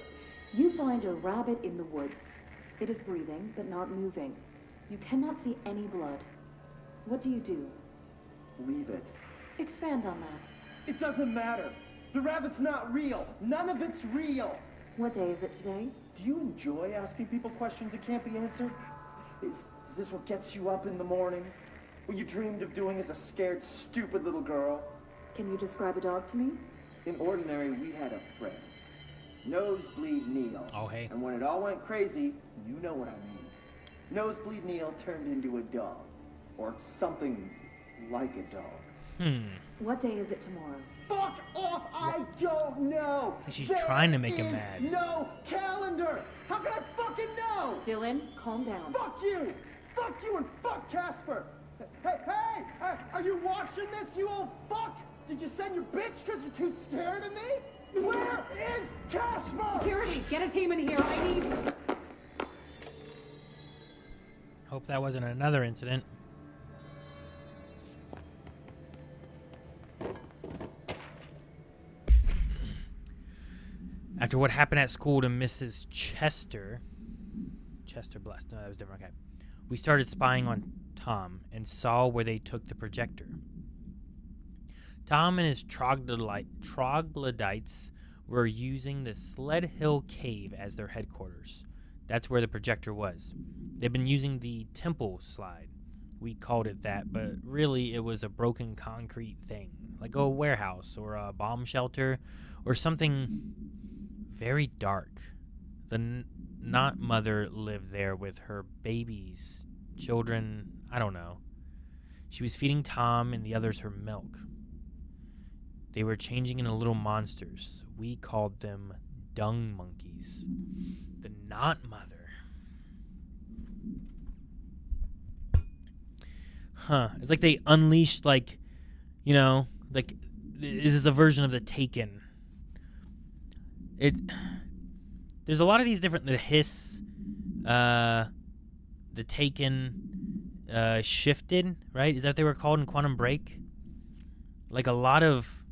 You find a rabbit in the woods. It is breathing, but not moving. You cannot see any blood. What do you do? Leave it. Expand on that. It doesn't matter. The rabbit's not real. None of it's real. What day is it today? Do you enjoy asking people questions that can't be answered? Is this what gets you up in the morning? What you dreamed of doing as a scared, stupid little girl? Can you describe a dog to me? In Ordinary, we had a friend. Nosebleed Neil. Oh, hey. And when it all went crazy, you know what I mean. Nosebleed Neil turned into a dog. Or something like a dog. What day is it tomorrow? Fuck off! I don't know! She's trying to make him mad. No calendar! How can I fucking know? Dylan, calm down. Fuck you! Fuck you and fuck Casper! Hey! Are you watching this, you old fuck? Did you send your bitch because you're too scared of me? Where is Casper? Security, get a team in here. I need... Hope that wasn't another incident. After what happened at school to Mrs. Chester Blessed. No, that was different. Okay. We started spying on Tom and saw where they took the projector. Tom and his troglodytes were using the Sled Hill Cave as their headquarters. That's where the projector was. They've been using the temple slide. We called it that, but really it was a broken concrete thing, like a warehouse or a bomb shelter or something very dark. The not mother lived there with her babies, children, I don't know. She was feeding Tom and the others her milk. They were changing into little monsters. We called them dung monkeys. The not mother. Huh. It's like they unleashed, like, you know, like, this is a version of the Taken. There's a lot of these different, the Hiss, the Taken, shifted, right? Is that what they were called in Quantum Break? Like a lot of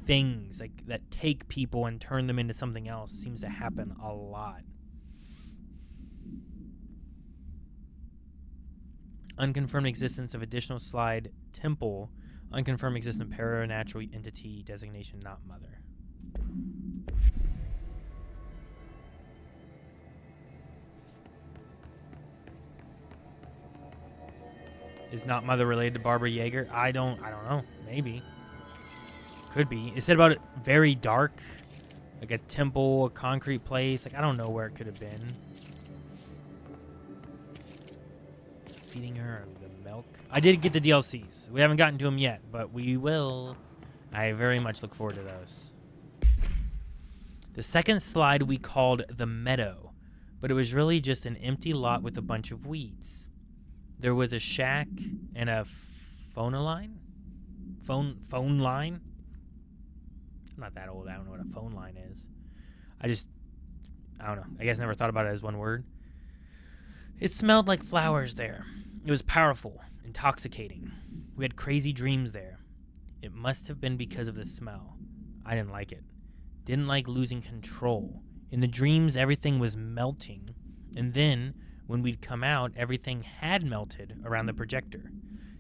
things like that take people and turn them into something else seems to happen a lot. Unconfirmed existence of additional slide temple. Unconfirmed existence of paranatural entity designation not mother. Is not mother related to Barbara Yeager? I don't know. Maybe. Could be. It said about it very dark. Like a temple, a concrete place. Like I don't know where it could have been. Feeding her the milk. I did get the DLCs. We haven't gotten to them yet, but we will. I very much look forward to those. The second slide we called the meadow, but it was really just an empty lot with a bunch of weeds. There was a shack and a phone line. Phone line. I'm not that old. I don't know what a phone line is. I don't know. I guess I never thought about it as one word. It smelled like flowers there. It was powerful, intoxicating. We had crazy dreams there. It must have been because of the smell. I didn't like it. Didn't like losing control. In the dreams, everything was melting. And then, when we'd come out, everything had melted around the projector.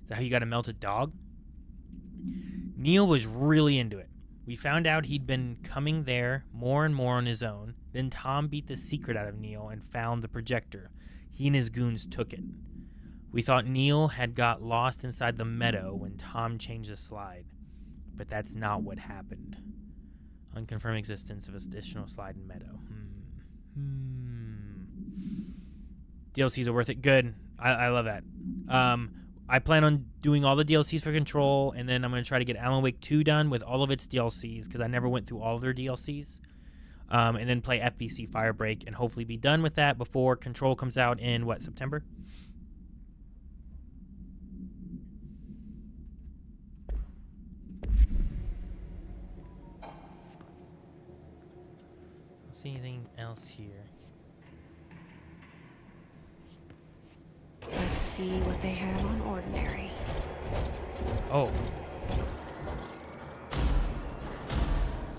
Is that how you got a melted dog? Neil was really into it. We found out he'd been coming there more and more on his own. Then Tom beat the secret out of Neil and found the projector. He and his goons took it. We thought Neil had got lost inside the meadow when Tom changed the slide. But that's not what happened. Unconfirmed existence of additional slide in meadow. DLCs are worth it. Good. I love that. I plan on doing all the DLCs for Control, and then I'm going to try to get Alan Wake 2 done with all of its DLCs, because I never went through all of their DLCs. And then play FBC Firebreak, and hopefully be done with that before Control comes out in, what, September? Don't see anything else here. Let's see what they have on Ordinary. Oh.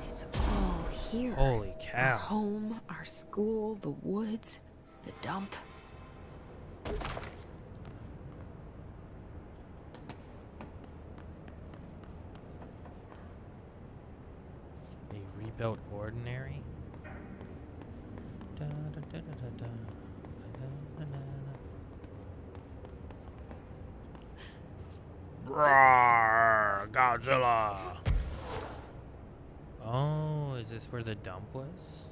It's all here. Holy cow. Our home, our school, the woods, the dump. They rebuilt Ordinary? Da, da, da, da, da, da. Da, da, da, da. Roar, Godzilla! Oh, is this where the dump was?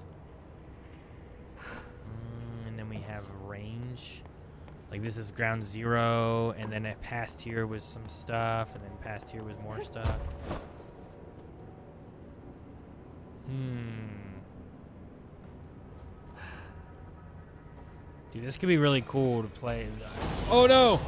And then we have range. Like this is ground zero, and then past here was some stuff, and then past here was more stuff. Dude, this could be really cool to play. Oh no!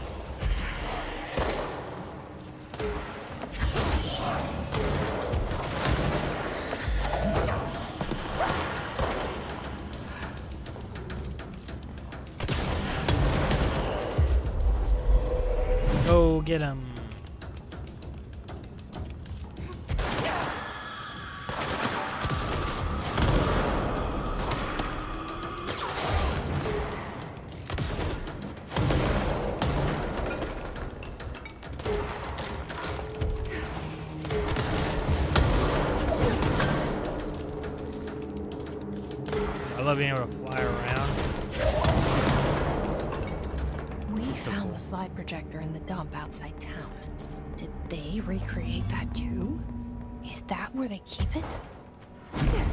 Go get him. I love being able to fly around. We found the slide projector in the dump outside town. Did they recreate that too? Is that where they keep it? Okay,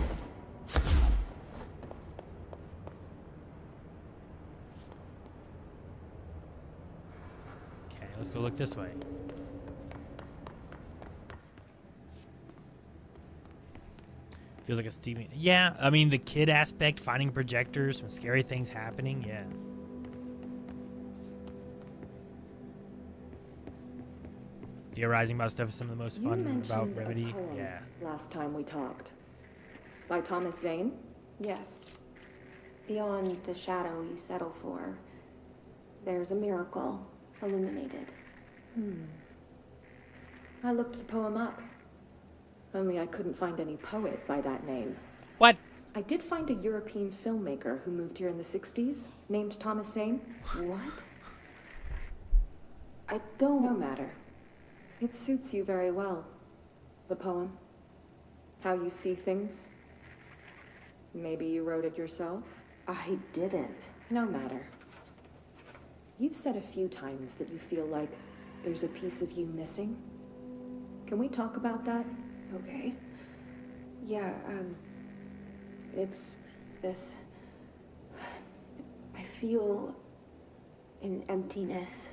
let's go look this way. Feels like a Steven. Yeah, I mean the kid aspect, finding projectors, some scary things happening. Yeah. Theorizing about stuff is some of the most fun about Remedy. Yeah. Last time we talked. By Thomas Zane? Yes. Beyond the shadow you settle for, there's a miracle illuminated. I looked the poem up. Only I couldn't find any poet by that name. What? I did find a European filmmaker who moved here in the 60s, named Thomas Zane. What? I don't... No matter. It suits you very well. The poem. How you see things. Maybe you wrote it yourself? I didn't. No matter. You've said a few times that you feel like there's a piece of you missing. Can we talk about that? Okay. Yeah, it's this... I feel an emptiness,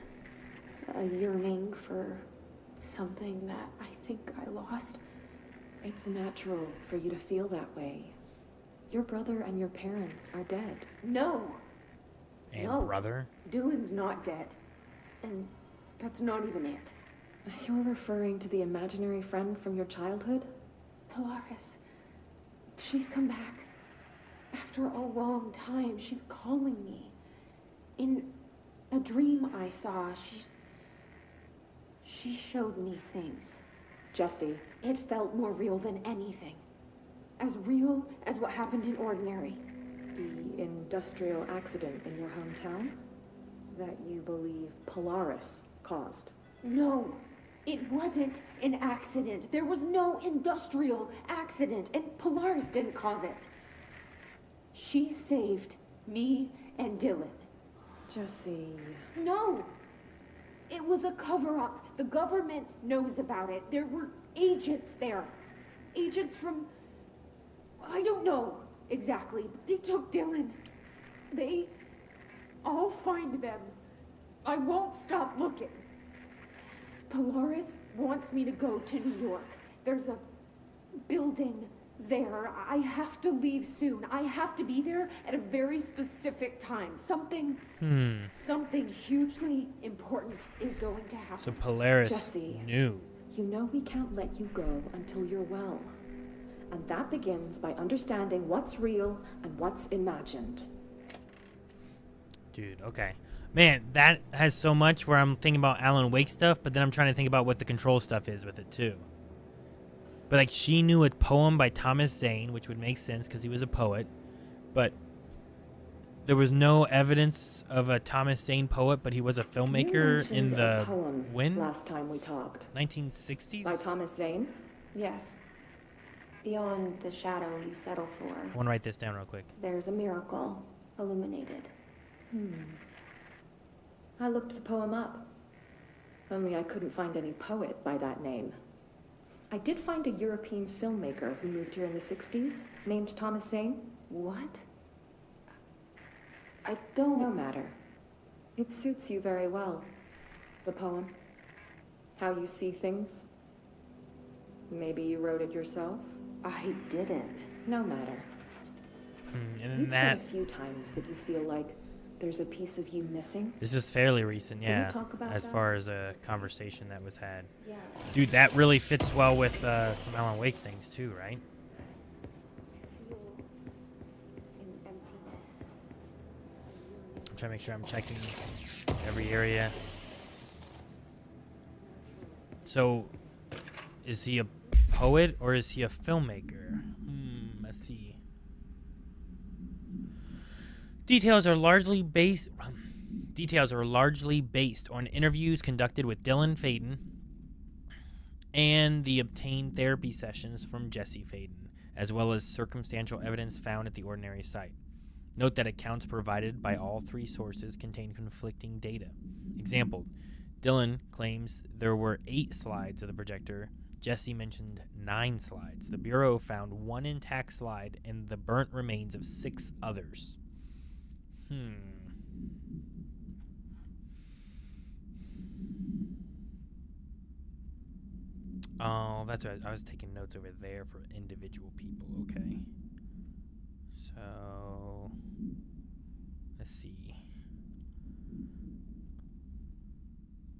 a yearning for something that I think I lost. It's natural for you to feel that way. Your brother and your parents are dead. No! And No. brother? Dylan's not dead. And that's not even it. You're referring to the imaginary friend from your childhood? Polaris. She's come back. After a long time, she's calling me. In a dream I saw, she showed me things. Jesse. It felt more real than anything. As real as what happened in Ordinary. The industrial accident in your hometown that you believe Polaris caused. No, it wasn't an accident. There was no industrial accident, and Polaris didn't cause it. She saved me and Dylan. Jesse. No! It was a cover-up. The government knows about it. There were agents there. Agents from... I don't know exactly, but they took Dylan. I'll find them. I won't stop looking. Polaris wants me to go to New York. There's a building there. I have to leave soon. I have to be there at a very specific time. Something hugely important is going to happen. So Polaris Jesse, knew. You know we can't let you go until you're well. And that begins by understanding what's real and what's imagined. Dude, okay. Man, that has so much where I'm thinking about Alan Wake stuff, but then I'm trying to think about what the Control stuff is with it too. But like, she knew a poem by Thomas Zane, which would make sense because he was a poet, but there was no evidence of a Thomas Zane poet, but he was a filmmaker in the poem when? Last time we talked. 1960s? By Thomas Zane? Yes. Beyond the shadow you settle for. I want to write this down real quick. There's a miracle illuminated. I looked the poem up. Only I couldn't find any poet by that name. I did find a European filmmaker who moved here in the 60s, named Thomas Zane. What? I don't... No matter. It suits you very well. The poem. How you see things. Maybe you wrote it yourself. I didn't. No matter. And You've that... said a few times that you feel like there's a piece of you missing. This is fairly recent, Can we yeah, talk about as that? far as a conversation that was had. Yeah. Dude, that really fits well with some Alan Wake things too, right? I feel an emptiness. I'm trying to make sure I'm checking every area. So, is he a poet or is he a filmmaker? Let's see. Details are largely based on interviews conducted with Dylan Faden and the obtained therapy sessions from Jesse Faden, as well as circumstantial evidence found at the Ordinary site. Note that accounts provided by all three sources contain conflicting data. Example, Dylan claims there were 8 slides of the projector. Jesse mentioned 9 slides. The Bureau found 1 intact slide and the burnt remains of 6 others. Oh, that's right. I was taking notes over there for individual people. Okay. So, let's see.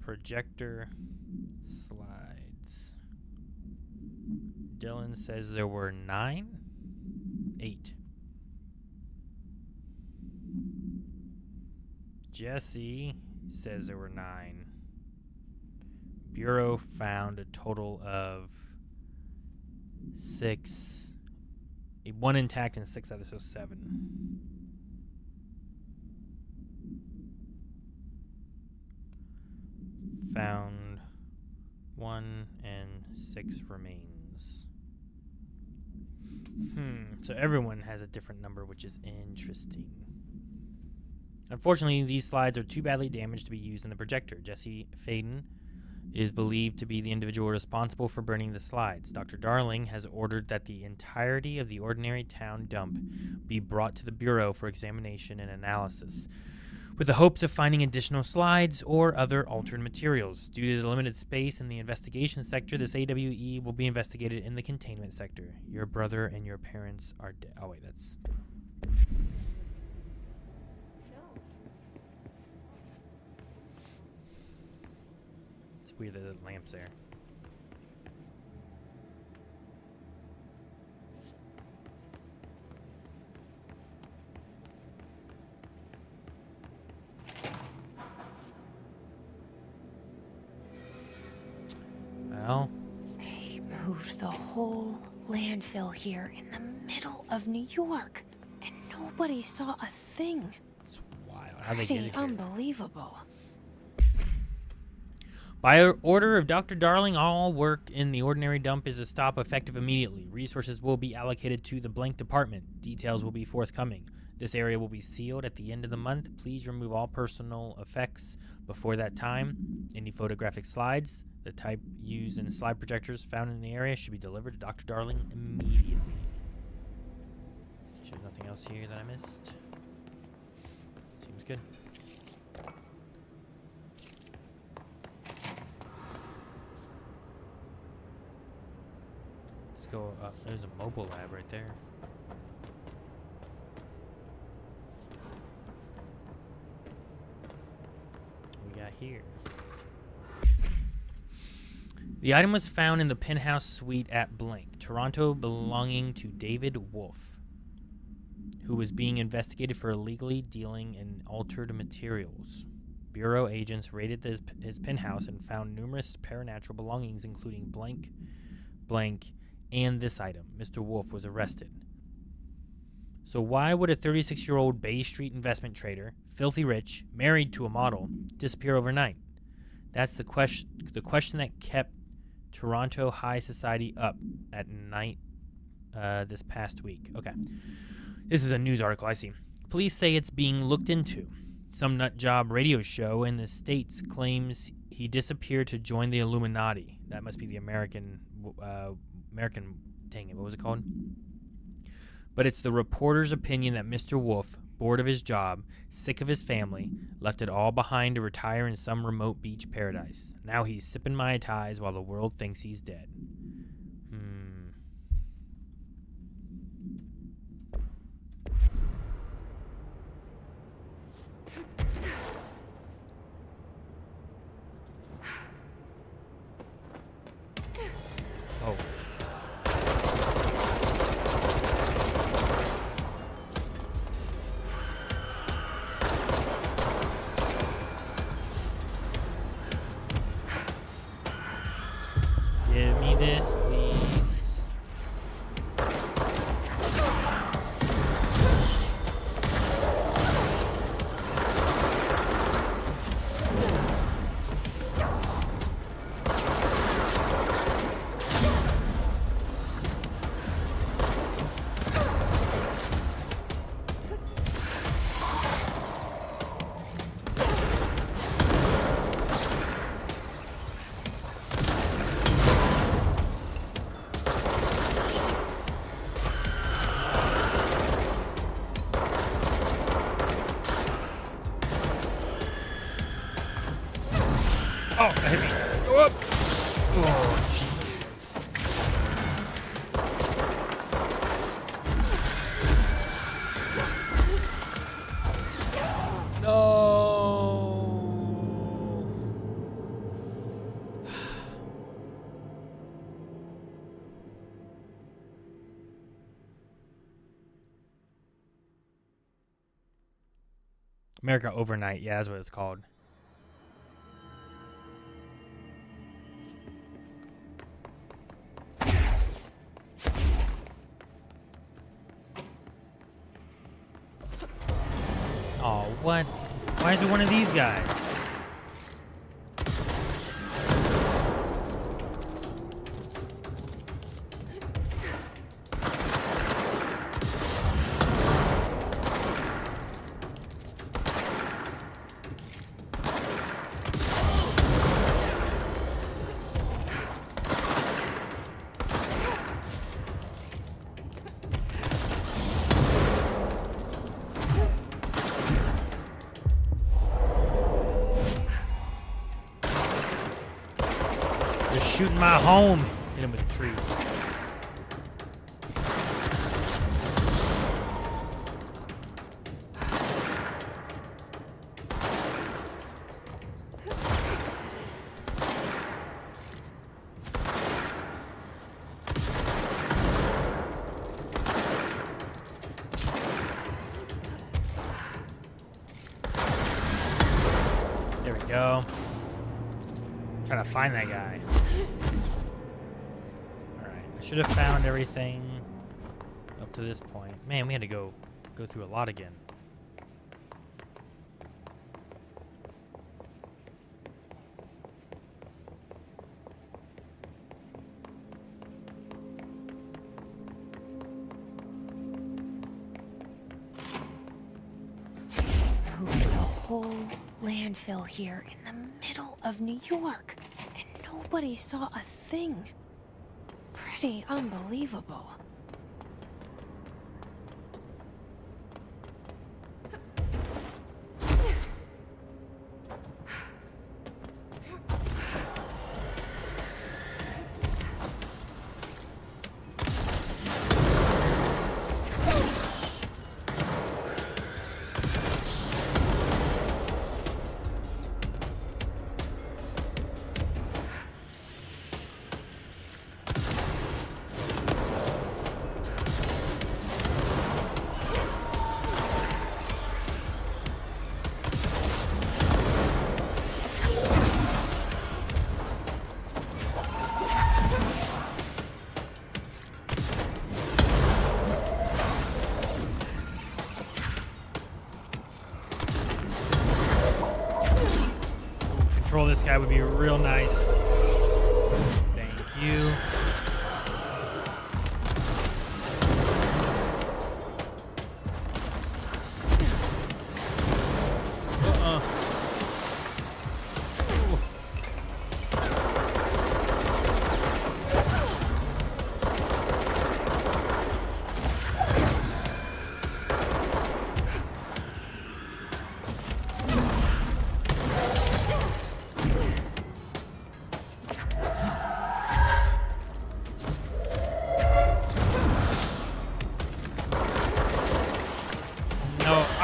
Projector slides. Dylan says there were 9? 8. Jesse says there were 9. Bureau found a total of 6. 1 intact and 6 others, so 7. Found 1 and 6 remains. So everyone has a different number, which is interesting. Unfortunately, these slides are too badly damaged to be used in the projector. Jesse Faden is believed to be the individual responsible for burning the slides. Dr. Darling has ordered that the entirety of the ordinary town dump be brought to the Bureau for examination and analysis, with the hopes of finding additional slides or other altered materials. Due to the limited space in the investigation sector, this AWE will be investigated in the containment sector. Your brother and your parents are dead. Oh, wait, that's... It's weird that the lamp's there. Well, They moved the whole landfill here in the middle of New York, and nobody saw a thing. it's wild. How'd they get Pretty it here? unbelievable. By order of Dr. Darling, all work in the ordinary dump is to stop effective immediately. Resources will be allocated to the blank department. Details will be forthcoming. This area will be sealed at the end of the month. Please remove all personal effects before that time. Any photographic slides, the type used in slide projectors found in the area, should be delivered to Dr. Darling immediately. There's nothing else here that I missed. Seems good. Let's go up. There's a mobile lab right there. What we got here? The item was found in the penthouse suite at Blank, Toronto, belonging to David Wolf, who was being investigated for illegally dealing in altered materials. Bureau agents raided his penthouse and found numerous paranatural belongings, including blank, and this item. Mr. Wolf was arrested. So why would a 36-year-old Bay Street investment trader, filthy rich, married to a model, disappear overnight? That's the question that kept Toronto high society up at night this past week. Okay. This is a news article, I see. Police say it's being looked into. Some nutjob radio show in the States claims he disappeared to join the Illuminati. That must be the American, dang it, what was it called? But it's the reporter's opinion that Mr. Wolf, bored of his job, sick of his family, left it all behind to retire in some remote beach paradise. Now he's sipping Mai Tais while the world thinks he's dead. Oh. Give me this, please. Oh, that hit me. Go up. Oh, jeez. No. America Overnight. Yeah, that's what it's called. What? Why is it one of these guys? Shooting my home. Hit him with a tree. There we go. Trying to find that guy. Should have found everything up to this point. Man, we had to go through a lot again. Who put a whole landfill here in the middle of New York? And nobody saw a thing. Pretty unbelievable. This guy would be real nice. Thank you.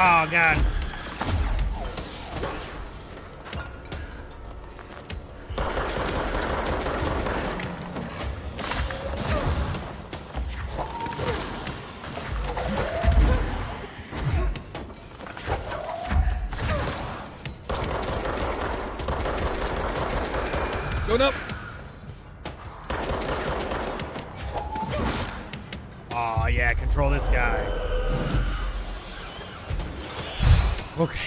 Oh, God. Going up. Oh, yeah, control this guy. Okay.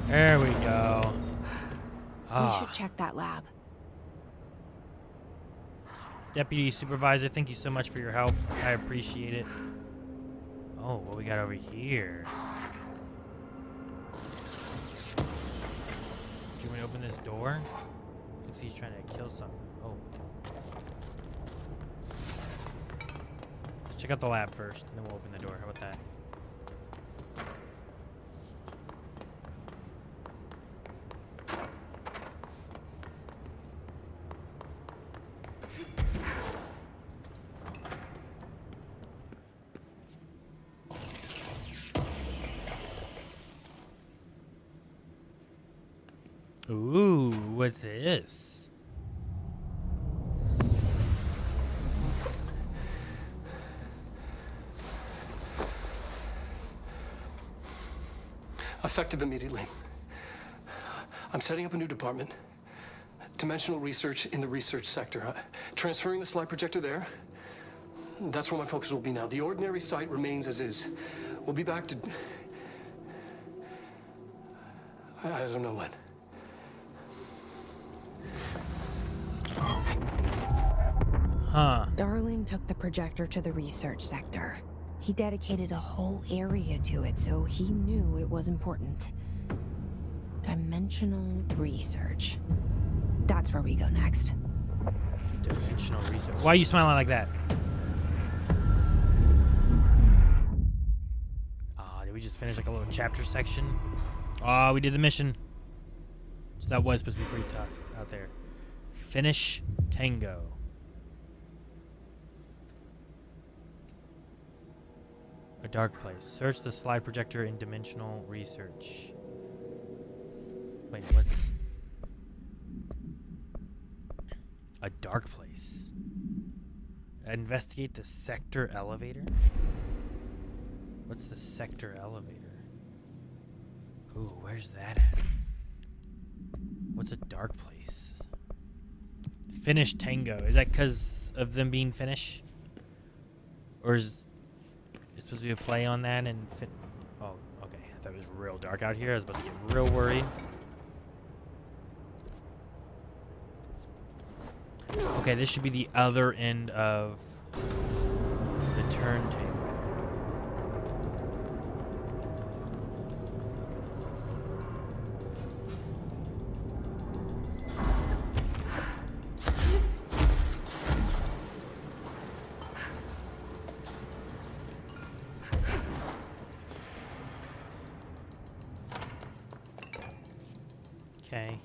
There we go. We should check that lab. Deputy Supervisor, thank you so much for your help. I appreciate it. Oh, what we got over here? Do you want to open this door? Looks like he's trying to kill something. Oh. Let's check out the lab first, and then we'll open the door. How about that? Ooh, what's this? Effective immediately. I'm setting up a new department. Dimensional research in the research sector. Transferring the slide projector there. That's where my focus will be now. The ordinary site remains as is. We'll be back to... I don't know when. Huh. Darling took the projector to the research sector. He dedicated a whole area to it, so he knew it was important. Dimensional research. That's where we go next. Dimensional research. Why are you smiling like that? Did we just finish like a little chapter section? We did the mission. So that was supposed to be pretty tough out there. Finish Tango. A dark place. Search the slide projector in dimensional research. Wait, what's... A dark place. Investigate the sector elevator? What's the sector elevator? Ooh, where's that at? What's a dark place? Finnish Tango. Is that because of them being Finnish? Or is it supposed to be a play on that? And oh, okay. I thought it was real dark out here. I was about to get real worried. Okay, this should be the other end of the turntable. Okay,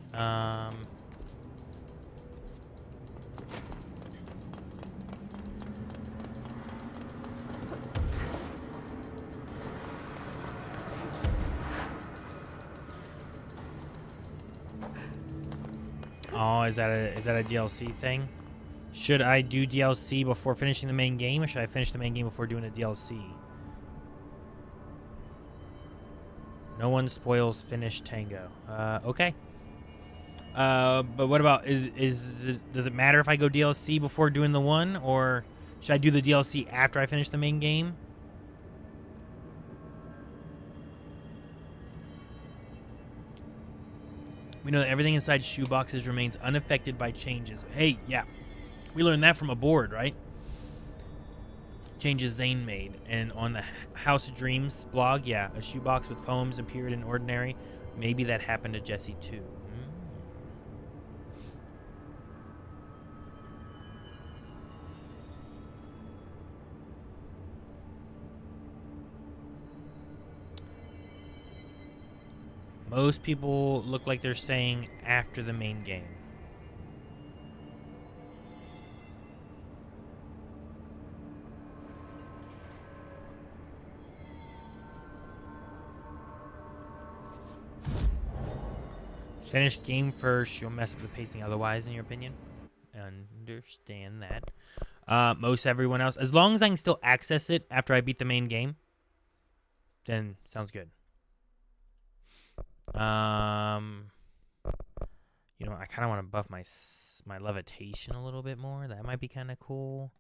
oh, is that a DLC thing? Should I do DLC before finishing the main game, or should I finish the main game before doing a DLC? No one spoils Finnish Tango. Okay. But what about does it matter if I go DLC before doing the one, or should I do the DLC after I finish the main game? We know that everything inside shoeboxes remains unaffected by changes. Hey, yeah. We learned that from a board, right? Changes Zane made. And on the House of Dreams blog, yeah, a shoebox with poems appeared in Ordinary. Maybe that happened to Jesse too. Most people look like they're saying after the main game. Finish game first, you'll mess up the pacing otherwise, in your opinion. Understand that. Most everyone else, as long as I can still access it after I beat the main game, then sounds good. You know, I kind of want to buff my levitation a little bit more. That might be kind of cool.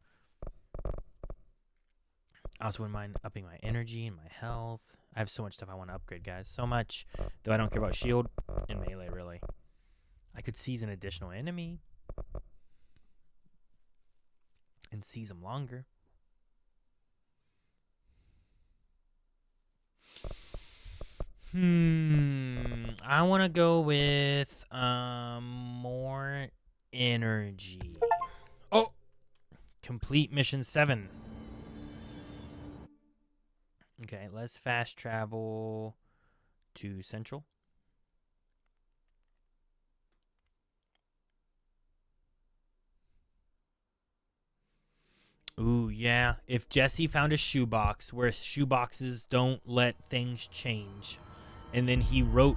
I also wouldn't mind upping my energy and my health. I have so much stuff I want to upgrade, guys. So much, though I don't care about shield and melee, really. I could seize an additional enemy and seize them longer. I want to go with more energy. Oh! Complete mission 7. Okay, let's fast travel to Central. Ooh, yeah. If Jesse found a shoebox where shoeboxes don't let things change, and then he wrote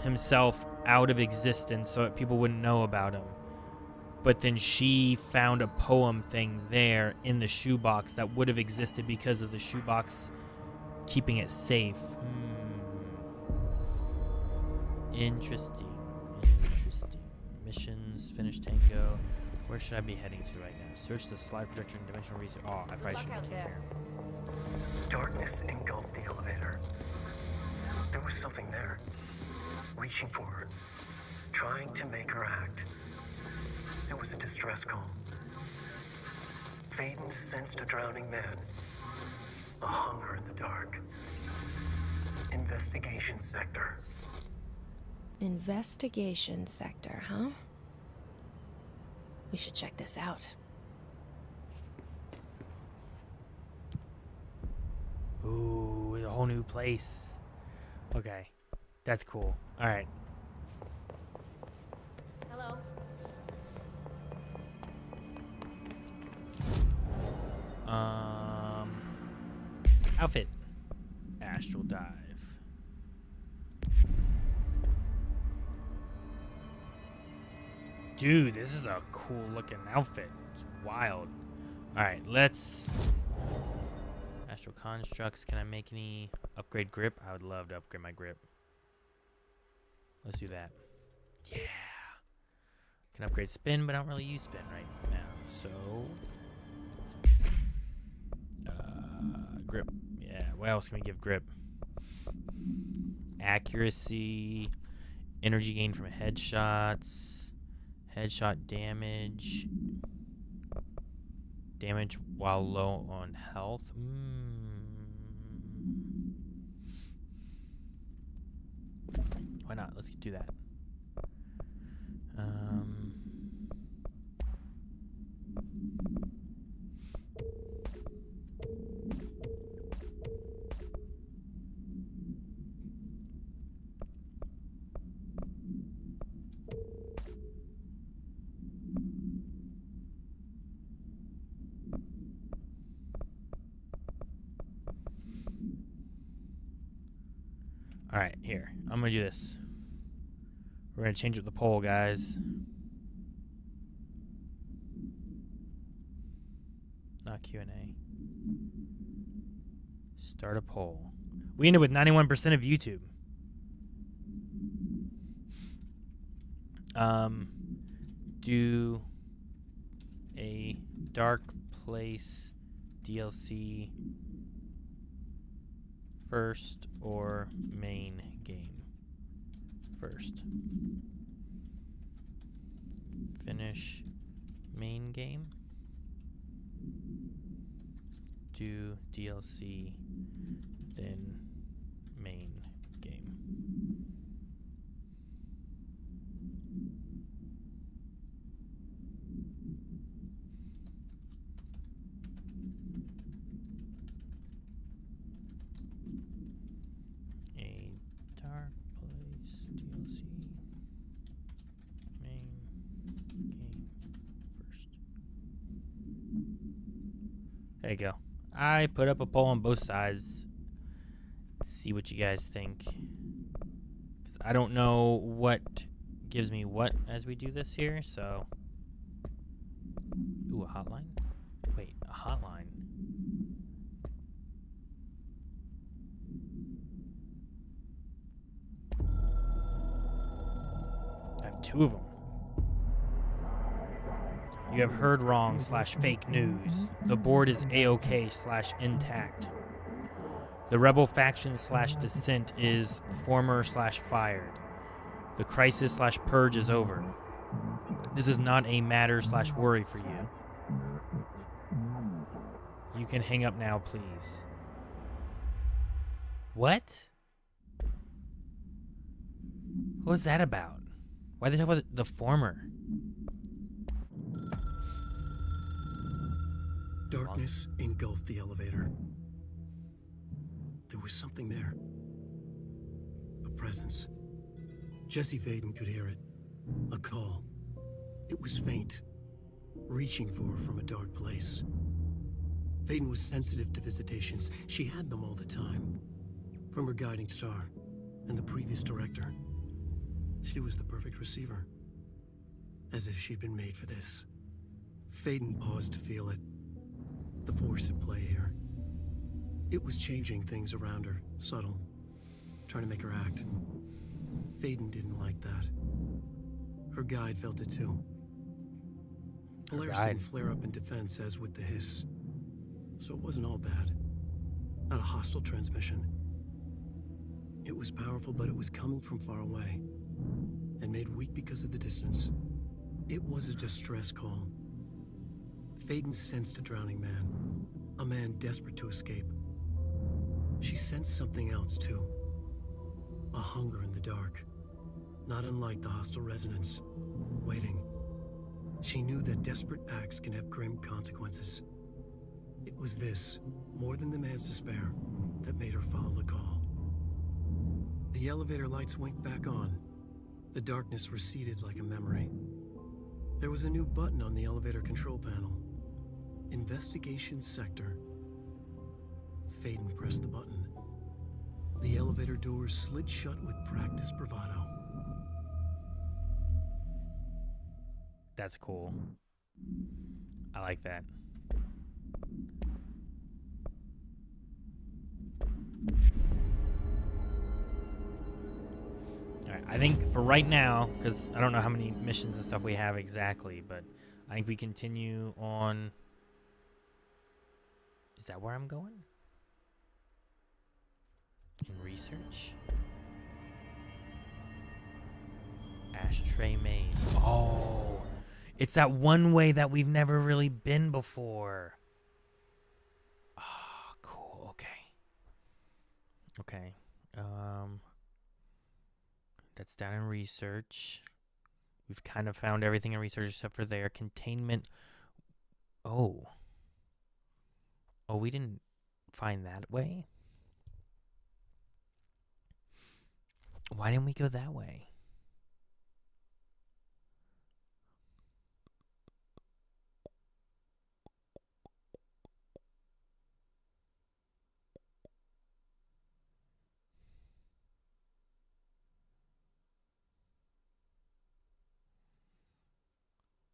himself out of existence so that people wouldn't know about him, but then she found a poem thing there in the shoebox that would have existed because of the shoebox keeping it safe. Interesting. Interesting. Missions, finish tango. Where should I be heading to right now? Search the slide projector and dimensional research. Oh, I probably shouldn't have came here. Darkness engulfed the elevator. There was something there, reaching for her, trying to make her act. It was a distress call. Faden sensed a drowning man, a hunger in the dark. Investigation sector. Investigation sector, huh? We should check this out. Ooh, a whole new place. Okay, that's cool. All right. Hello. Outfit. Astral dive. Dude, this is a cool looking outfit. It's wild. Alright, let's... Astral constructs. Can I make any upgrade grip? I would love to upgrade my grip. Let's do that. Yeah. Can upgrade spin, but I don't really use spin right now. So... grip. Yeah, what else can we give grip? Accuracy. Energy gain from headshots. Headshot damage. Damage while low on health. Why not? Let's do that. Alright, here. I'm gonna do this. We're gonna change up the poll, guys. Not Q&A. Start a poll. We ended with 91% of YouTube. Do a Dark Place DLC first or main game first? Finish main game. Do DLC, then main game. A Dark Place DLC, main game first. There you go. I put up a poll on both sides. See what you guys think. 'Cause I don't know what gives me what as we do this here, so. Ooh, a hotline? Wait, a hotline. I have two of them. You have heard wrong / fake news. The board is A-OK / intact. The rebel faction / dissent is former / fired. The crisis / purge is over. This is not a matter / worry for you. You can hang up now, please. What? What was that about? Why did they talk about the former? Darkness engulfed the elevator. There was something there. A presence. Jesse Faden could hear it. A call. It was faint, reaching for her from a dark place. Faden was sensitive to visitations. She had them all the time. From her guiding star and the previous director. She was the perfect receiver. As if she'd been made for this. Faden paused to feel it. The force at play here. It was changing things around her, subtle, trying to make her act. Faden didn't like that. Her guide felt it too. Polaris didn't flare up in defense as with the hiss. So it wasn't all bad. Not a hostile transmission. It was powerful, but it was coming from far away. And made weak because of the distance. It was a distress call. Faden sensed a drowning man. A man desperate to escape. She sensed something else too. A hunger in the dark. Not unlike the hostile resonance. Waiting. She knew that desperate acts can have grim consequences. It was this, more than the man's despair, that made her follow the call. The elevator lights winked back on. The darkness receded like a memory. There was a new button on the elevator control panel. Investigation Sector. Faden pressed the button. The elevator doors slid shut with practiced bravado. That's cool. I like that. Alright, I think for right now, because I don't know how many missions and stuff we have exactly, but I think we continue on. Is that where I'm going? In research? Ashtray maze. Oh, it's that one way that we've never really been before. Ah, cool. Okay. Okay. That's down in research. We've kind of found everything in research except for their containment. Oh. Oh, we didn't find that way? Why didn't we go that way?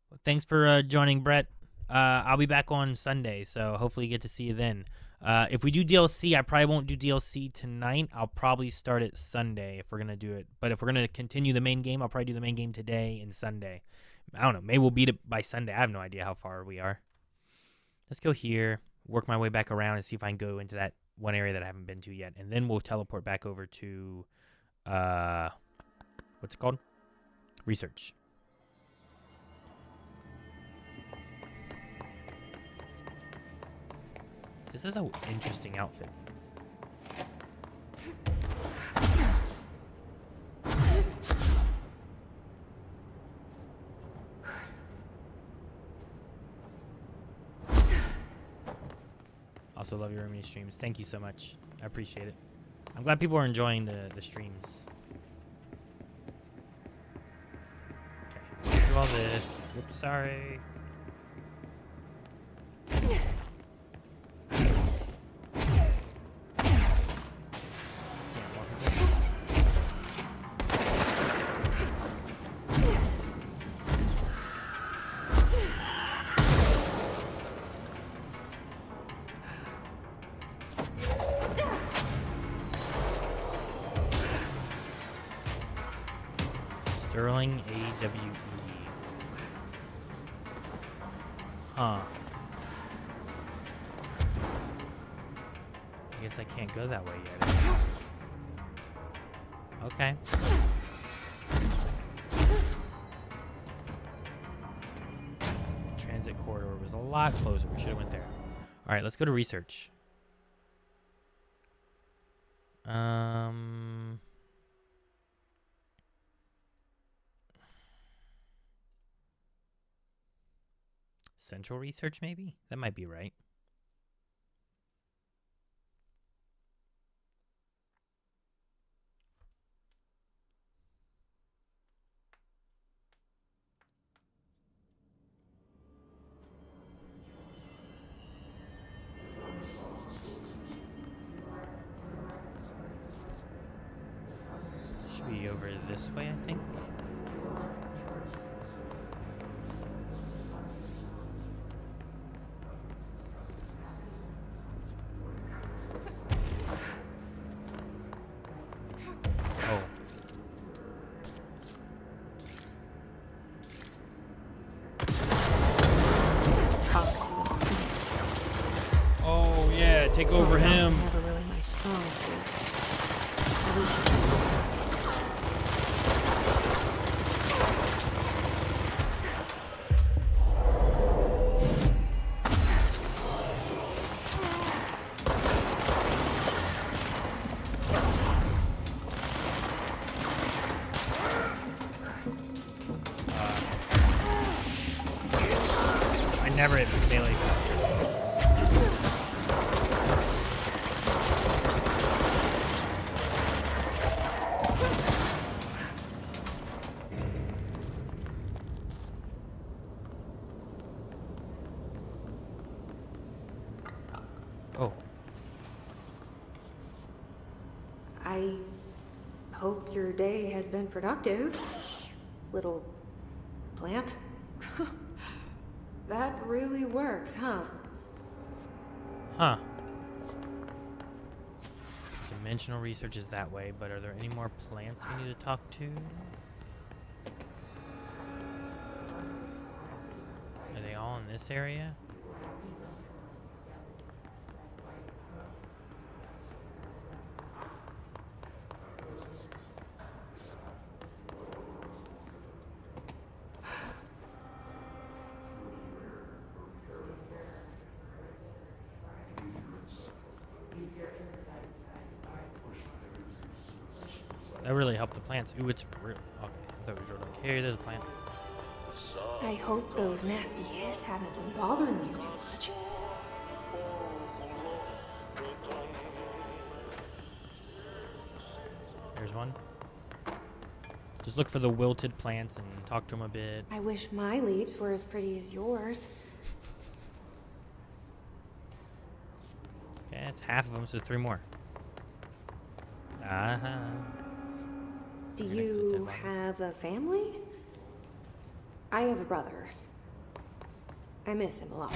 Well, thanks for joining, Brett. I'll be back on Sunday, so hopefully you get to see you then. If we do DLC, I probably won't do DLC tonight. I'll probably start it Sunday if we're going to do it. But if we're going to continue the main game, I'll probably do the main game today and Sunday. I don't know. Maybe we'll beat it by Sunday. I have no idea how far we are. Let's go here, work my way back around, and see if I can go into that one area that I haven't been to yet. And then we'll teleport back over to, what's it called? Research. This is an interesting outfit. Also love your Remedy streams. Thank you so much. I appreciate it. I'm glad people are enjoying the streams. Okay, do all this. Whoops, sorry. Sterling AWE. Huh. I guess I can't go that way yet. Okay. Transit corridor was a lot closer. We should have went there. All right, let's go to research. Central research, maybe? That might be right. Should be over this way, I think. Yeah, take over him. Never really my strong suit. At least I never hit Bailey. Oh. I hope your day has been productive, little plant. That really works, huh? Huh. Dimensional research is that way, but are there any more plants we need to talk to? Are they all in this area? That really helped the plants. Ooh, it's real. Okay, I thought we were like, hey, there's a plant. I hope those nasty hiss haven't been bothering you too much. There's one. Just look for the wilted plants and talk to them a bit. I wish my leaves were as pretty as yours. Yeah, it's half of them, so 3 more. Uh-huh. Do you have a family? I have a brother. I miss him a lot.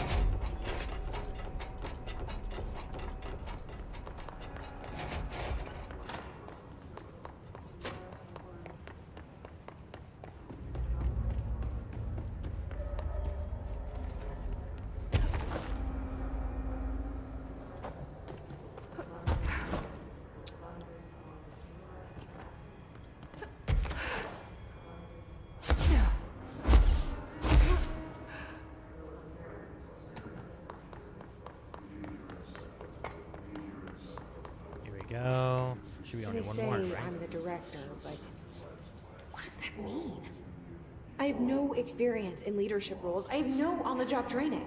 Go. Should be only They one say more, right? I'm the director, but what does that mean? I have no experience in leadership roles. I have no on-the-job training.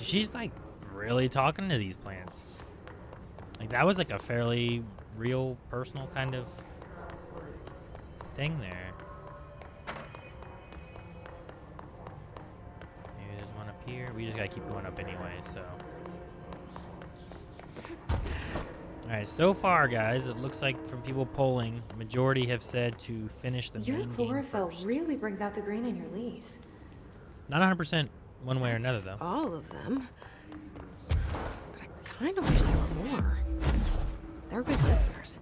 She's like really talking to these plants. Like that was like a fairly real, personal kind of thing there. Maybe there's one up here. We just gotta keep going up anyway, so. Alright, so far, guys, it looks like from people polling, majority have said to finish the Your main game chlorophyll first. really brings out the green in your leaves. Not 100% one way or another, though. All of them. But I kind of wish there were more. They're good listeners.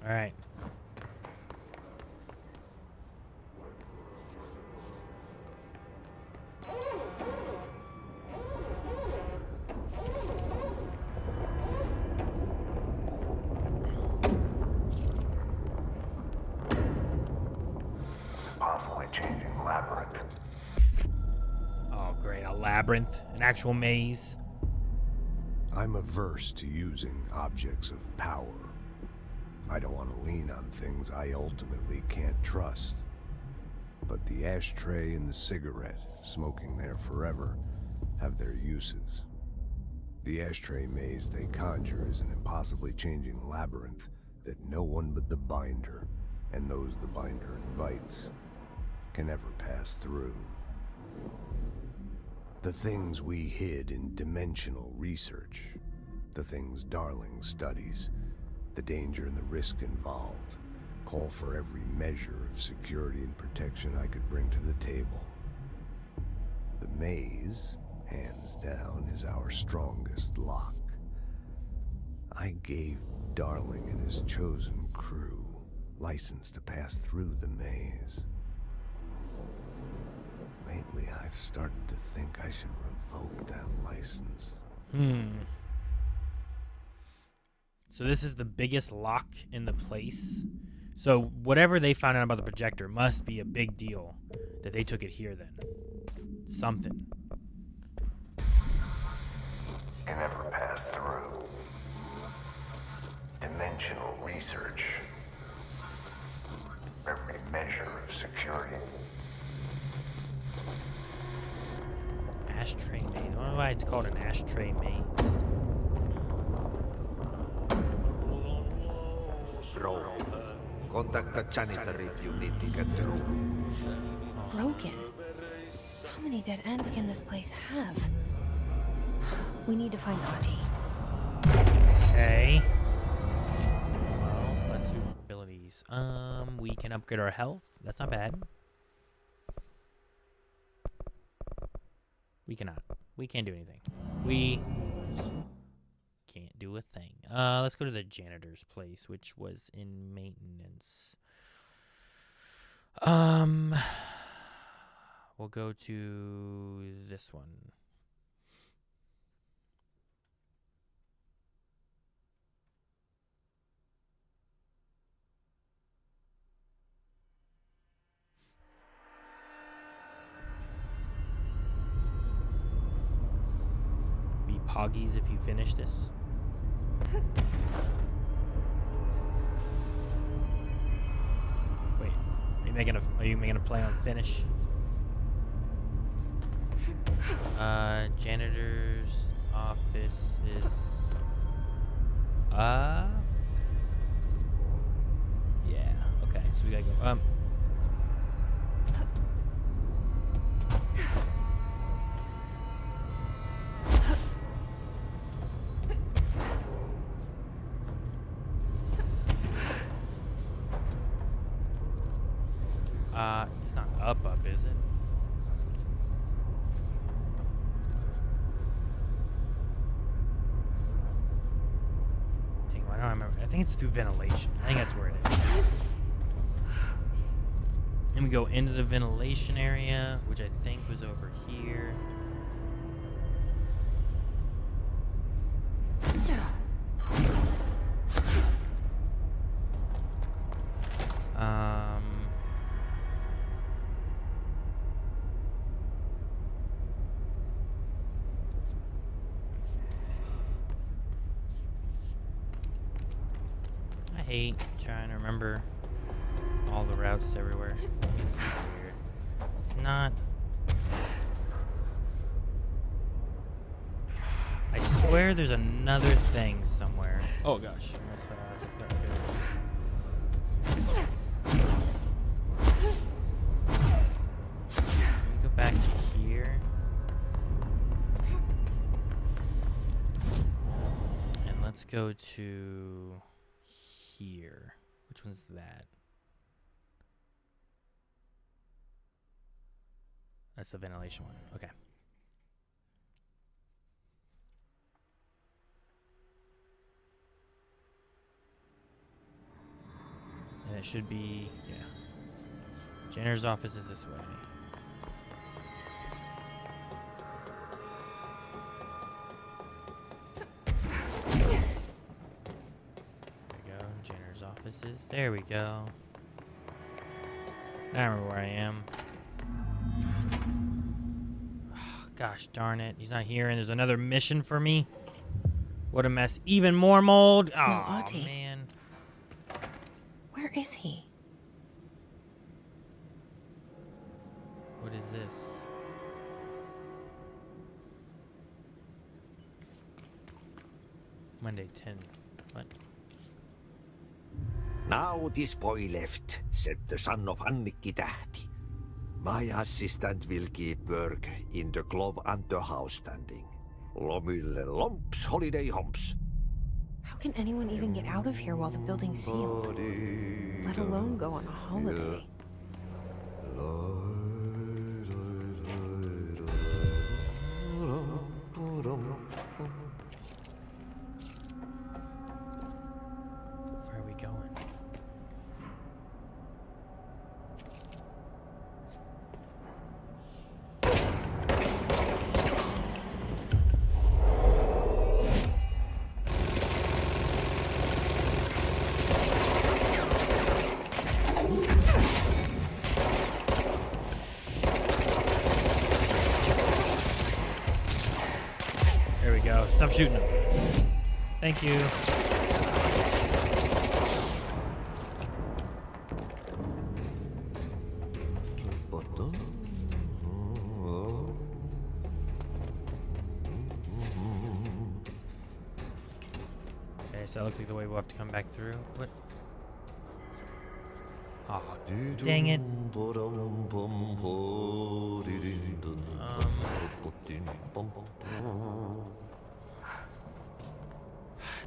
Alright. Possibly changing labyrinth. Oh, great. A labyrinth. An actual maze. I'm averse to using objects of power. I don't want to lean on things I ultimately can't trust. But the ashtray and the cigarette, smoking there forever, have their uses. The ashtray maze they conjure is an impossibly changing labyrinth that no one but the binder, and those the binder invites, can ever pass through. The things we hid in dimensional research, the things Darling studies, the danger and the risk involved, call for every measure of security and protection I could bring to the table. The maze, hands down, is our strongest lock. I gave Darling and his chosen crew license to pass through the maze. I should revoke that license. So this is the biggest lock in the place. So whatever they found out about the projector must be a big deal that they took it here then. Something. You never passed through. Dimensional research. Every measure of security. Ashtray maze. I don't know why it's called an ashtray maze. Bro, contact the janitor if you need to get through. Broken. How many dead ends can this place have? We need to find Auntie. Okay. Well, let's do abilities. We can upgrade our health. That's not bad. We cannot. We can't do anything. We can't do a thing. Let's go to the janitor's place, which was in maintenance. We'll go to this one. Be poggies if you finish this. Wait, are you making a play on finish? Janitor's office is yeah, okay, so we gotta go it's not up, is it? Dang, I don't remember. I think it's through ventilation. I think that's where it is. And we go into the ventilation area, which I think was over here. I hate trying to remember all the routes everywhere. It's weird. It's not. I swear there's another thing somewhere. Oh gosh. That's good. Let me go back to here. And let's go to here. Which one's that? That's the ventilation one. Okay. And it should be, yeah. Janitor's office is this way. There we go. Janitor's office is, there we go. Now I remember where I am. Gosh darn it. He's not here and there's another mission for me. What a mess. Even more mold. Oh, man. Where is he? What is this? Monday 10. What? Now this boy left, said the son of Annikki Tähti. My assistant will keep work in the glove and the house standing. Lomille lomps, holiday humps. How can anyone even get out of here while the building's sealed? Let alone go on a holiday. Where are we going? Stop shooting him. Thank you. Okay, so that looks like the way we'll have to come back through. What? Oh, dang it.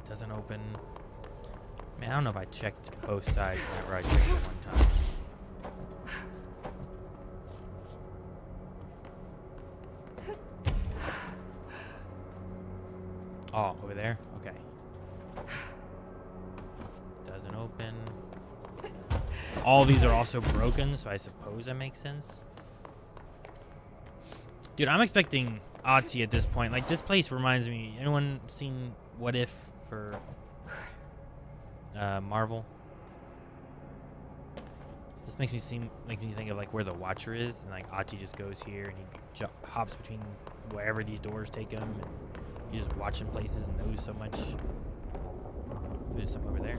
Doesn't open. Man, I don't know if I checked both sides whenever I checked it one time. Oh, over there? Okay. Doesn't open. All these are also broken, so I suppose that makes sense. Dude, I'm expecting Ahti at this point. Like, this place reminds me... Anyone seen What If for Marvel? This makes me think of, like, where the Watcher is. And, like, Ahti just goes here and he hops between wherever these doors take him. And he just watching places and knows so much. There's some over there.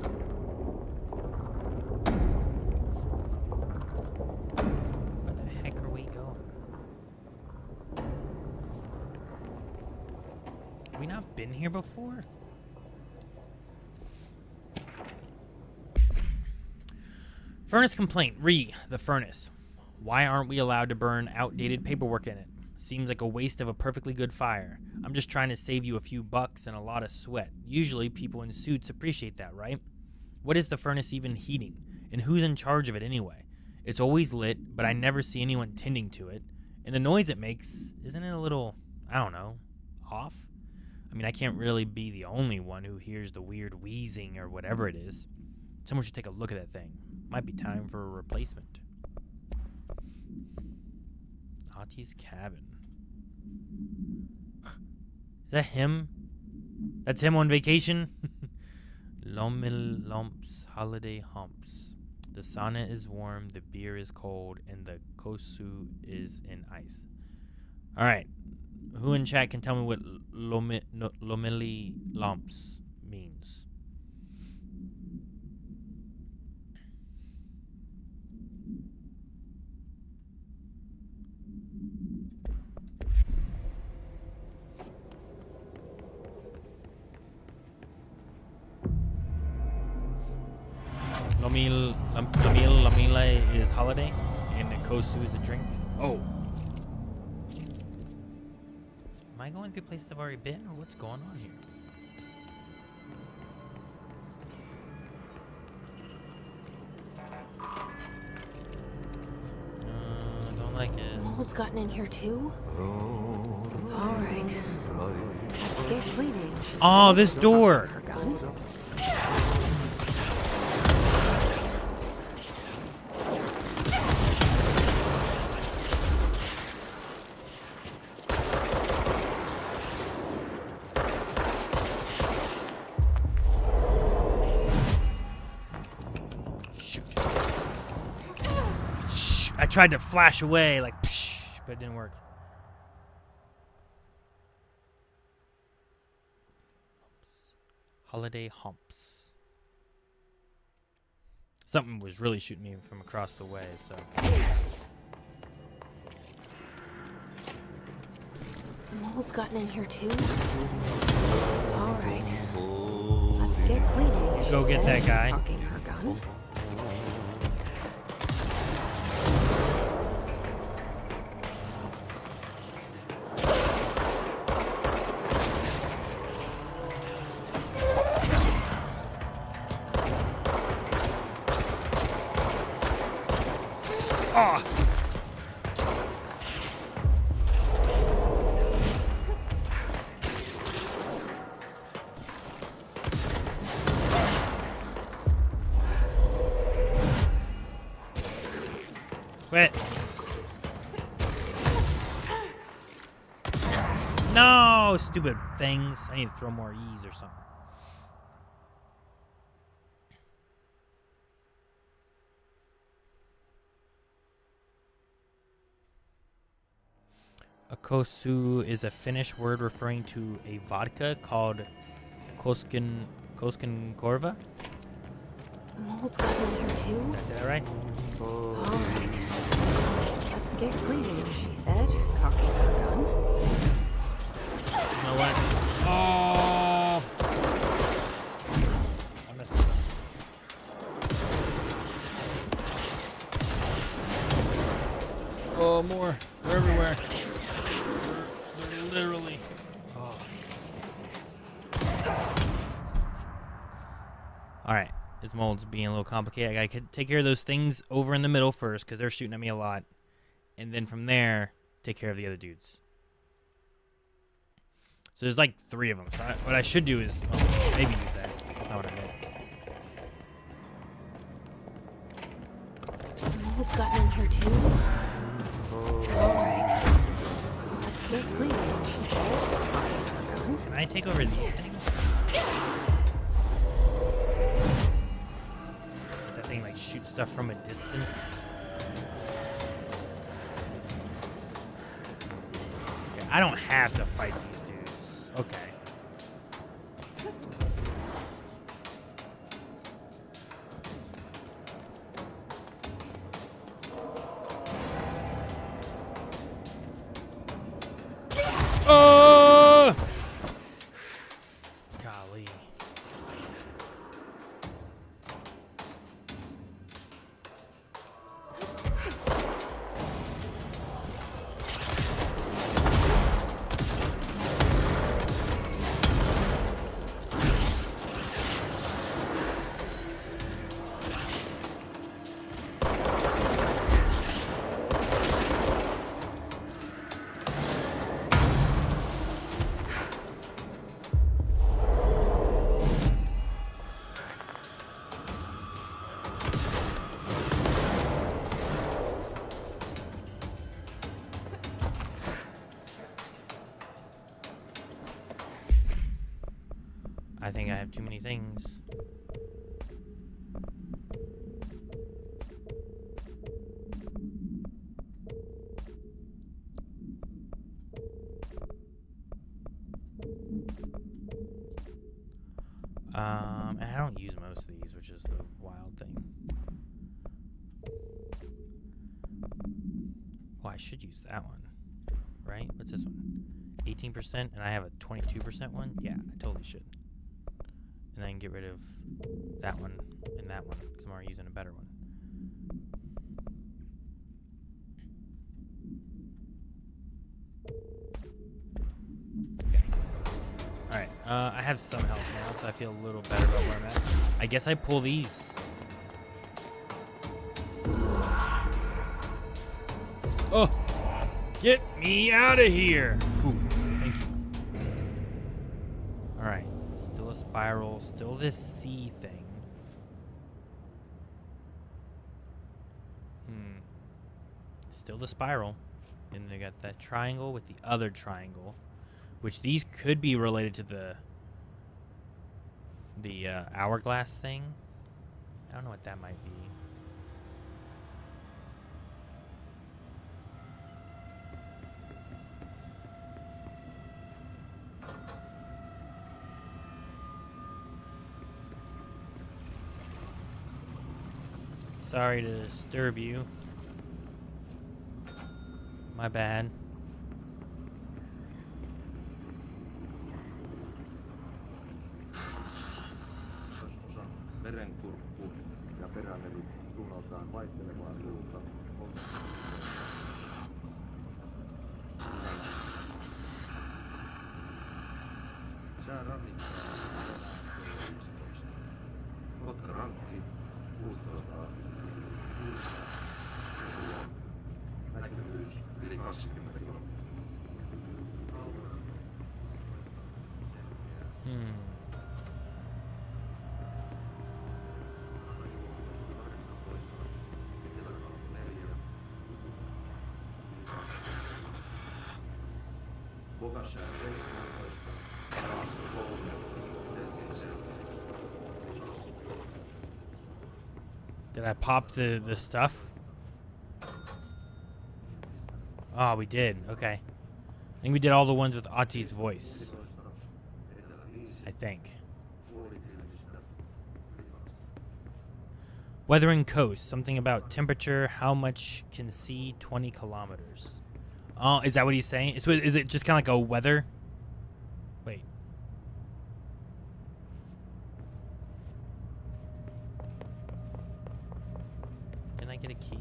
Where the heck are we going? Have we not been here before? Furnace complaint. The furnace. Why aren't we allowed to burn outdated paperwork in it? Seems like a waste of a perfectly good fire. I'm just trying to save you a few bucks and a lot of sweat. Usually people in suits appreciate that, right? What is the furnace even heating? And who's in charge of it anyway? It's always lit, but I never see anyone tending to it. And the noise it makes, isn't it a little, I don't know, off? I mean, I can't really be the only one who hears the weird wheezing or whatever it is. Someone should take a look at that thing. Might be time for a replacement. Ahti's cabin. Is that him? That's him on vacation? Lomil Lumps Holiday Humps. The sauna is warm, the beer is cold, and the kosu is in ice. Alright. Who in chat can tell me what Lomili Lumps means? Lamila is holiday, and the kosu is a drink. Oh. Am I going through places I've already been, or what's going on here? I don't like it. Mold's gotten in here too? All right. Let's get cleaning. Oh, this door. Her gun. I tried to flash away, like, psh, but it didn't work. Holiday humps. Something was really shooting me from across the way, so. Mold's gotten in here too? All right. Let's get cleaning. Go get that guy. Cocking her gun. Oh. Quit. No, stupid things. I need to throw more E's or something. A kosu is a Finnish word referring to a vodka called Koskenkorva. The mold's got in here too. Did I say that right? All right. Let's get cleaning, she said, cocking her gun. You know what? Oh! I messed this up. Oh, more. They're everywhere. They're literally. Oh. Alright. This mold's being a little complicated. I gotta take care of those things over in the middle first because they're shooting at me a lot. And then from there, take care of the other dudes. So there's like 3 of them. So what I should do is maybe use that. That's not what I meant. The mold's gotten in here too. All right. Let's get cleaning, she said. Can I take over these things? That thing like shoots stuff from a distance. Okay, I don't have to fight these dudes. Okay. Oh! Golly. I think I have too many things. And I don't use most of these, which is the wild thing. Well, I should use that one, right? What's this one? 18%, and I have a 22% one? Yeah, I totally should. And then get rid of that one and that one, because I'm already using a better one. Okay. Alright, I have some health now, so I feel a little better about where I'm at. I guess I pull these. Oh! Get me out of here! Ooh, thank you. Alright. Still a spiral. Still this C thing. Still the spiral. And they got that triangle with the other triangle. Which these could be related to the hourglass thing. I don't know what that might be. Sorry to disturb you. My bad. Merenkurkku ja perämeri suunnaltaan vaihtelevaa suunta on säärannikkoa 11. Kotkarankki 16. Näkyvyys yli 20 kilometriä. Did I pop the stuff? Oh, we did. Okay. think we did all the ones with Ati's voice. I think. Weathering coast. Something about temperature. How much can see 20 kilometers? Oh, is that what he's saying? Is it just kind of like a weather? Wait. Can I get a key?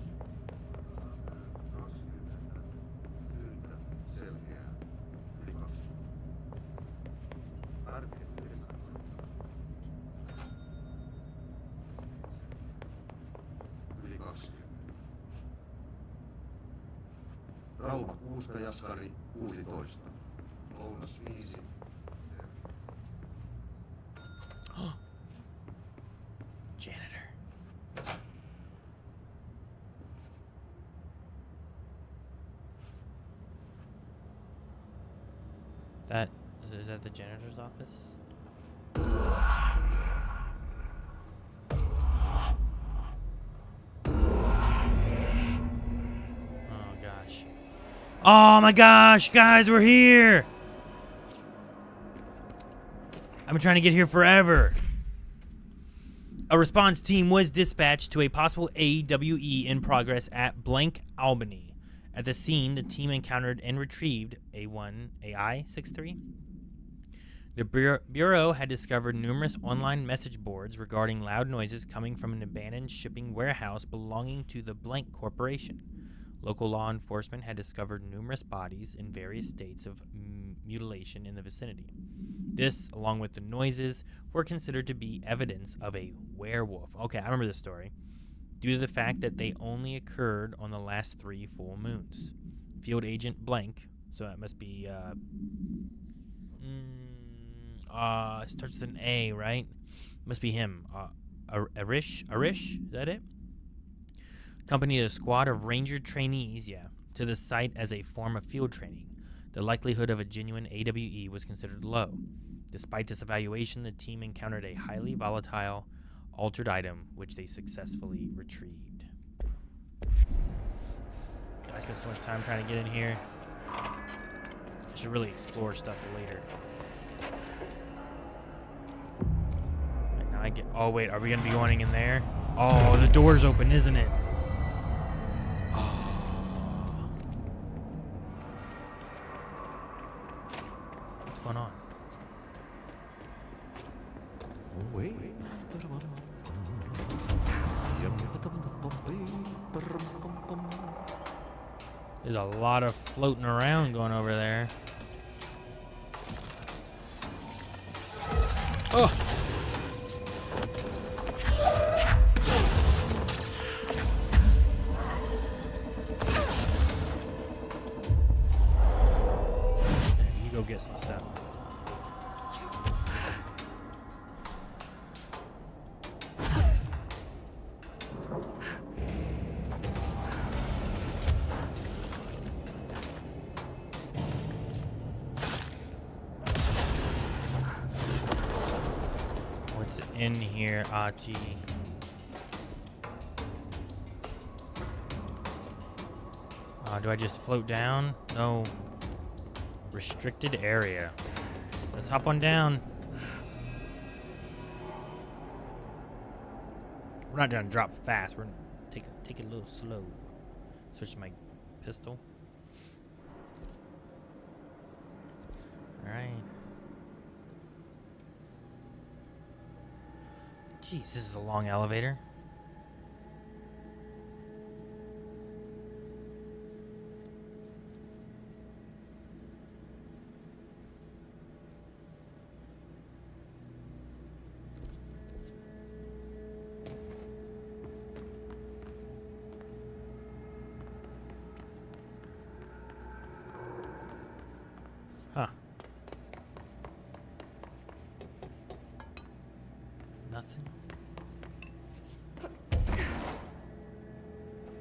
Rauha 6 ja Jaskari 16. Lounas 5. Janitor. Is that the janitor's office? Oh gosh. Oh my gosh, guys, we're here. I've been trying to get here forever. A response team was dispatched to a possible AWE in progress at blank Albany. At the scene, the team encountered and retrieved AI-63. The Bureau had discovered numerous online message boards regarding loud noises coming from an abandoned shipping warehouse belonging to the Blank Corporation. Local law enforcement had discovered numerous bodies in various states of mutilation in the vicinity. This, along with the noises, were considered to be evidence of a werewolf. Okay, I remember this story. Due to the fact that they only occurred on the last 3 full moons. Field Agent Blank, so that must be, it starts with an A, right? Must be him. Arish? Is that it? Accompanied a squad of ranger trainees, to the site as a form of field training. The likelihood of a genuine AWE was considered low. Despite this evaluation, the team encountered a highly volatile, altered item, which they successfully retrieved. I spent so much time trying to get in here. I should really explore stuff later. Right, now I get. Oh wait, are we gonna be going in there? Oh, the door's open, isn't it? What's going on? Wait. There's a lot of floating around going over there. Oh! You go get some stuff. In here, Ati. Do I just float down? No. Restricted area. Let's hop on down. We're not gonna drop fast. We're gonna take it a little slow. Switch to my pistol. All right. Jeez, this is a long elevator. Huh. Nothing.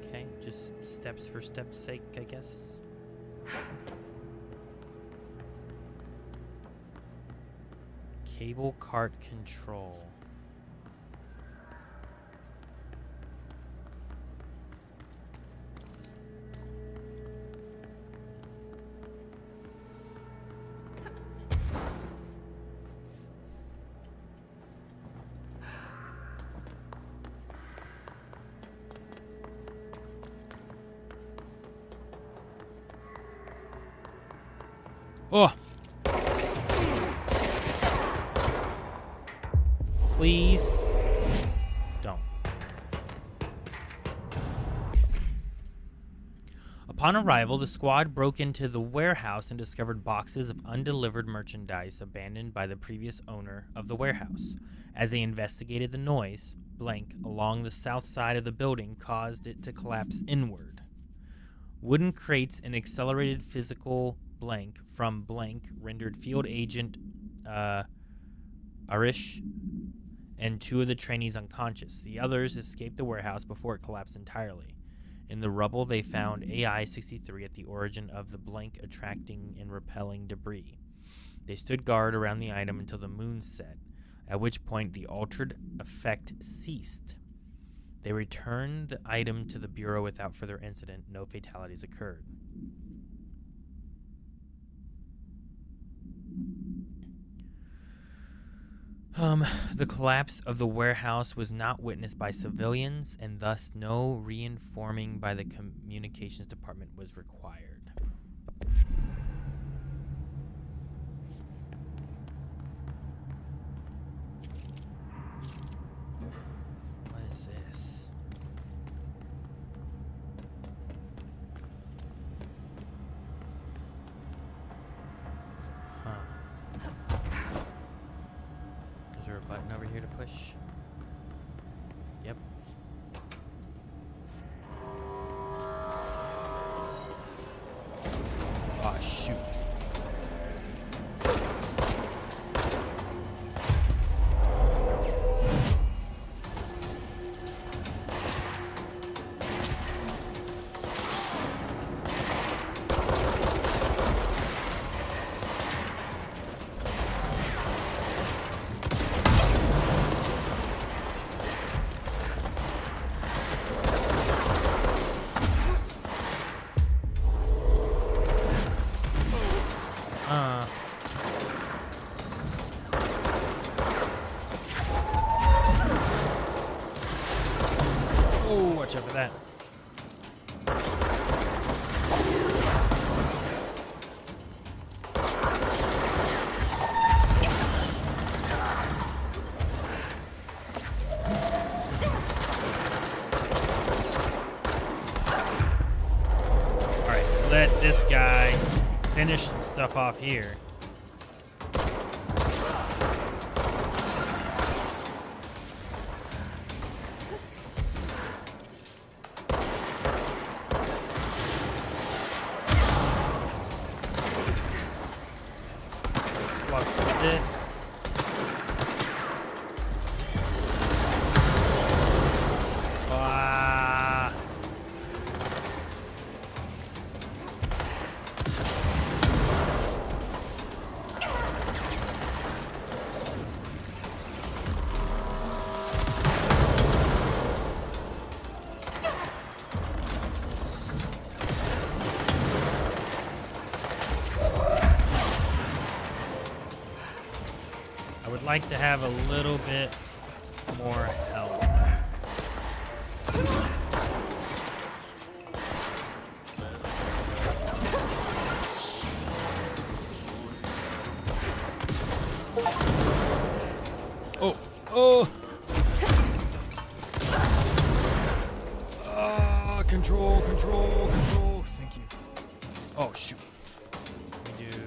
Okay, just steps for steps' sake, I guess. Cable cart control. Oh! Please don't. Upon arrival, the squad broke into the warehouse and discovered boxes of undelivered merchandise abandoned by the previous owner of the warehouse. As they investigated the noise, blank along the south side of the building caused it to collapse inward. Wooden crates and accelerated physical blank from blank rendered field agent Arish and 2 of the trainees unconscious. The others escaped the warehouse before it collapsed entirely. In the rubble, they found AI-63 at the origin of the blank attracting and repelling debris. They stood guard around the item until the moon set, at which point the altered effect ceased. They returned the item to the Bureau without further incident. No fatalities occurred. The collapse of the warehouse was not witnessed by civilians, and thus no reinforming by the communications department was required. What is this? Is there a button over here to push? Yep. Oh, shoot. Oh, watch out for that. Alright, let this guy finish some stuff off here. This. I would like to have a little bit more health. Oh, oh! Control, control, control. Thank you. Oh, shoot. Let me do...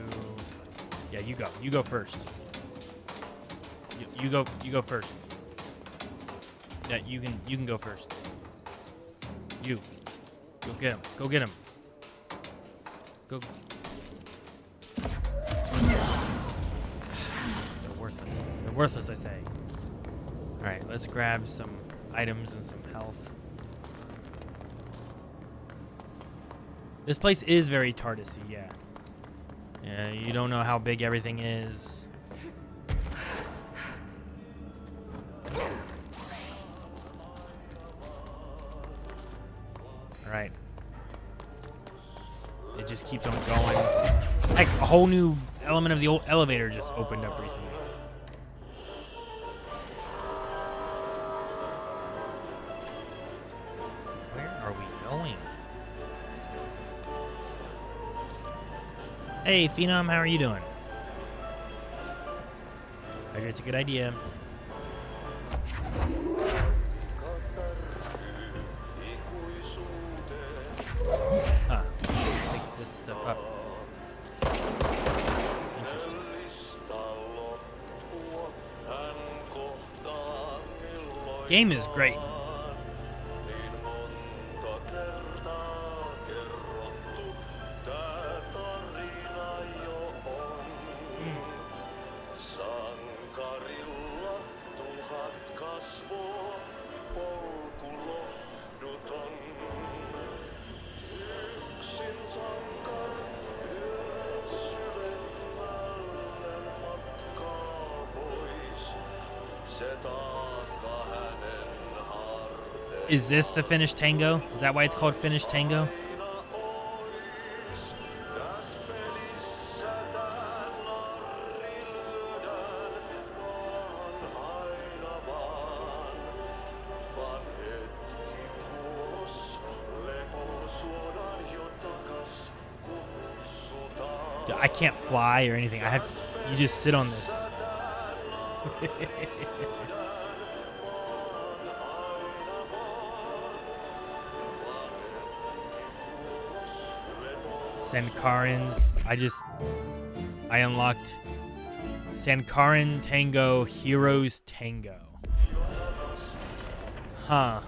Yeah, you go. You go first. You go first. Yeah, you can go first. You. Go get him. Go get him. Go. They're worthless. They're worthless, I say. Alright, let's grab some items and some health. This place is very TARDIS-y, yeah. Yeah, you don't know how big everything is. Alright. It just keeps on going. Like, a whole new element of the old elevator just opened up recently. Where are we going? Hey, Phenom, how are you doing? Hydrate's a good idea. Huh. Pick this stuff up. Interesting. Game is great. Is this the Finnish Tango? Is that why it's called Finnish Tango? Dude, I can't fly or anything. You just sit on this. Sankarin's. I unlocked Sankarin Tango Heroes Tango. Huh.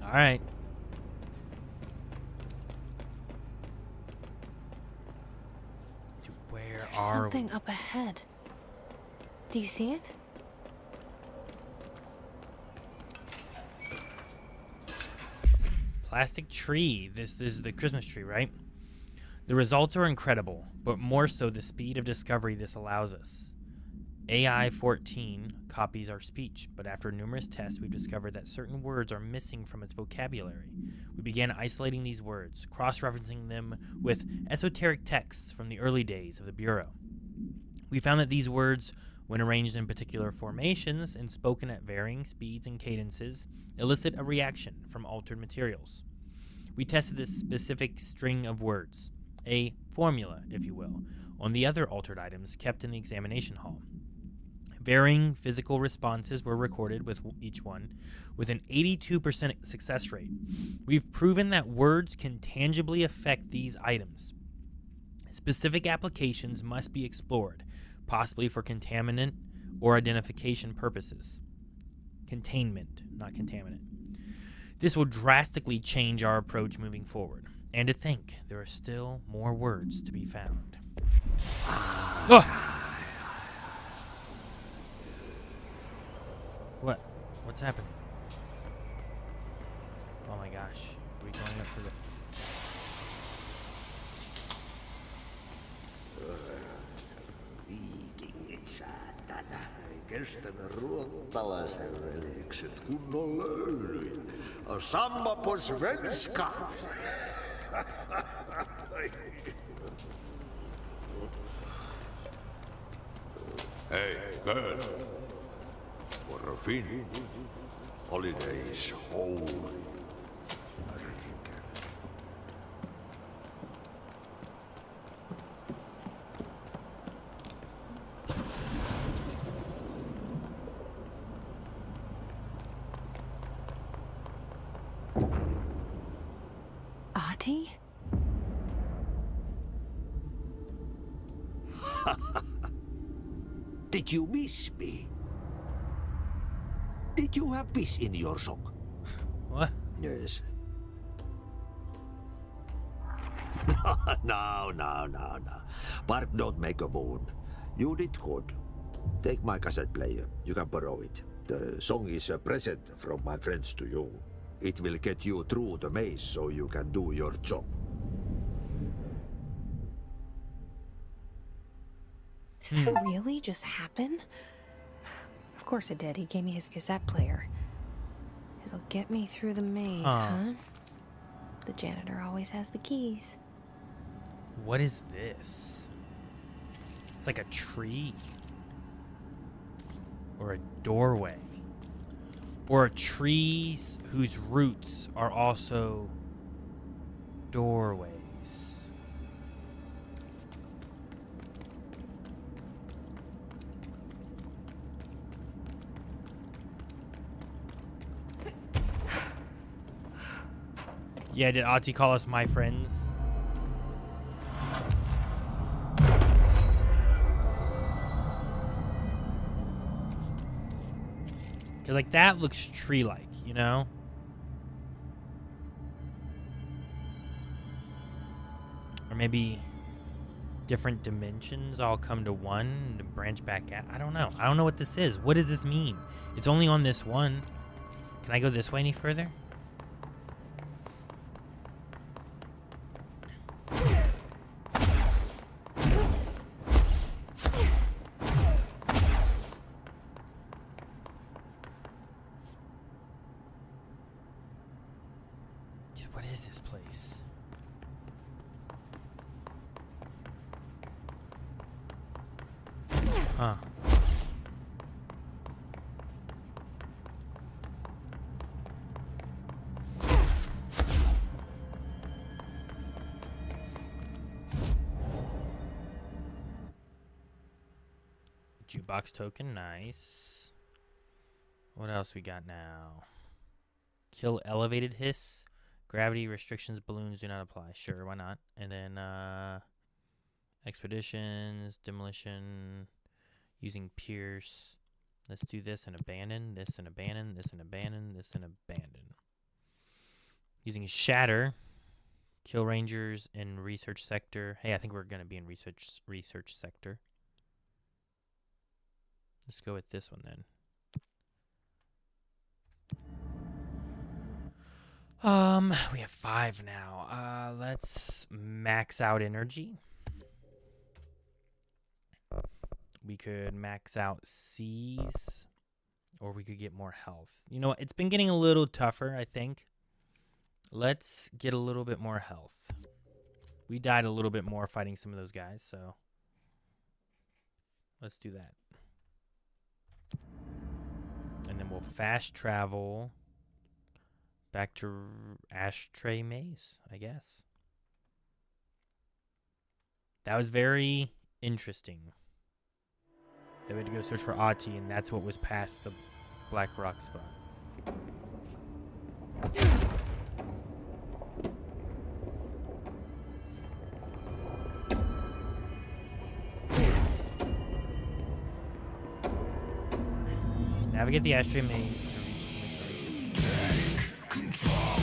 Alright. Where are we? Something up ahead. Do you see it? Plastic tree. This is the Christmas tree, right? The results are incredible, but more so the speed of discovery this allows us. AI 14 copies our speech, but after numerous tests, we've discovered that certain words are missing from its vocabulary. We began isolating these words, cross-referencing them with esoteric texts from the early days of the Bureau. We found that these words, when arranged in particular formations and spoken at varying speeds and cadences, elicit a reaction from altered materials. We tested this specific string of words, a formula, if you will, on the other altered items kept in the examination hall. Varying physical responses were recorded with each one, with an 82% success rate. We've proven that words can tangibly affect these items. Specific applications must be explored, possibly for contaminant or identification purposes. Containment, not contaminant. This will drastically change our approach moving forward. And to think, there are still more words to be found. Oh! What? What's happening? Oh my gosh. Are we going up for the... Kestänyt ruottalaisen velikset kunnon löylyin. Samma på svenska! Hey, girl. For a Finn, holidays holy. Ahti? Did you miss me? Did you have piss in your song? What? Yes. No. Bark don't make a wound. You did good. Take my cassette player. You can borrow it. The song is a present from my friends to you. It will get you through the maze so you can do your job. Did that really just happen? Of course it did. He gave me his cassette player. It'll get me through the maze, huh? The janitor always has the keys. What is this? It's like a tree. Or a doorway. Or a tree whose roots are also doorways. Yeah, did Ati call us my friends? Cause like that looks tree-like, you know? Or maybe different dimensions all come to one to branch back out. I don't know. I don't know what this is. What does this mean? It's only on this one. Can I go this way any further? What is this place? Huh. Jukebox token, nice. What else we got now? Kill elevated hiss. Gravity restrictions, balloons do not apply. Sure, why not? And then expeditions, demolition, using pierce. Let's do this and abandon, this and abandon, this and abandon, this and abandon. Using shatter. Kill rangers in research sector. Hey, I think we're gonna be in research sector. Let's go with this one then. We have 5 now. Let's max out energy. We could max out C's, or we could get more health. You know what? It's been getting a little tougher, I think. Let's get a little bit more health. We died a little bit more fighting some of those guys, so let's do that. And then we'll fast travel back to Ashtray Maze, I guess. That was very interesting. They had to go search for Ati, and that's what was past the Black Rock spot. Navigate the Ashtray Maze to reach dimensional research. Take control.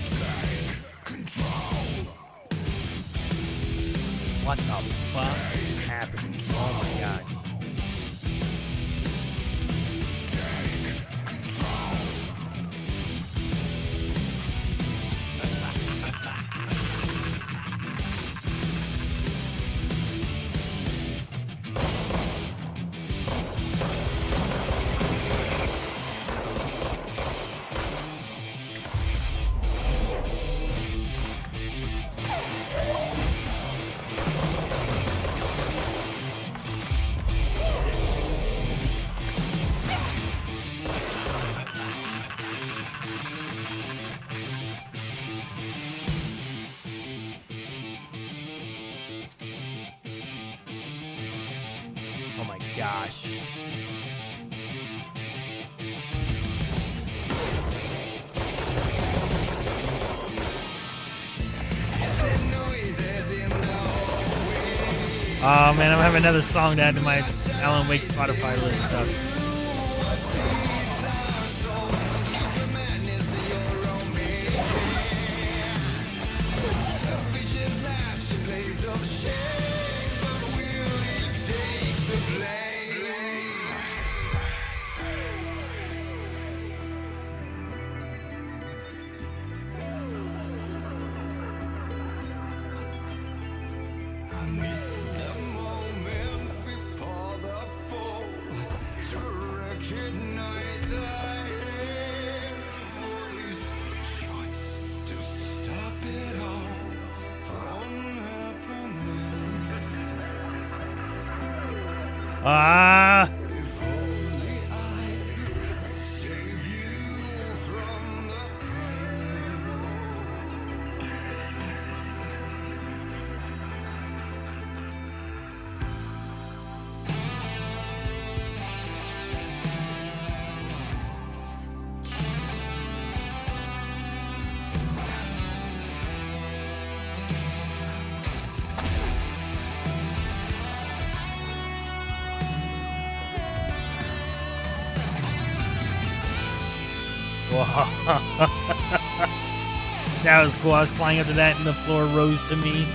Take control. What the fuck is happening? Oh my god. Oh my gosh. Oh man, I'm gonna have another song to add to my Alan Wake Spotify list stuff. Ah! That was cool. I was flying up to that and the floor rose to me.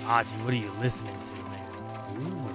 Ozzy, what are you listening to, man? Ooh.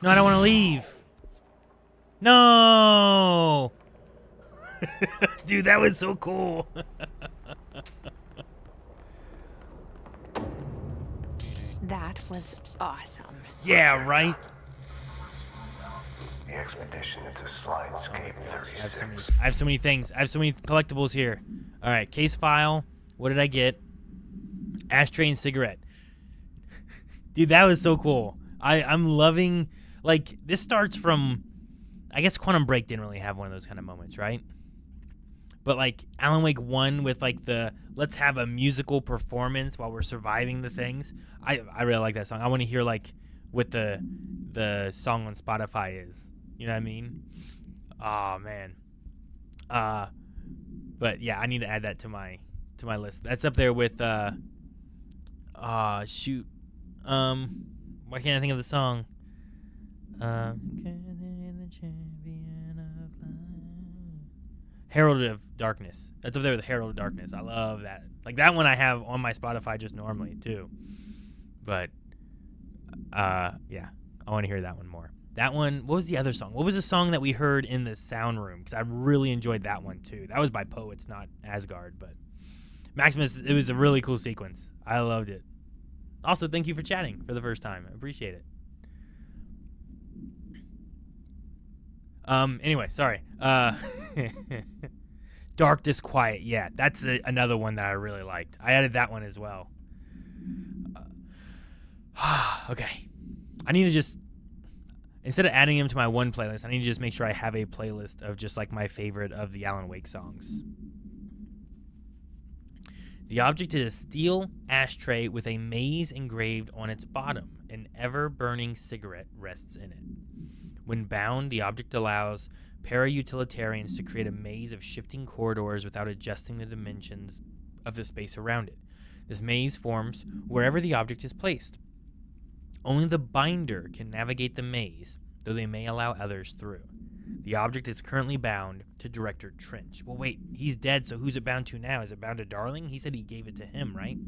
No, I don't want to leave. No! Dude, that was so cool. That was awesome. Yeah, right? The expedition into Slidescape 36. I have so many things. I have so many collectibles here. All right, case file. What did I get? Ashtray and cigarette. Dude, that was so cool. I'm loving, like, this starts from, I guess Quantum Break didn't really have one of those kind of moments, right? But, like, Alan Wake 1 with, like, the let's have a musical performance while we're surviving the things. I really like that song. I want to hear, like, what the song on Spotify is. You know what I mean? Oh, man. But, yeah, I need to add that to my list. That's up there with, shoot. Why can't I think of the song? Herald of Darkness. That's up there with Herald of Darkness. I love that. Like, that one I have on my Spotify just normally, too. But, yeah. I want to hear that one more. That one, what was the other song? What was the song that we heard in the sound room? Because I really enjoyed that one too. That was by Poets, not Asgard, but Maximus, it was a really cool sequence. I loved it. Also, thank you for chatting for the first time. I appreciate it. Anyway, sorry. Dark Disquiet. Yeah, that's another one that I really liked. I added that one as well. Okay. I need to just, instead of adding them to my one playlist, I need to just make sure I have a playlist of just like my favorite of the Alan Wake songs. The object is a steel ashtray with a maze engraved on its bottom. An ever-burning cigarette rests in it. When bound, the object allows para-utilitarians to create a maze of shifting corridors without adjusting the dimensions of the space around it. This maze forms wherever the object is placed. Only the binder can navigate the maze, though they may allow others through. The object is currently bound to Director Trench. Well, wait, he's dead, so who's it bound to now? Is it bound to Darling? He said he gave it to him, right?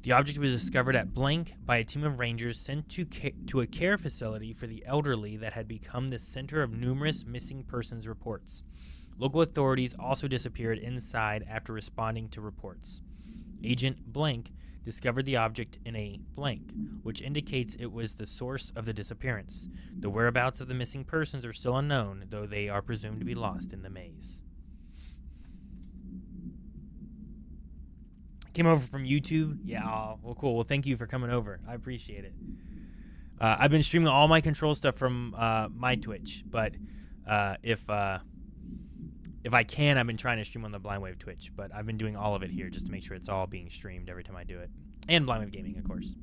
The object was discovered at Blank by a team of rangers sent to a care facility for the elderly that had become the center of numerous missing persons reports. Local authorities also disappeared inside after responding to reports. Agent Blank discovered the object in a blank, which indicates it was the source of the disappearance. The whereabouts of the missing persons are still unknown, though they are presumed to be lost in the maze. Came over from YouTube? Yeah, well, cool. Well, thank you for coming over. I appreciate it. I've been streaming all my Control stuff from my Twitch, but if I can, I've been trying to stream on the Blindwave Twitch, but I've been doing all of it here just to make sure it's all being streamed every time I do it. And Blindwave Gaming, of course.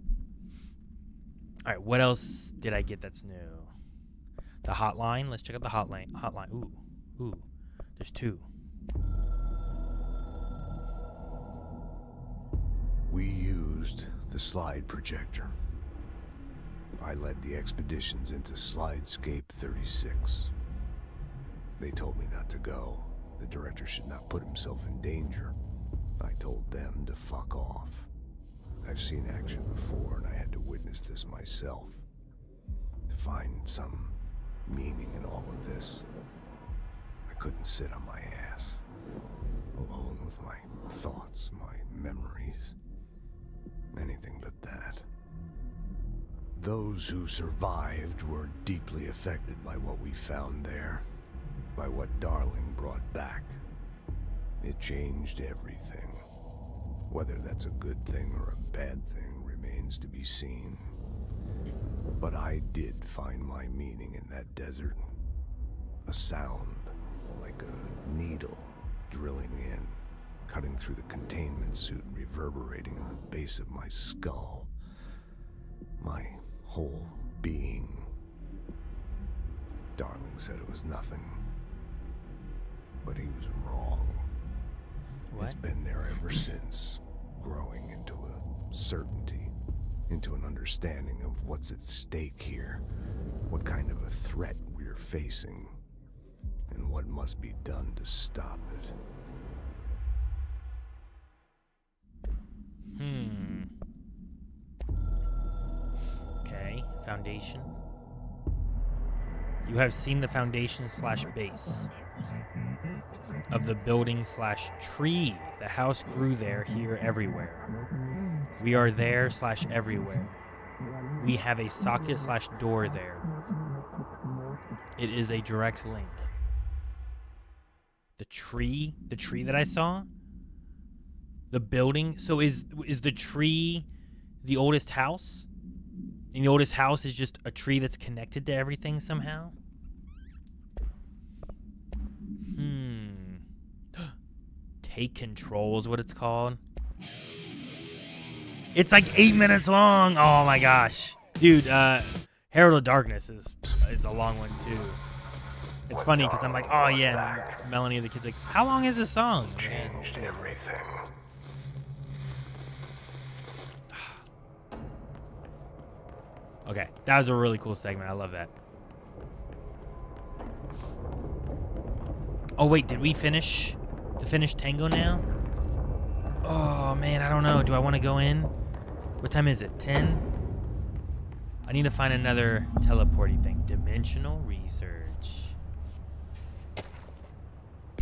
All right, what else did I get that's new? The hotline. Let's check out the hotline. Ooh, there's two. We used the slide projector. I led the expeditions into Slidescape 36. They told me not to go. The director should not put himself in danger. I told them to fuck off. I've seen action before, and I had to witness this myself. To find some meaning in all of this, I couldn't sit on my ass, alone with my thoughts, my memories. Anything but that. Those who survived were deeply affected by what we found there, by what Darling brought back. It changed everything. Whether that's a good thing or a bad thing remains to be seen. But I did find my meaning in that desert. A sound, like a needle drilling in, cutting through the containment suit and reverberating in the base of my skull. My whole being. Darling said it was nothing, but he was wrong. What? It's been there ever since, growing into a certainty, into an understanding of what's at stake here, what kind of a threat we're facing, and what must be done to stop it. Okay, foundation. You have seen the foundation / base of the building / tree. The house grew there, here, everywhere. We are there / everywhere. We have a socket / door there. It is a direct link. The tree that I saw? The building? So is the tree the oldest house? And the oldest house is just a tree that's connected to everything somehow? Take Control is what it's called. It's like 8 minutes long. Oh my gosh. Dude, Herald of Darkness is a long one too. It's funny because I'm like, oh yeah, and Melanie, the kid's like, how long is this song? Changed everything. Okay, that was a really cool segment. I love that. Oh wait, did we finish the FINNISH TANGO now? Oh man, I don't know. Do I want to go in? What time is it? 10? I need to find another teleporting thing. Dimensional research.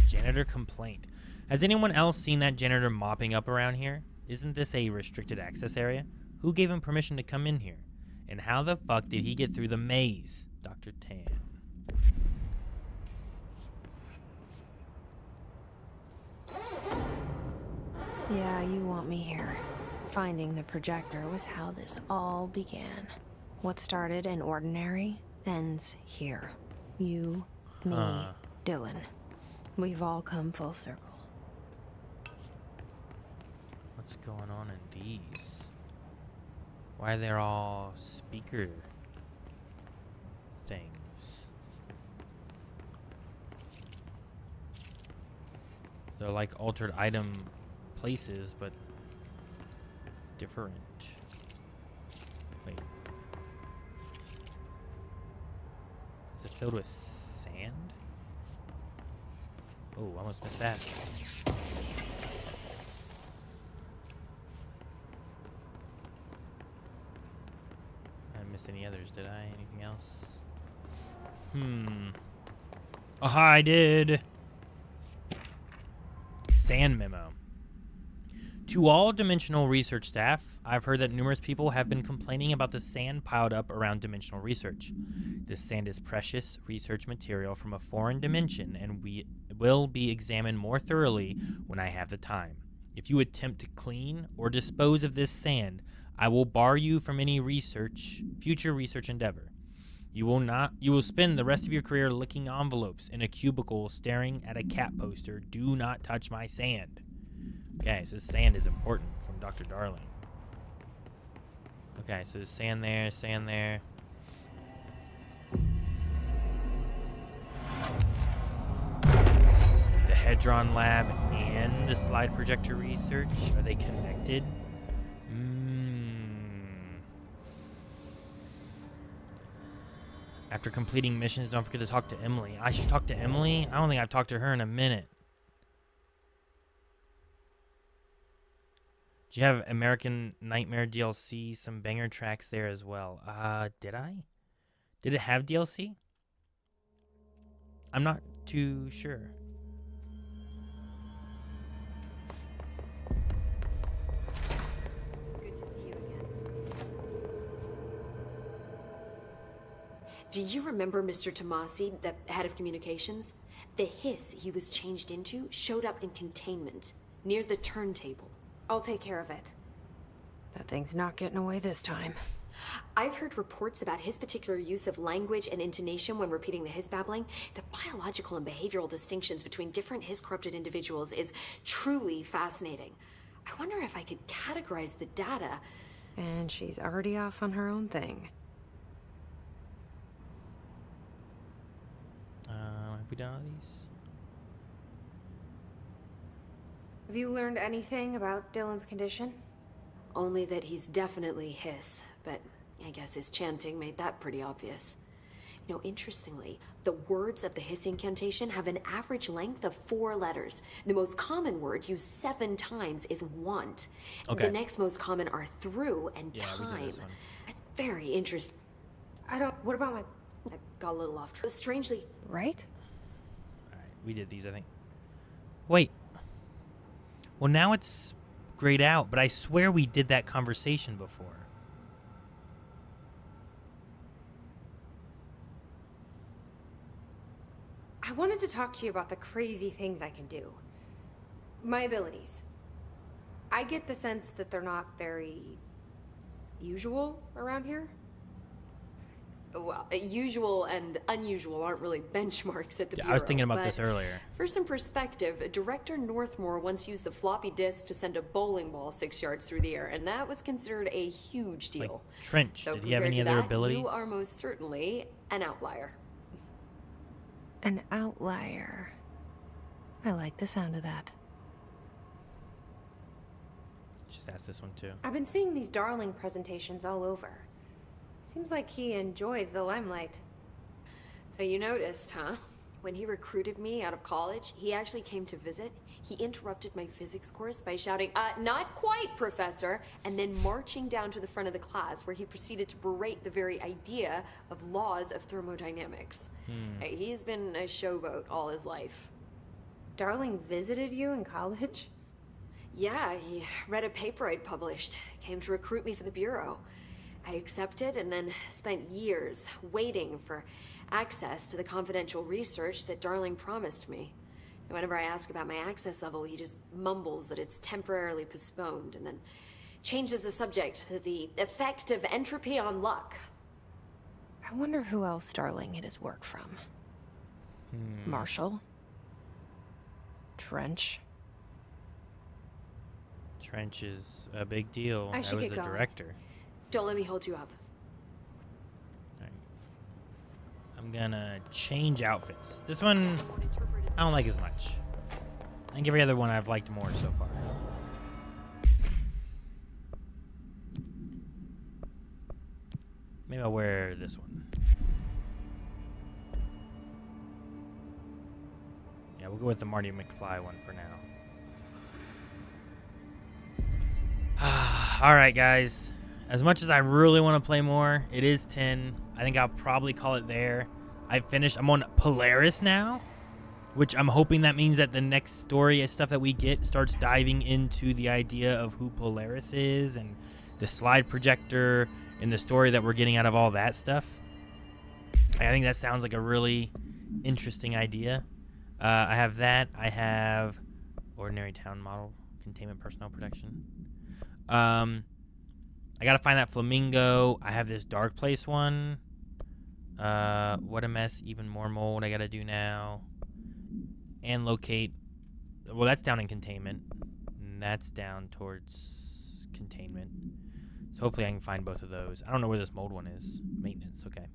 Janitor complaint. Has anyone else seen that janitor mopping up around here? Isn't this a restricted access area? Who gave him permission to come in here? And how the fuck did he get through the maze? Dr. Tan. Yeah, you want me here. Finding the projector was how this all began. What started in ordinary ends here. You, me, Dylan. We've all come full circle. What's going on in these? Why are they all speaker things? They're like altered item places, but different. Wait. Is it filled with sand? Oh, I almost missed that. I didn't miss any others, did I? Anything else? Aha, I did! Sand memo. To all Dimensional Research staff, I've heard that numerous people have been complaining about the sand piled up around Dimensional Research. This sand is precious research material from a foreign dimension, and we will be examined more thoroughly when I have the time. If you attempt to clean or dispose of this sand, I will bar you from any future research endeavor. You will spend the rest of your career licking envelopes in a cubicle staring at a cat poster. Do not touch my sand. Okay, so this sand is important from Dr. Darling. Okay, so there's sand there, sand there. The Hedron lab and the slide projector research, are they connected? After completing missions, don't forget to talk to Emily. I should talk to Emily? I don't think I've talked to her in a minute. Do you have American Nightmare DLC? Some banger tracks there as well. Did I? Did it have DLC? I'm not too sure. Good to see you again. Do you remember Mr. Tomasi, the head of communications? The hiss he was changed into showed up in containment, near the turntable. I'll take care of it. That thing's not getting away this time. I've heard reports about his particular use of language and intonation when repeating the hiss babbling. The biological and behavioral distinctions between different hiss-corrupted individuals is truly fascinating. I wonder if I could categorize the data. And she's already off on her own thing. Have we done all these? Have you learned anything about Dylan's condition? Only that he's definitely hiss, but I guess his chanting made that pretty obvious. You know, interestingly, the words of the hiss incantation have an average length of 4 letters. The most common word used 7 times is want. Okay. The next most common are through and Yeah, we did time. this one. That's very interesting. What about my... I got a little off track. Strangely... Right? Alright, we did these, I think. Wait. Well, now it's grayed out, but I swear we did that conversation before. I wanted to talk to you about the crazy things I can do. My abilities. I get the sense that they're not very usual around here. Well, usual and unusual aren't really benchmarks at the Bureau. I was thinking about but this earlier. For some perspective, Director Northmore once used the floppy disk to send a bowling ball 6 yards through the air, and that was considered a huge deal. Like Trench, So did he have any compared to other that, abilities? You are most certainly an outlier. An outlier. I like the sound of that. Just ask this one too. I've been seeing these Darling presentations all over. Seems like he enjoys the limelight. So you noticed, huh? When he recruited me out of college, he actually came to visit. He interrupted my physics course by shouting, not quite, Professor, and then marching down to the front of the class where he proceeded to berate the very idea of laws of thermodynamics. Hey, he's been a showboat all his life. Darling visited you in college? Yeah, he read a paper I'd published, came to recruit me for the Bureau. I accepted and then spent years waiting for access to the confidential research that Darling promised me. And whenever I ask about my access level, he just mumbles that it's temporarily postponed and then changes the subject to the effect of entropy on luck. I wonder who else Darling hid his work from. Marshall? Trench? Trench is a big deal. I should was get the going. director. Don't let me hold you up. I'm gonna change outfits. This one, I don't like as much. I think every other one I've liked more so far. Maybe I'll wear this one. Yeah, we'll go with the Marty McFly one for now. All right, guys. As much as I really want to play more, it is 10. I think I'll probably call it there. I've finished. I'm on Polaris now, which I'm hoping that means that the next story and stuff that we get starts diving into the idea of who Polaris is and the slide projector and the story that we're getting out of all that stuff. I think that sounds like a really interesting idea. I have that. I have ordinary town model containment personnel protection. I gotta find that flamingo. I have this dark place one. What a mess, even more mold I gotta do now. And locate. Well, that's down in containment. And that's down towards containment. So hopefully I can find both of those. I don't know where this mold one is. Maintenance, okay.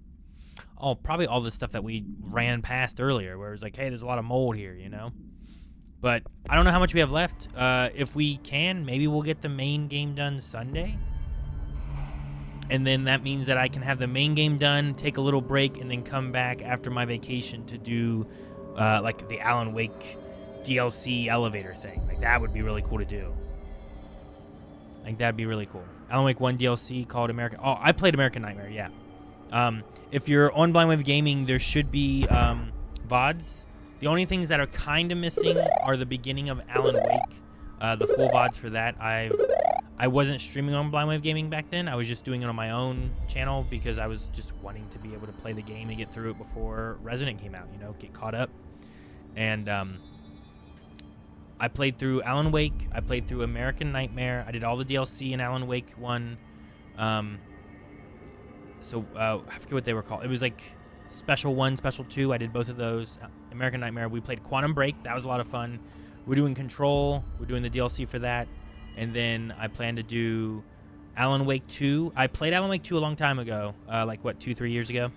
Oh, probably all the stuff that we ran past earlier, where it was like, hey, there's a lot of mold here, you know? But I don't know how much we have left. If we can, maybe we'll get the main game done Sunday. And then that means that I can have the main game done, take a little break, and then come back after my vacation to do like the Alan Wake DLC elevator thing. Like, that would be really cool to do. Like, that'd be really cool. Alan Wake 1 DLC called American... Oh, I played American Nightmare, yeah. If you're on Blind Wave Gaming, there should be VODs. The only things that are kind of missing are the beginning of Alan Wake. The full VODs for that, I wasn't streaming on Blind Wave Gaming back then. I was just doing it on my own channel because I was just wanting to be able to play the game and get through it before Resident came out, you know, get caught up. And I played through Alan Wake. I played through American Nightmare. I did all the DLC in Alan Wake 1. I forget what they were called. It was like Special 1, Special 2. I did both of those. American Nightmare. We played Quantum Break. That was a lot of fun. We're doing Control. We're doing the DLC for that. And then I plan to do Alan Wake 2. I played Alan Wake 2 a long time ago, like, 2-3 years ago.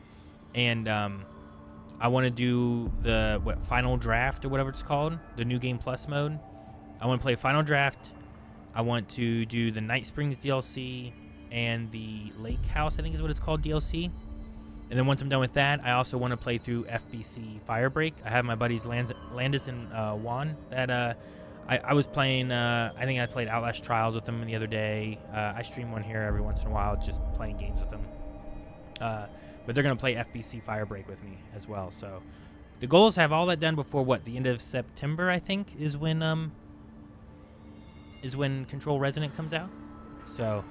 And I want to do the, Final Draft or whatever it's called, the New Game Plus mode. I want to play Final Draft. I want to do the Night Springs DLC and the Lake House, I think is what it's called, DLC. And then once I'm done with that, I also want to play through FBC Firebreak. I have my buddies Landis and Juan that... I was playing, I think I played Outlast Trials with them the other day. I stream one here every once in a while, just playing games with them. But they're going to play FBC Firebreak with me as well. So the goal is to have all that done before, the end of September, I think, is when Control Resonant comes out. So,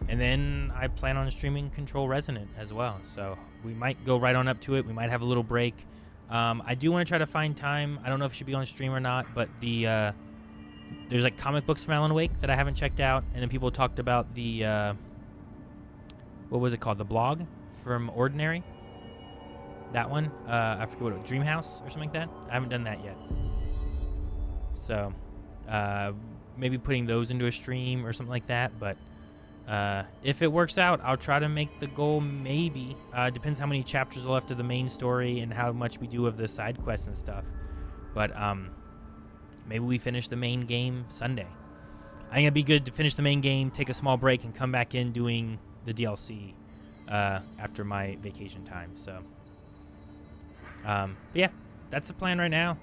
and then I plan on streaming Control Resonant as well. So we might go right on up to it. We might have a little break. I do want to try to find time. I don't know if it should be on stream or not, but there's like comic books from Alan Wake that I haven't checked out, and then people talked about the what was it called, the blog from Ordinary, that one. I forget what it was, Dreamhouse or something like that. I haven't done that yet, so maybe putting those into a stream or something like that. But if it works out, I'll try to make the goal. Maybe depends how many chapters are left of the main story and how much we do of the side quests and stuff. But maybe we finish the main game Sunday. I think it'd be good to finish the main game, take a small break, and come back in doing the DLC after my vacation time. So, but yeah, that's the plan right now.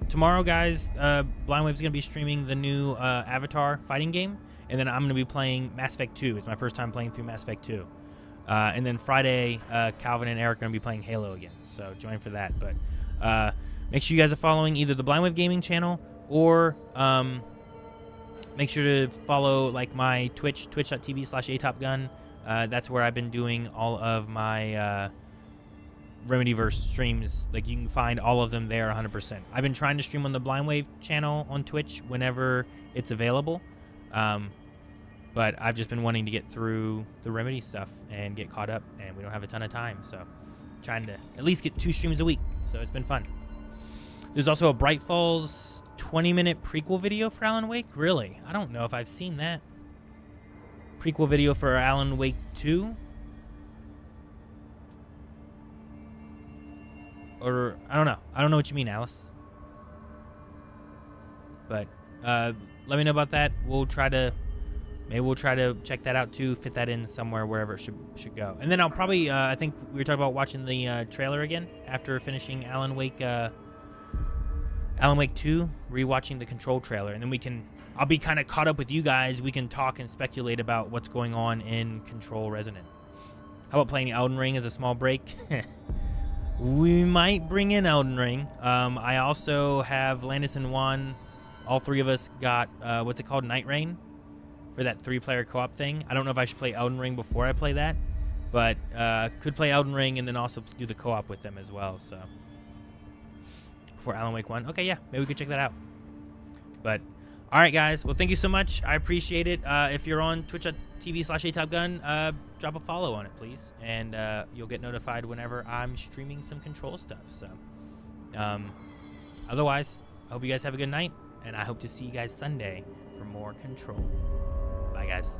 Tomorrow, guys, Blind Wave's gonna be streaming the new Avatar fighting game, and then I'm gonna be playing Mass Effect 2. It's my first time playing through Mass Effect 2. And then Friday, Calvin and Eric are gonna be playing Halo again, so join for that. But make sure you guys are following either the Blind Wave Gaming channel or make sure to follow like my Twitch, twitch.tv/atopgun. That's where I've been doing all of my RemedyVerse streams. Like, you can find all of them there 100%. I've been trying to stream on the Blind Wave channel on Twitch whenever it's available. But I've just been wanting to get through the Remedy stuff and get caught up, and we don't have a ton of time. So trying to at least get 2 streams a week. So it's been fun. There's also a Bright Falls 20-minute prequel video for Alan Wake. Really? I don't know if I've seen that. Prequel video for Alan Wake 2? Or, I don't know. I don't know what you mean, Alice. But, let me know about that. Maybe we'll try to check that out too, fit that in somewhere wherever it should go. And then I'll probably, I think we were talking about watching the trailer again after finishing Alan Wake 2, rewatching the Control trailer. And then I'll be kind of caught up with you guys. We can talk and speculate about what's going on in Control Resonant. How about playing Elden Ring as a small break? We might bring in Elden Ring. I also have Landis and Juan. All 3 of us got, what's it called? Night Rain for that 3-player co-op thing. I don't know if I should play Elden Ring before I play that, but could play Elden Ring and then also do the co-op with them as well, so. For Alan Wake 1. Okay, yeah, maybe we could check that out. But, alright guys, well thank you so much. I appreciate it. If you're on twitch.tv/atopgun, drop a follow on it, please. And you'll get notified whenever I'm streaming some Control stuff, so. Otherwise, I hope you guys have a good night, and I hope to see you guys Sunday for more Control. Bye, guys.